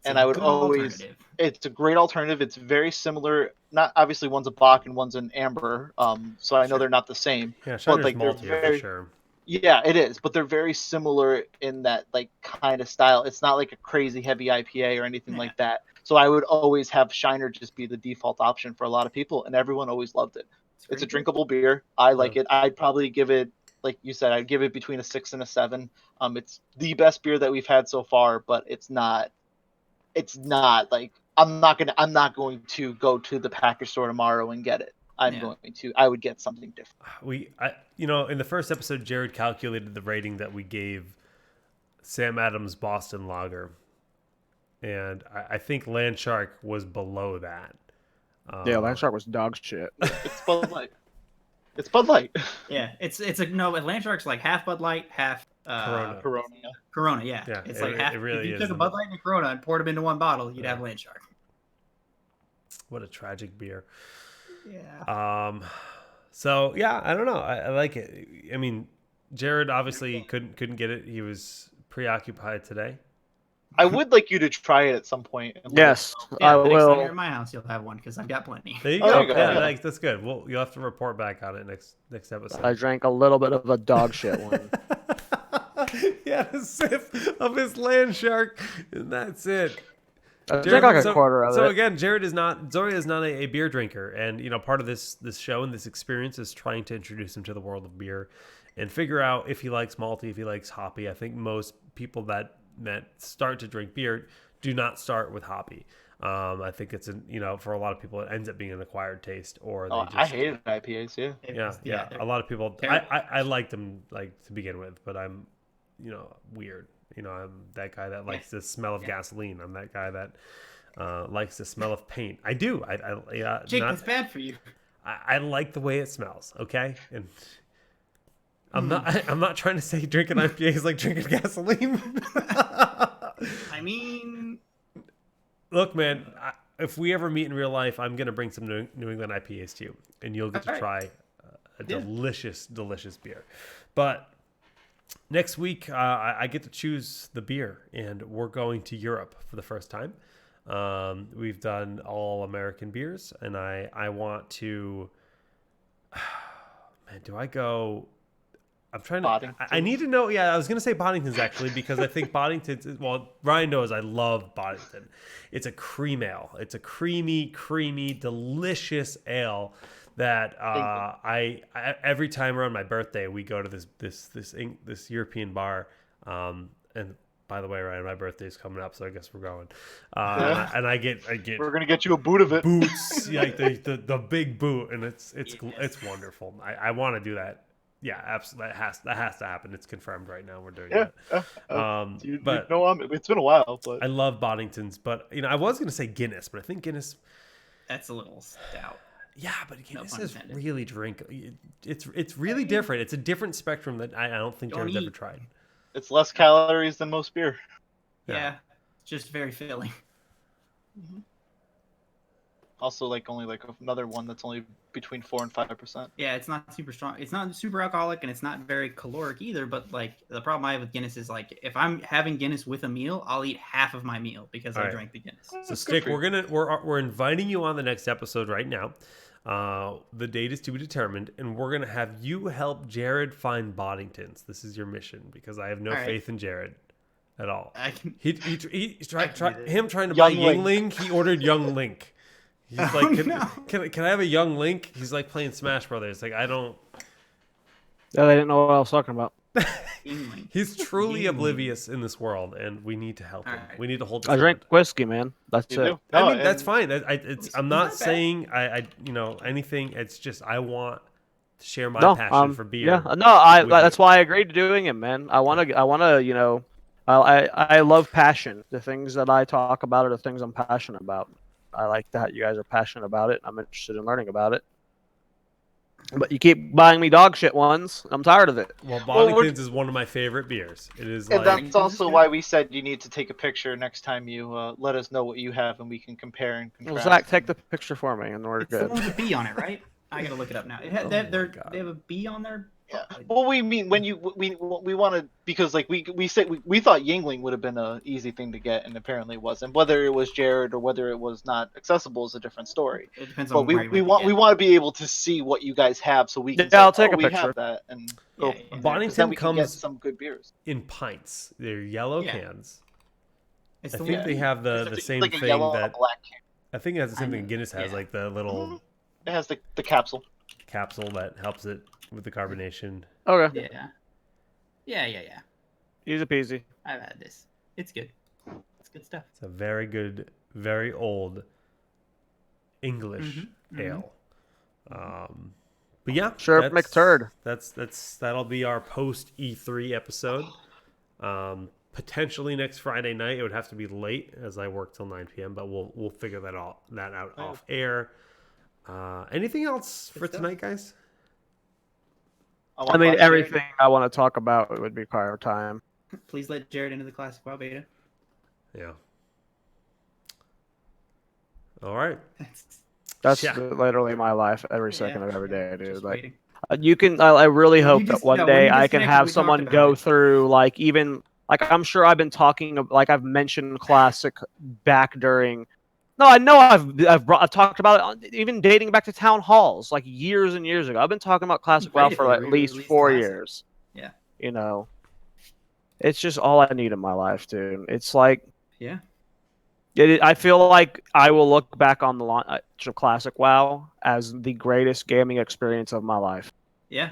And I would always. It's a great alternative. It's very similar. Not obviously one's a Bock and one's an amber. So I know they're not the same. Yeah, Shiner's like they're maltier for sure. Yeah, it is, but they're very similar in that like kind of style. It's not like a crazy heavy IPA or anything like that. So I would always have Shiner just be the default option for a lot of people, and everyone always loved it. It's a drinkable beer. I like it. I'd probably give it, like you said, I'd give it between a 6 and a 7. It's the best beer that we've had so far, but it's not like I'm not going to go to the package store tomorrow and get it. I would get something different. In the first episode, Jared calculated the rating that we gave Sam Adams Boston Lager, and I think Land Shark was below that. Yeah, Land Shark was dog shit. It's Bud Light. It's Bud Light. Yeah, it's a no. Land Shark's like half Bud Light, half Corona. Corona, yeah. Yeah, It's it- like half. it really if you is, took a isn't Bud it? Light and a Corona and poured them into one bottle, you'd Yeah. have Land Shark. What a tragic beer. Yeah. So yeah, I don't know. I like it. I mean, Jared obviously couldn't get it. He was preoccupied today. I would like you to try it at some point. and let Yes, us know. Yeah, I the next time you're will. at my house, you'll have one because I've got plenty. There you Oh, go. there you go, Yeah, yeah. that's good. Well, you'll have to report back on it next episode. I drank a little bit of a dog shit one. He had a sip of his land shark, and that's it. I drank like a quarter of so it. again, Zoria is not a beer drinker, and part of this show and this experience is trying to introduce him to the world of beer, and figure out if he likes malty, if he likes hoppy. I think most people that start to drink beer do not start with hoppy. I think it's for a lot of people it ends up being an acquired taste, or they just I hated IPAs. Yeah. yeah. A lot of people. terrible. I liked them to begin with, but I'm weird. I'm that guy that likes the smell of gasoline. I'm that guy that likes the smell of paint. I do. Yeah. Jake, that's bad for you. I like the way it smells. Okay, and I'm not trying to say drinking IPA is like drinking gasoline. I mean, Look, man. If we ever meet in real life, I'm gonna bring some New England IPAs to you, and you'll get to try a delicious beer. But next week, I get to choose the beer, and we're going to Europe for the first time. We've done all American beers, and I want to. Man, do I go? I'm trying to. I need to know. Yeah, I was gonna say Boddington's actually because I think Boddington's. Well, Ryan knows I love Boddington. It's a cream ale. It's a creamy, delicious ale that I every time around my birthday we go to this European bar. And by the way, Ryan, my birthday is coming up, so I guess we're going. And I get. We're gonna get you a boot of it. Boots, like the big boot, and it's wonderful. I want to do that. Yeah, absolutely. That has to happen. It's confirmed right now. We're doing it. But it's been a while. But I love Boddington's, but I was gonna say Guinness, but I think Guinness. that's a little stout. Yeah, but Guinness pun is intended. really it's really different. It's a different spectrum that I don't think Don't Jared's ever eat. tried. it's less calories than most beer. Yeah. It's just very filling. Also, only another one that's only between 4% and 5%. Yeah, it's not super strong. It's not super alcoholic, and it's not very caloric either. But the problem I have with Guinness is if I'm having Guinness with a meal, I'll eat half of my meal because I Right. drank the Guinness. So Stick, we're inviting you on the next episode right now. The date is to be determined, and we're gonna have you help Jared find Boddingtons. This is your mission because I have no All right. faith in Jared at all. I can. He I can do this. him trying to buy Young Yingling. He ordered Young Link. He's Oh, like, no. can I have a Young Link? He's like playing Smash Brothers. Like I don't. Yeah, they didn't know what I was talking about. Yingling. He's truly Yingling. oblivious in this world, and we need to help him. Alright. We need to hold. I drank whiskey, man. That's You it. do? I No, mean, that's and- fine. I'm It's not not bad. saying I anything. It's just I want to share my No, passion for beer. Yeah, no, I with that's you. why I agreed to doing it, man. I wanna, I love passion. The things that I talk about are the things I'm passionate about. I like that you guys are passionate about it. I'm interested in learning about it. But you keep buying me dog shit ones. I'm tired of it. Well, Well, we're- Boddington's is one of my favorite beers. It is And like that's also why we said you need to take a picture next time you let us know what you have, and we can compare and Well, contrast. Zach, take the picture for me, and we're It's the good. one with a bee on it, right? I gotta look it up now. Oh my They God. have a bee on there. Yeah. Well, we mean when we wanted because we said we thought Yingling would have been a easy thing to get, and apparently it wasn't. Whether it was Jared or whether it was not accessible is a different story. It depends But on we where you want to to be able to see what you guys have, so we can. Yeah, say, I'll take a we picture. have that and go. Yeah, from yeah. there, 'cause Boddington then we can get comes- some good beers. in pints. They're yellow Yeah. cans. It's I the think one- they have the It's same like a thing yellow and a that black can. I think it has the same I thing know, Guinness has, yeah. like the little It has the capsule. capsule that helps it with the carbonation. Okay, Yeah. easy peasy. I've had this. It's good. It's good stuff. It's a very good, very old English Mhm. ale. But yeah, Sure, that's- McTurd. That'll be our post E3 episode. Potentially next Friday night. It would have to be late as I work till 9 p.m. But we'll figure that out off air. Anything else for stuff. tonight, guys? I mean, everything I want to talk about would require time. Please let Jared into the classic WoW beta. Yeah. All right. That's Yeah. literally my life every second of every day, dude. Just Like, waiting. you can. I really When hope you that just- one no, when day you I can disconnected, have we talked someone about go it. through, like, even like I'm sure I've been talking, like I've mentioned classic back during. No, I know I've talked about it, even dating back to town halls, like years and years ago. I've been talking about classic WoW Great if for they at least re-released 4 Classic. years. Yeah. You know, it's just all I need in my life, dude. It's like. Yeah. I feel like I will look back on the launch of Classic WoW as the greatest gaming experience of my life. Yeah.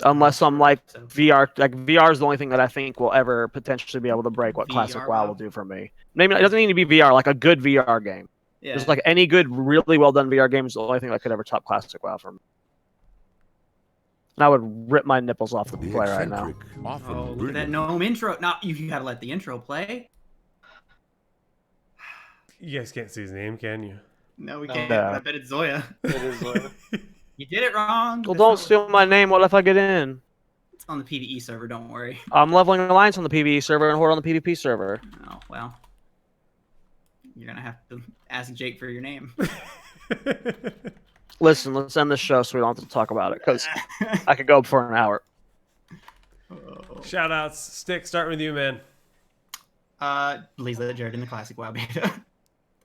Unless I'm like So. VR, like VR is the only thing that I think will ever potentially be able to break what Classic WoW will do for me. Maybe it doesn't need to be VR, like a good VR game. Yeah. Just like any good, really well done VR game is the only thing that could ever top Classic WoW for me. And I would rip my nipples off the play right now. Oh, look at that gnome intro. No, you gotta let the intro play. You guys can't see his name, can you? No, we can't. Yeah. But I bet it's Zoya. It is Zoya. You did it wrong. Well, That's don't not- steal my name. What if I get in? It's on the PvE server. Don't worry. I'm leveling Alliance on the PvE server and Horde on the PvP server. Oh well. You're gonna have to ask Jake for your name. Listen, let's end this show so we don't have to talk about it, because I could go for an hour. Shout outs. Stick, start with you, man. Please let Jared in the classic WoW beta.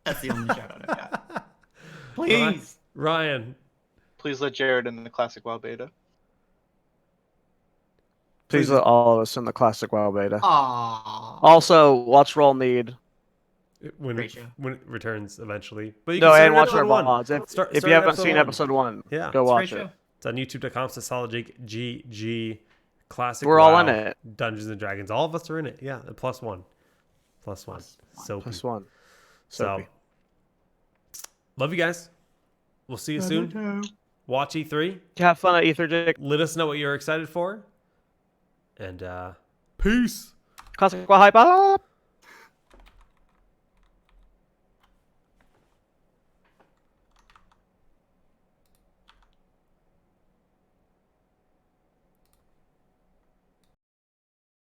That's the only shout out I've got. Please. Ryan. Please let Jared in the classic WoW beta. Please let all of us in the Classic WoW beta. Aww. Also, watch Roll Need. When Great show. it returns eventually. But you No, can start and at watch our episode 1. VODs. If Start you at haven't seen one. episode 1, Yeah. go It's a watch great it. show. It's on youtube.com/GG Classic We're all WoW in it. Dungeons and Dragons. All of us are in it. Yeah, and +1. +1. So +1. So, love you guys. We'll see you soon. Watch E3. Have fun at Ether, Jake. Let us know what you're excited for. And peace. Classic WoW hype up.